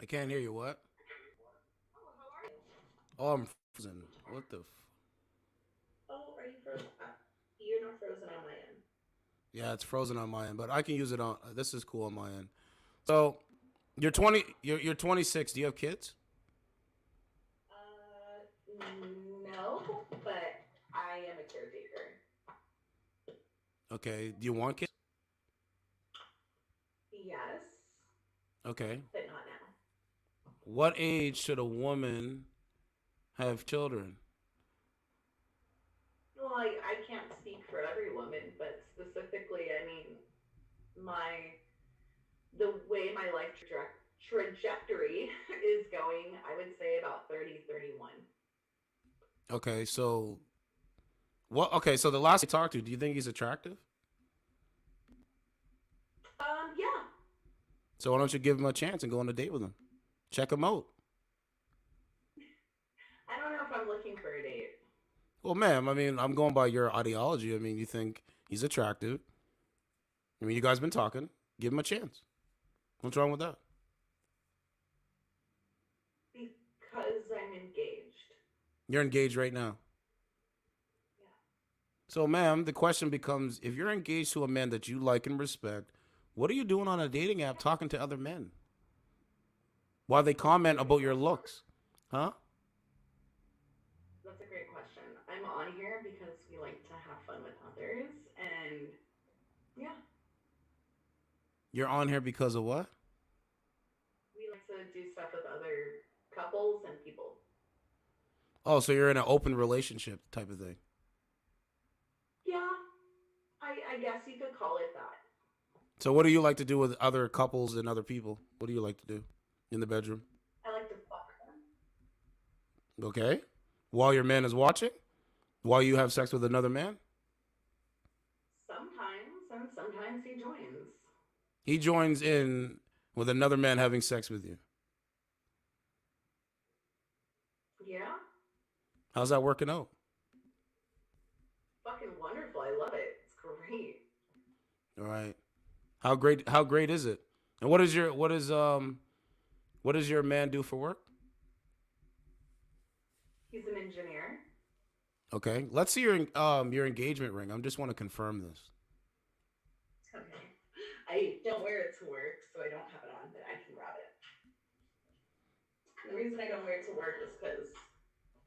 I can't hear you. What? Oh, I'm frozen. What the? Oh, are you frozen? You're not frozen on my end. Yeah, it's frozen on my end, but I can use it on. This is cool on my end. So, you're 20. You're 26. Do you have kids? No, but I am a caretaker. Okay. Do you want kids? Yes, Okay. but not now. What age should a woman have children? Well, I can't speak for every woman, but specifically, I mean, the way my life trajectory is going, I would say about 30, 31. Okay, so what? Okay, so the last I talked to, do you think he's attractive? Yeah. So why don't you give him a chance and go on a date with him? Check him out. I don't know if I'm looking for a date. Well, ma'am, I mean, I'm going by your ideology. I mean, you think he's attractive. I mean, you guys been talking. Give him a chance. What's wrong with that? Because I'm engaged. You're engaged right now. Yeah. So, ma'am, the question becomes, if you're engaged to a man that you like and respect, what are you doing on a dating app talking to other men? While they comment about your looks? Huh? That's a great question. I'm on here because we like to have fun with others, and yeah, You're on here because of what? we like to do stuff with other couples and people. Oh, so you're in an open relationship type of thing. Yeah, I guess you could call it that. So what do you like to do with other couples and other people? What do you like to do in the bedroom? I like to fuck them. Okay. While your man is watching? While you have sex with another man? Sometimes and sometimes he joins. He joins in with another man having sex with you. Yeah. How's that working out? Fucking wonderful. I love it. It's great. All right. How great is it? And what does your man do for work? He's an engineer. Okay. Let's see your engagement ring. I just want to confirm this. Okay. I don't wear it to work, so I don't have it on, but I can grab it. The reason I don't wear it to work is because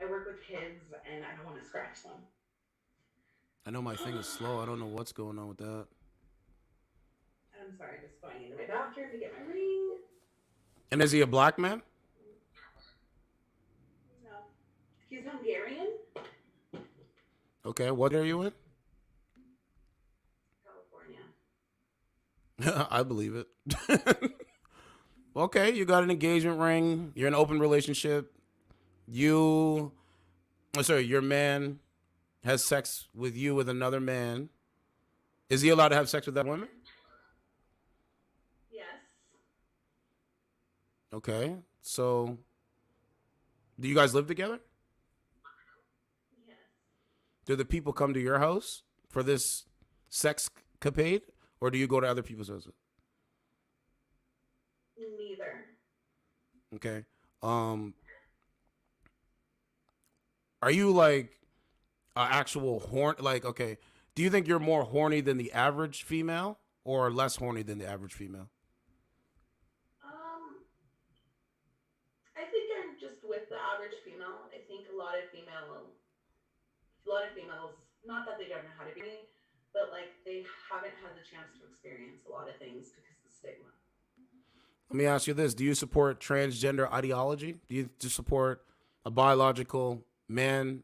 I work with kids and I don't want to scratch them. I know my thing is slow. I don't know what's going on with that. I'm sorry, just going into my bathroom to get my ring. And is he a black man? No. He's Hungarian. Okay. What are you in? California. I believe it. Okay, you got an engagement ring. You're in an open relationship. Your man has sex with you with another man. Is he allowed to have sex with that woman? Yes. Okay, so do you guys live together? Yes. Do the people come to your house for this sex capade, or do you go to other people's houses? Neither. Okay. Are you like an actual horn? Like, okay, do you think you're more horny than the average female, or less horny than the average female? I think I'm just with the average female. I think a lot of females, not that they don't know how to be, but like they haven't had the chance to experience a lot of things because of the stigma. Let me ask you this. Do you support transgender ideology? Do you support a biological man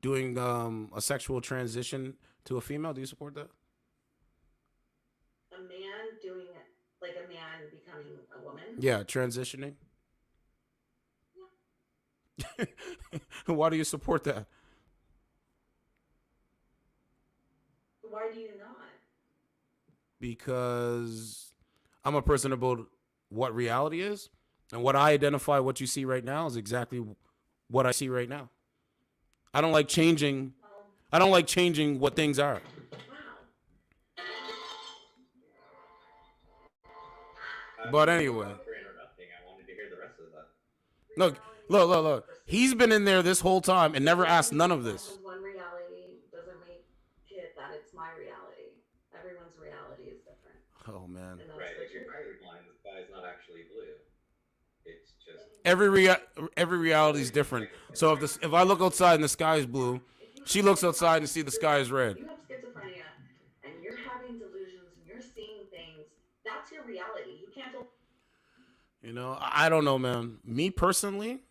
doing a sexual transition to a female? Do you support that? A man doing it, like a man becoming a woman? Yeah, transitioning. Yeah. Why do you support that? Why do you not? Because I'm a person about what reality is, and what I identify, what you see right now, is exactly what I see right now. I don't like changing. I don't like changing what things are. But anyway. For interrupting, I wanted to hear the rest of that. Look. He's been in there this whole time and never asked none of this. One reality doesn't make it that it's my reality. Everyone's reality is different. Oh man. Right, if you're colorblind, the sky's not actually blue. It's just Every reality is different. So if I look outside and the sky is blue, she looks outside and see the sky is red. You have schizophrenia and you're having delusions and you're seeing things. That's your reality. You can't. You know, I don't know, man. Me personally,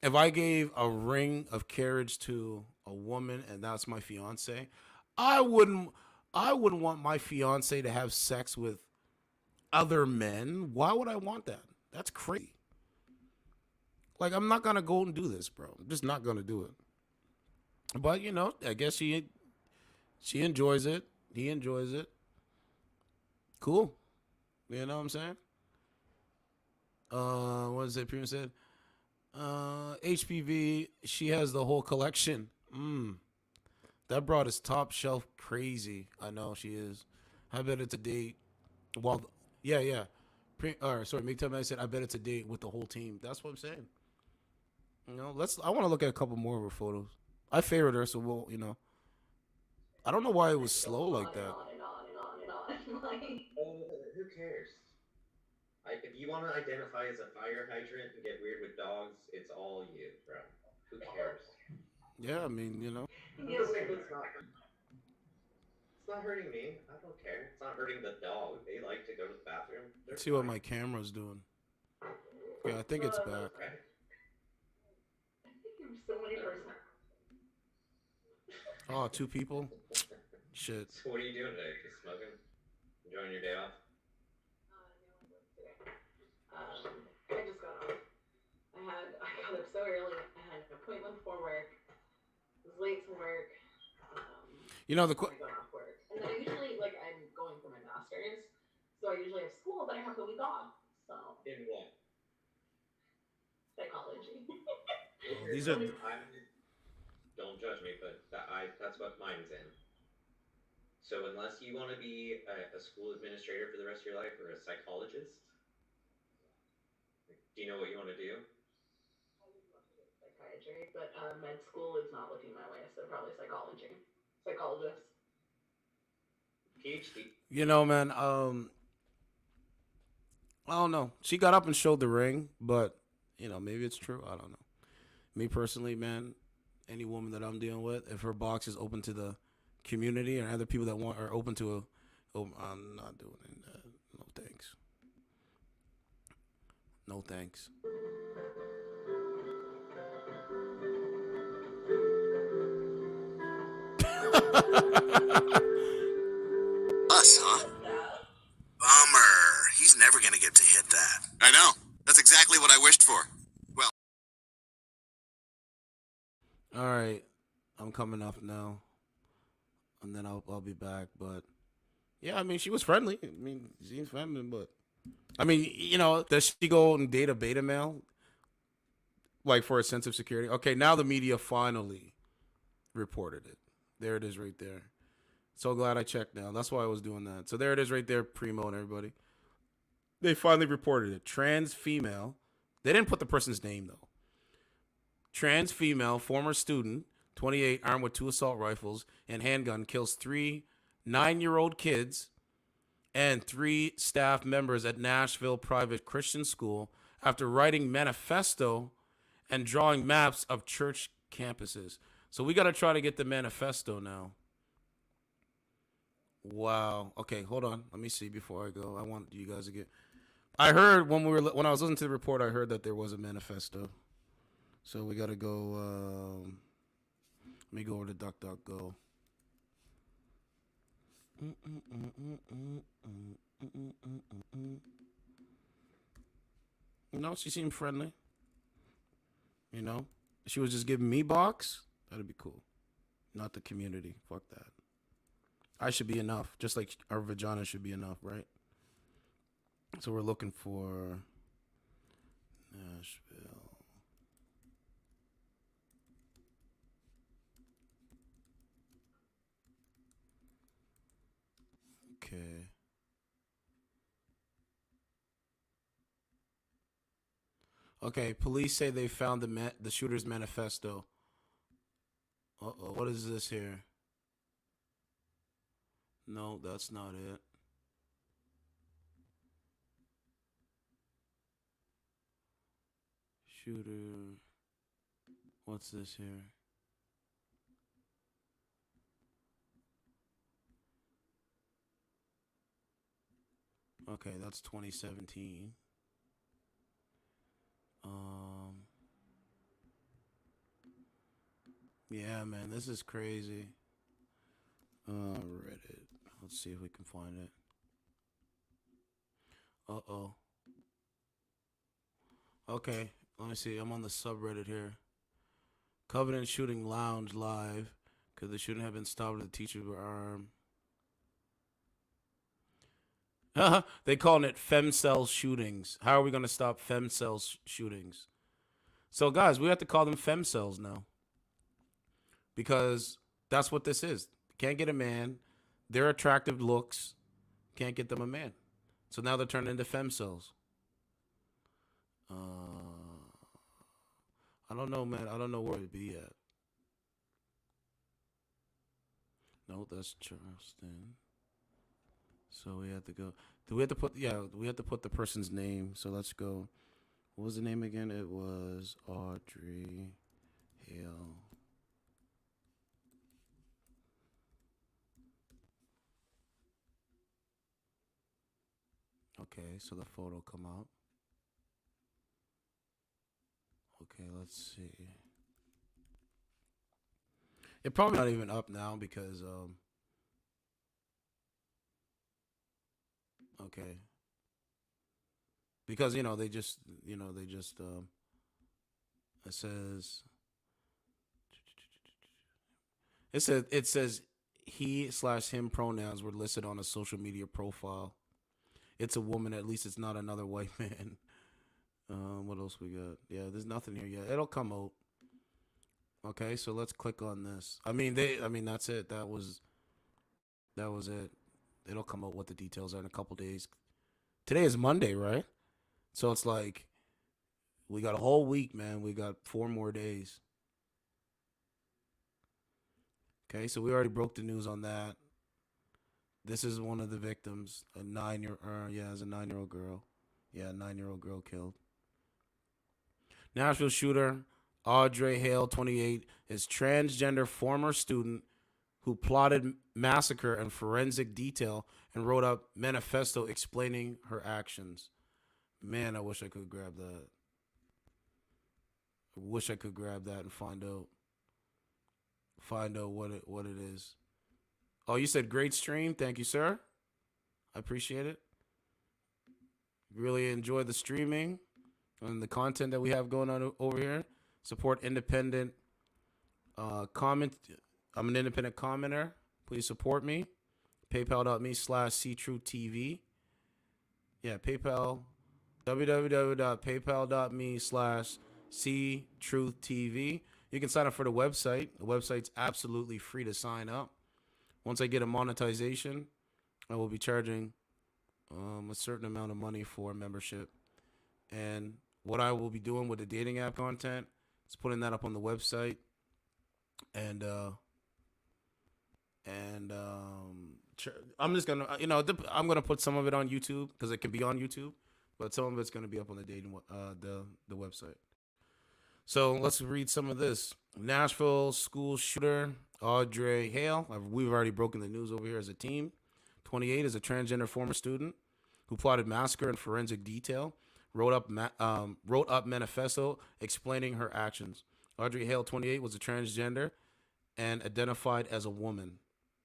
if I gave a ring of carriage to a woman and that's my fiance, I wouldn't want my fiance to have sex with other men. Why would I want that? That's crazy. Like, I'm not gonna go and do this, bro. I'm just not gonna do it. But you know, I guess she enjoys it. He enjoys it. Cool. You know what I'm saying? What is it? Prima said, HPV. She has the whole collection. That broad is top shelf crazy. I know she is. I bet it's a date. Well, yeah. Make time I said I bet it's a date with the whole team. That's what I'm saying. You know, I want to look at a couple more of her photos. I favored her, so we'll, you know. I don't know why it was slow like that. Who cares? If you want to identify as a fire hydrant and get weird with dogs, it's all you, bro. Who cares? Yeah, I mean, you know. It's not hurting me. I don't care. It's not hurting the dog. They like to go to the bathroom. Let's see what my camera's doing. Yeah, I think it's back. So many persons. Oh, 2 people? Shit. So what are you doing today? Just smoking? Enjoying your day off? I just got off. I got up so early. I had an appointment before work. I was late to work. You know, I got off work. And then I So I usually have school, but I have the week off. So In what? psychology. These are Don't judge me, but that's what mine's in. So unless you want to be a school administrator for the rest of your life or a psychologist, do you know what you want to do? Psychiatry, but med school is not looking my way, so probably psychology. Psychologist. PhD. You know, man, I don't know. She got up and showed the ring, but, you know, maybe it's true. I don't know. Me personally, man, any woman that I'm dealing with, if her box is open to the community and other people that are open to I'm not doing it. No thanks. No thanks. Us, huh? Bummer. He's never gonna get to hit that. I know. That's exactly what I wished for. Well. All right. I'm coming up now. And then I'll be back. But, yeah, I mean, she was friendly. I mean, she seems feminine, but. I mean, you know, does she go and date a beta male? Like, for a sense of security? Okay, now the media finally reported it. There it is right there. So glad I checked now. That's why I was doing that. So there it is right there, Primo and everybody. They finally reported it. Trans female. They didn't put the person's name, though. Trans female, former student, 28, armed with 2 assault rifles and handgun, kills 3 9-year-old kids and 3 staff members at Nashville private Christian school after writing manifesto and drawing maps of church campuses. So we got to try to get the manifesto now. Wow. Okay, hold on. Let me see before I go. I want you guys to get. I heard when I was listening to the report, I heard that there was a manifesto. So we got to go. Let me go over to DuckDuckGo. You know, she seemed friendly. You know, if she was just giving me box, that'd be cool. Not the community. Fuck that. I should be enough, just like our vagina should be enough, right? So we're looking for Nashville. Okay. Okay, police say they found the shooter's manifesto. Uh-oh, what is this here? No, that's not it. Shooter. What's this here? Okay, that's 2017. Yeah, man, this is crazy. Reddit. Let's see if we can find it. Uh-oh. Okay, let me see. I'm on the subreddit here. Covenant shooting lounge live. Could the shooting have been stopped with the teachers were armed? They calling it femcell shootings. How are we going to stop femcell shootings? So, guys, we have to call them femcells now. Because that's what this is. Can't get a man. Their attractive looks can't get them a man. So now they're turning into femcells. I don't know, man. I don't know where it'd be at. No, that's Charleston. So we have to go. Do we have to put? Yeah, we have to put the person's name. So let's go. What was the name again? It was Audrey Hale. Okay, so the photo come up. Okay, let's see. It's probably not even up now because okay. Because they just it says he/him pronouns were listed on a social media profile. it's a woman. At least it's not another white man. What else we got? Yeah, there's nothing here yet. It'll come out. Okay, so let's click on this. I mean, that's it. That was it. It'll come out what the details are in a couple days. Today is Monday, right? So it's like we got a whole week, man. We got 4 more days. Okay, so we already broke the news on that. This is one of the victims, it's a 9-year-old girl. Yeah, a 9-year-old girl killed. Nashville shooter Audrey Hale, 28, is transgender former student who plotted massacre in forensic detail and wrote a manifesto explaining her actions. Man, I wish I could grab that. I wish I could grab that and find out what it is. Oh, you said great stream. Thank you, sir. I appreciate it. Really enjoy the streaming and the content that we have going on over here. Support independent comment. I'm an independent commenter. Please support me. PayPal.me/CTruthTV. Yeah, PayPal. www.paypal.me/CTruthTV. You can sign up for the website. The website's absolutely free to sign up. Once I get a monetization, I will be charging a certain amount of money for membership. And what I will be doing with the dating app content is putting that up on the website. And I'm just gonna, I'm gonna put some of it on YouTube because it can be on YouTube, but some of it's gonna be up on the dating the website. So let's read some of this. Nashville school shooter Audrey Hale. We've already broken the news over here as a team. 28 is a transgender former student who plotted massacre in forensic detail. Wrote up manifesto explaining her actions. Audrey Hale, 28, was a transgender and identified as a woman.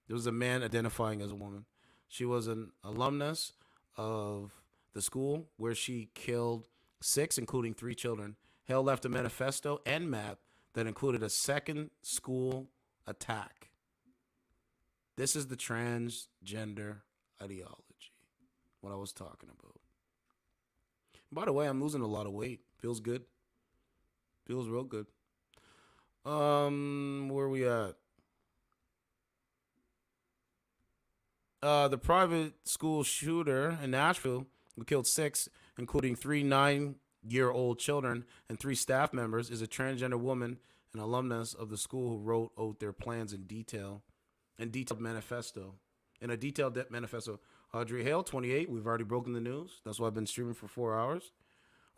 There was a man identifying as a woman. She was an alumnus of the school where she killed 6, including 3 children. Hale left a manifesto and map that included a second school attack. This is the transgender ideology, what I was talking about. By the way, I'm losing a lot of weight. Feels good. Feels real good. Where we at? The private school shooter in Nashville who killed 6, including 3 9-year-old children and 3 staff members, is a transgender woman, an alumnus of the school who wrote out their plans in detailed manifesto. In a detailed manifesto, Audrey Hale, 28, we've already broken the news. That's why I've been streaming for 4 hours.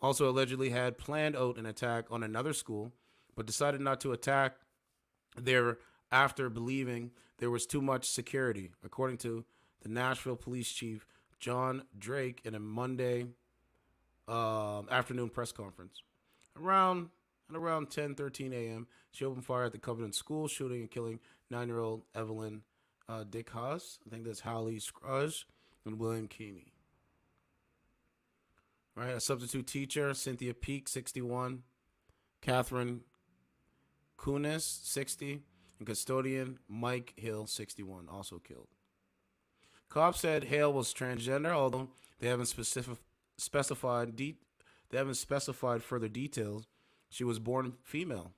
Also allegedly had planned out an attack on another school, but decided not to attack there after believing there was too much security, according to the Nashville police chief, John Drake, in a Monday afternoon press conference. Around 10:13 a.m., she opened fire at the Covenant School, shooting and killing 9-year-old Evelyn Dickhaus. I think that's Hallie Scruggs and William Keeney. All right, a substitute teacher, Cynthia Peak, 61. Catherine Kunis, 60. And custodian Mike Hill, 61, also killed. Cops said Hale was transgender, although they haven't specified further details. She was born female.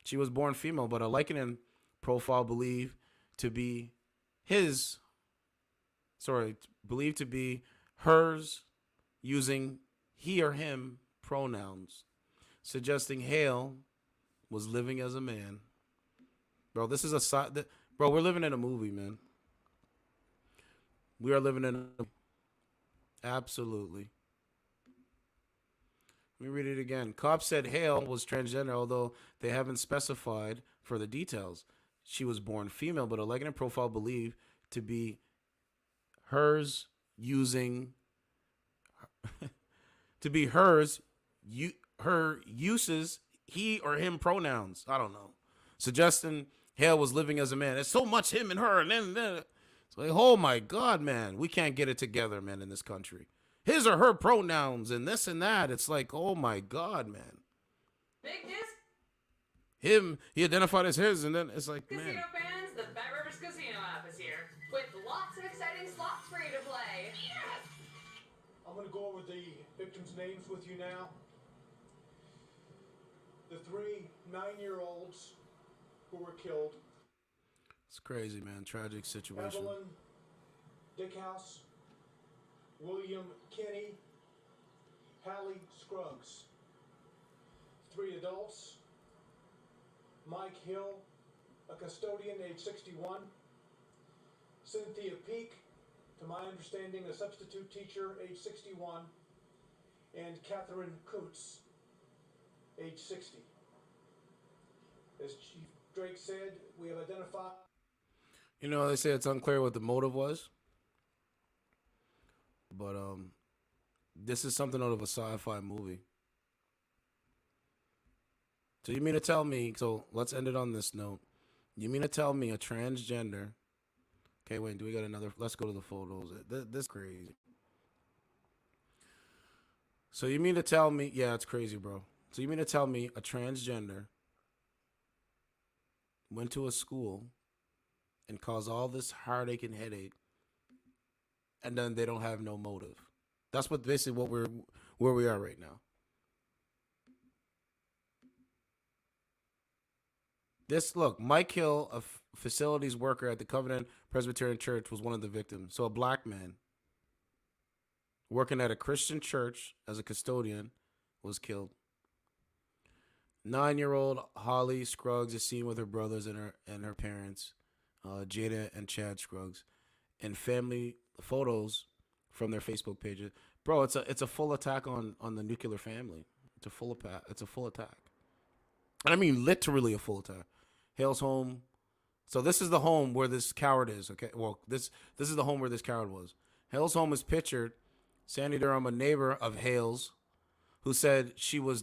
But a LinkedIn profile believed to be hers, using he or him pronouns, suggesting Hale was living as a man. Bro, this is bro, we're living in a movie, man. We are living in absolutely. Let me read it again. Cops said Hale was transgender, although they haven't specified further details. She was born female, but a LinkedIn profile believed to be hers, using her uses he or him pronouns. I don't know. Suggesting Hale was living as a man. It's so much him and her, and then it's like, oh my God, man, we can't get it together, man, in this country. His or her pronouns and this and that. It's like, oh my God, man. Big disc. He identified as his, and then it's like, Casino man. fans, the Bet Rivers Casino app is here with lots of exciting slots for you to play. Yeah! go over the victims' names with you now. The 3 9-year-olds who were killed. It's crazy, man. Tragic situation. Evelyn Dickhouse, William Kinney, Hallie Scruggs. 3 adults. Mike Hill, a custodian, age 61. Cynthia Peak, to my understanding, a substitute teacher, age 61. And Catherine Coots, age 60. As Chief Drake said, we have identified... You know, they say it's unclear what the motive was. But this is something out of a sci-fi movie. So you mean to tell me, so let's end it on this note. You mean to tell me a transgender... Okay, wait, do we got another... Let's go to the photos. This is crazy. So you mean to tell me... Yeah, it's crazy, bro. So you mean to tell me a transgender went to a school and caused all this heartache and headache, and then they don't have no motive? That's what basically where we are right now. Look, Mike Hill, a facilities worker at the Covenant Presbyterian Church, was one of the victims. So a black man working at a Christian church as a custodian was killed. 9-year-old Holly Scruggs is seen with her brothers and her parents, Jada and Chad Scruggs, and family photos from their Facebook pages. Bro, it's a full attack on the nuclear family. It's a full attack. And I mean literally a full attack. Hale's home. So this is the home where this coward is, okay? Well, this is the home where this coward was. Hale's home is pictured. Sandy Durham, a neighbor of Hale's, who said she had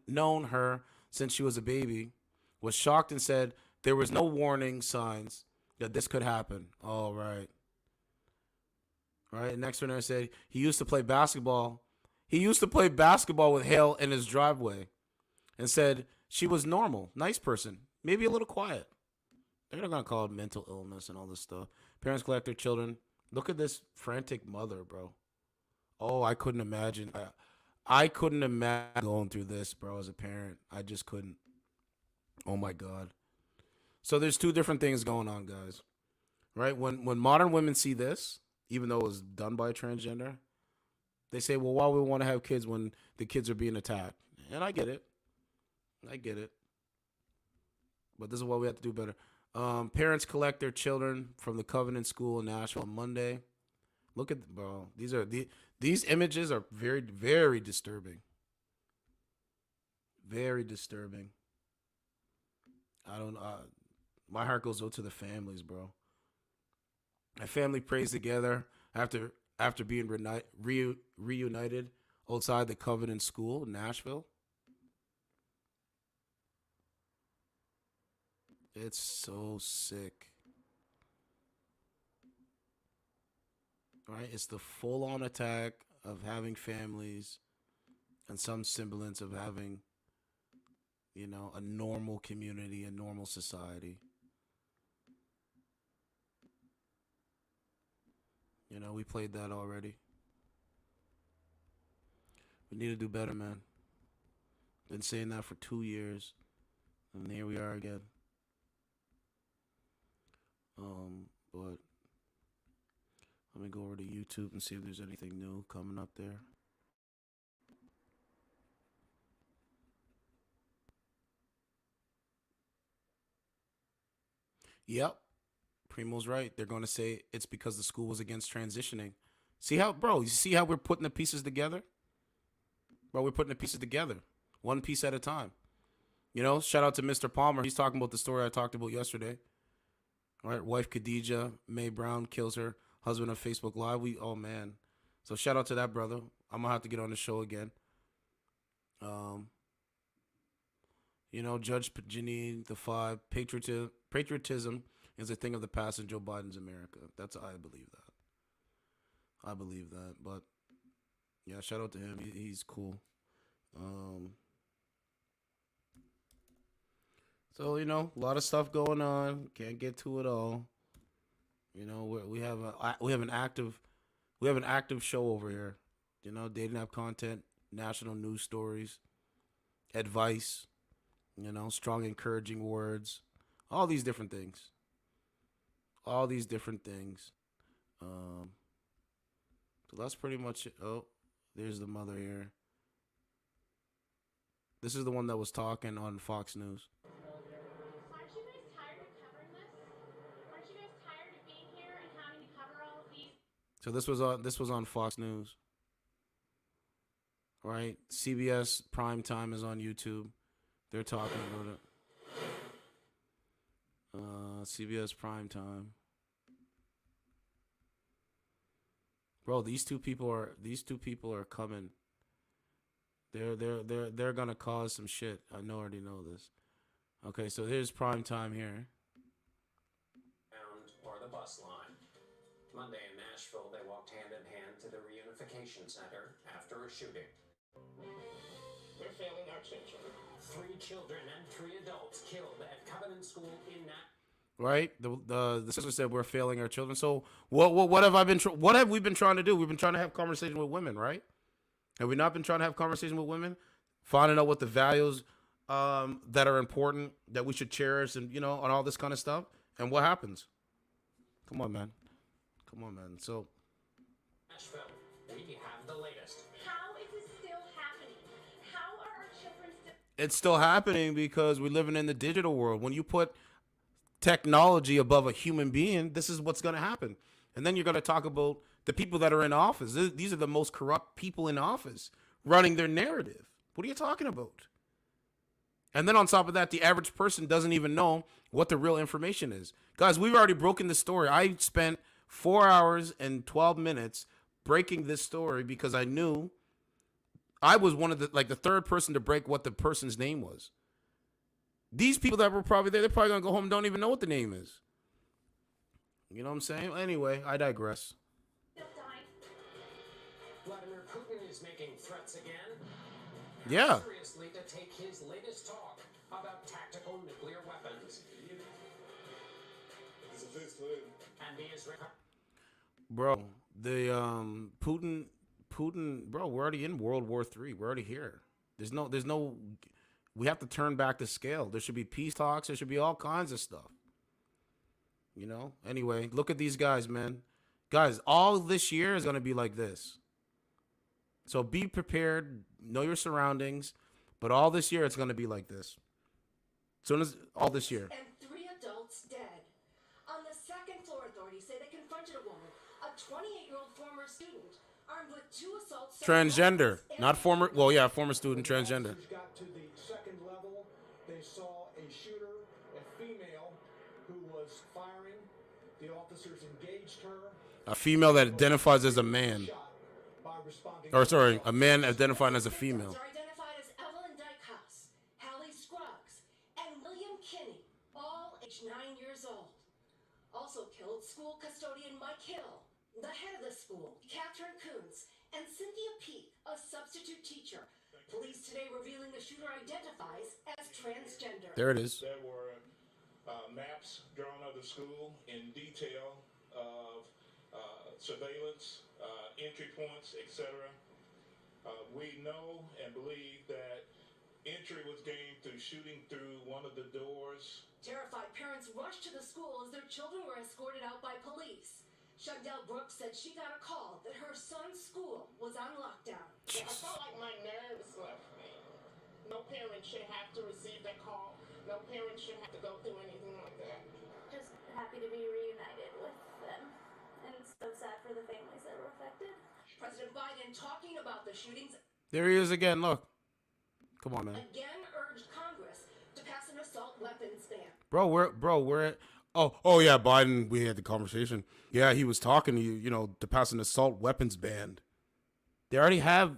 known her since she was a baby, was shocked and said there was no warning signs that this could happen. All right. Right. Next one, I said he used to play basketball. He used to play basketball with Hale in his driveway, and said she was normal, nice person, maybe a little quiet. They're not gonna call it mental illness and all this stuff. Parents collect their children. Look at this frantic mother, bro. Oh, I couldn't imagine. I couldn't imagine going through this, bro, as a parent. I just couldn't. Oh my God. So there's 2 different things going on, guys. Right? When modern women see this, even though it was done by a transgender, they say, well, why would we want to have kids when the kids are being attacked? And I get it. But this is what we have to do better. Parents collect their children from the Covenant School in Nashville on Monday. Look at, bro. These images are very, very disturbing. Very disturbing. My heart goes out to the families, bro. My family prays together after being reunited outside the Covenant School in Nashville. It's so sick. Right? It's the full-on attack of having families and some semblance of having, a normal community, a normal society. We played that already. We need to do better, man. Been saying that for 2 years, and here we are again. But let me go over to YouTube and see if there's anything new coming up there. Yep. Primo's right. They're going to say it's because the school was against transitioning. You see how we're putting the pieces together? Bro, we're putting the pieces together. One piece at a time. Shout out to Mr. Palmer. He's talking about the story I talked about yesterday. All right, wife Khadijah Mae Brown kills her husband on Facebook Live. Oh, man. So shout out to that brother. I'm going to have to get on the show again. Judge Janine, the 5, patriotism is a thing of the past in Joe Biden's America. I believe that. But, yeah, shout out to him. He's cool. So, a lot of stuff going on. Can't get to it all. We have an active We have an active show over here. You know, dating app content, national news stories, advice, you know, strong encouraging words, all these different things. All these different things. So that's pretty much it. Oh, there's the mother here. This is the one that was talking on Fox News. Aren't you guys tired of covering this? Aren't you guys tired of being here and having to cover all of these? So this was on Fox News. Right? CBS Primetime is on YouTube. They're talking about it. CBS Primetime. Bro, these two people are coming. They're gonna cause some shit. I already know this. Okay, so here's Primetime here. Or the bus line. Monday in Nashville, they walked hand in hand to the reunification center after a shooting. We're failing our children. 3 children and 3 adults killed at Covenant School in Nashville. Right? The sister said we're failing our children. So what have we been trying to do? We've been trying to have conversation with women, right? Have we not been trying to have conversation with women? Finding out what the values that are important, that we should cherish, and and all this kind of stuff. And what happens? Come on, man. So Nashville, we have the latest. How is this still happening? How are our children still... it's still happening because we're living in the digital world. When you put technology above a human being, this is what's going to happen. And then you're going to talk about the people that are in office. These are the most corrupt people in office running their narrative. What are you talking about? And then on top of that, the average person doesn't even know what the real information is. Guys, we've already broken the story. I spent 4 hours and 12 minutes breaking this story because I knew I was one of the third person to break what the person's name was. These people that were probably there, they're probably going to go home and don't even know what the name is. You know what I'm saying? Anyway, I digress. Vladimir Putin is making threats again. Yeah. Seriously, to take his latest talk about tactical nuclear weapons. And the Israel. Bro, the Putin, bro, we're already in World War III. We're already here. There's no we have to turn back the scale. There should be peace talks. There should be all kinds of stuff. Anyway, look at these guys, man. Guys, all this year is going to be like this. So be prepared. Know your surroundings. But all this year, it's going to be like this. Soon as all this year. And 3 adults dead. On the 2nd floor, authorities say they confronted a woman, a 28-year-old former student, armed with 2 assaults. Transgender. Not former. Well, yeah, former student, transgender. Got to the 2nd level. They saw a shooter, a female, who was firing. The officers engaged her. A female that identifies as a man. Or sorry, a man identifying as a female. Are identified as Evelyn Dykehouse, Hallie Scruggs, and William Kinney, all aged 9 years old. Also killed school custodian Mike Hill, the head of the school, Catherine Coons, and Cynthia Peake, a substitute teacher. Police today revealing the shooter identifies as transgender. There it is. There were maps drawn of the school in detail of surveillance, entry points, etc. We know and believe that entry was gained through shooting through one of the doors. Terrified parents rushed to the school as their children were escorted out by police. Shundell Brooks said she got a call that her son's school was on lockdown. I felt like my nerves left me. No parent should have to receive that call. No parent should have to go through anything like that. Just happy to be reunited with them. And it's so sad for the families that were affected. President Biden talking about the shootings. There he is again. Look. Come on, man. Again urged Congress to pass an assault weapons ban. We're at. Oh yeah, Biden. We had the conversation. Yeah, he was talking to you. To pass an assault weapons ban. They already have.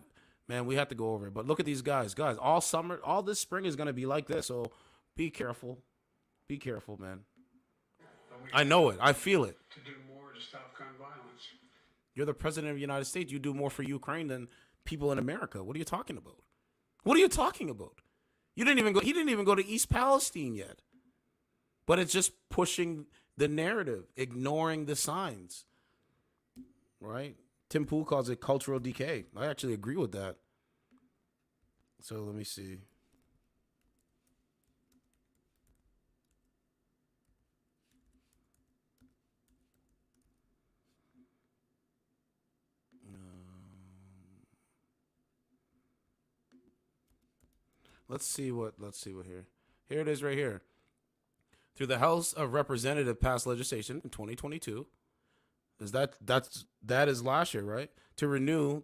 Man, we have to go over it. But look at these guys. Guys, all summer, all this spring is gonna be like this. So be careful. Be careful, man. I know it. I feel it. To do more to stop gun violence. You're the president of the United States. You do more for Ukraine than people in America. What are you talking about? What are you talking about? He didn't even go to East Palestine yet. But it's just pushing the narrative, ignoring the signs. Right? Tim Pool calls it cultural decay. I actually agree with that. So let me see. Let's see what here. Here it is right here. Through the House of Representatives passed legislation in 2022. That is last year, right? To renew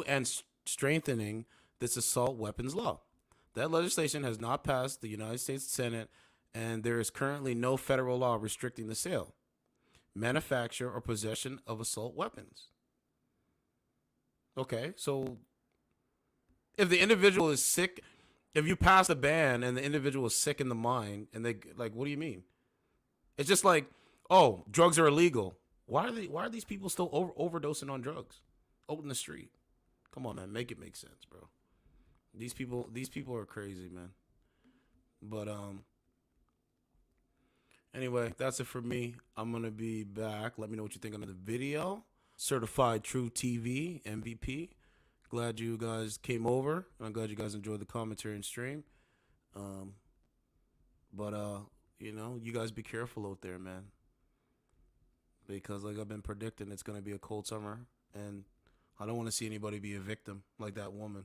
and strengthening this assault weapons law. That legislation has not passed the United States Senate, and there is currently no federal law restricting the sale, manufacture, or possession of assault weapons. Okay, so if the individual is sick, if you pass a ban and the individual is sick in the mind, and they like, what do you mean? It's just like, oh, drugs are illegal. Why are these people still overdosing on drugs out in the street? Come on, man, make it make sense, bro. These people are crazy, man. But anyway, that's it for me. I'm gonna be back. Let me know what you think on the video. Certified True TV MVP. Glad you guys came over. I'm glad you guys enjoyed the commentary and stream. But you know, you guys be careful out there, man. Because like I've been predicting, it's gonna be a cold summer, and I don't want to see anybody be a victim like that woman.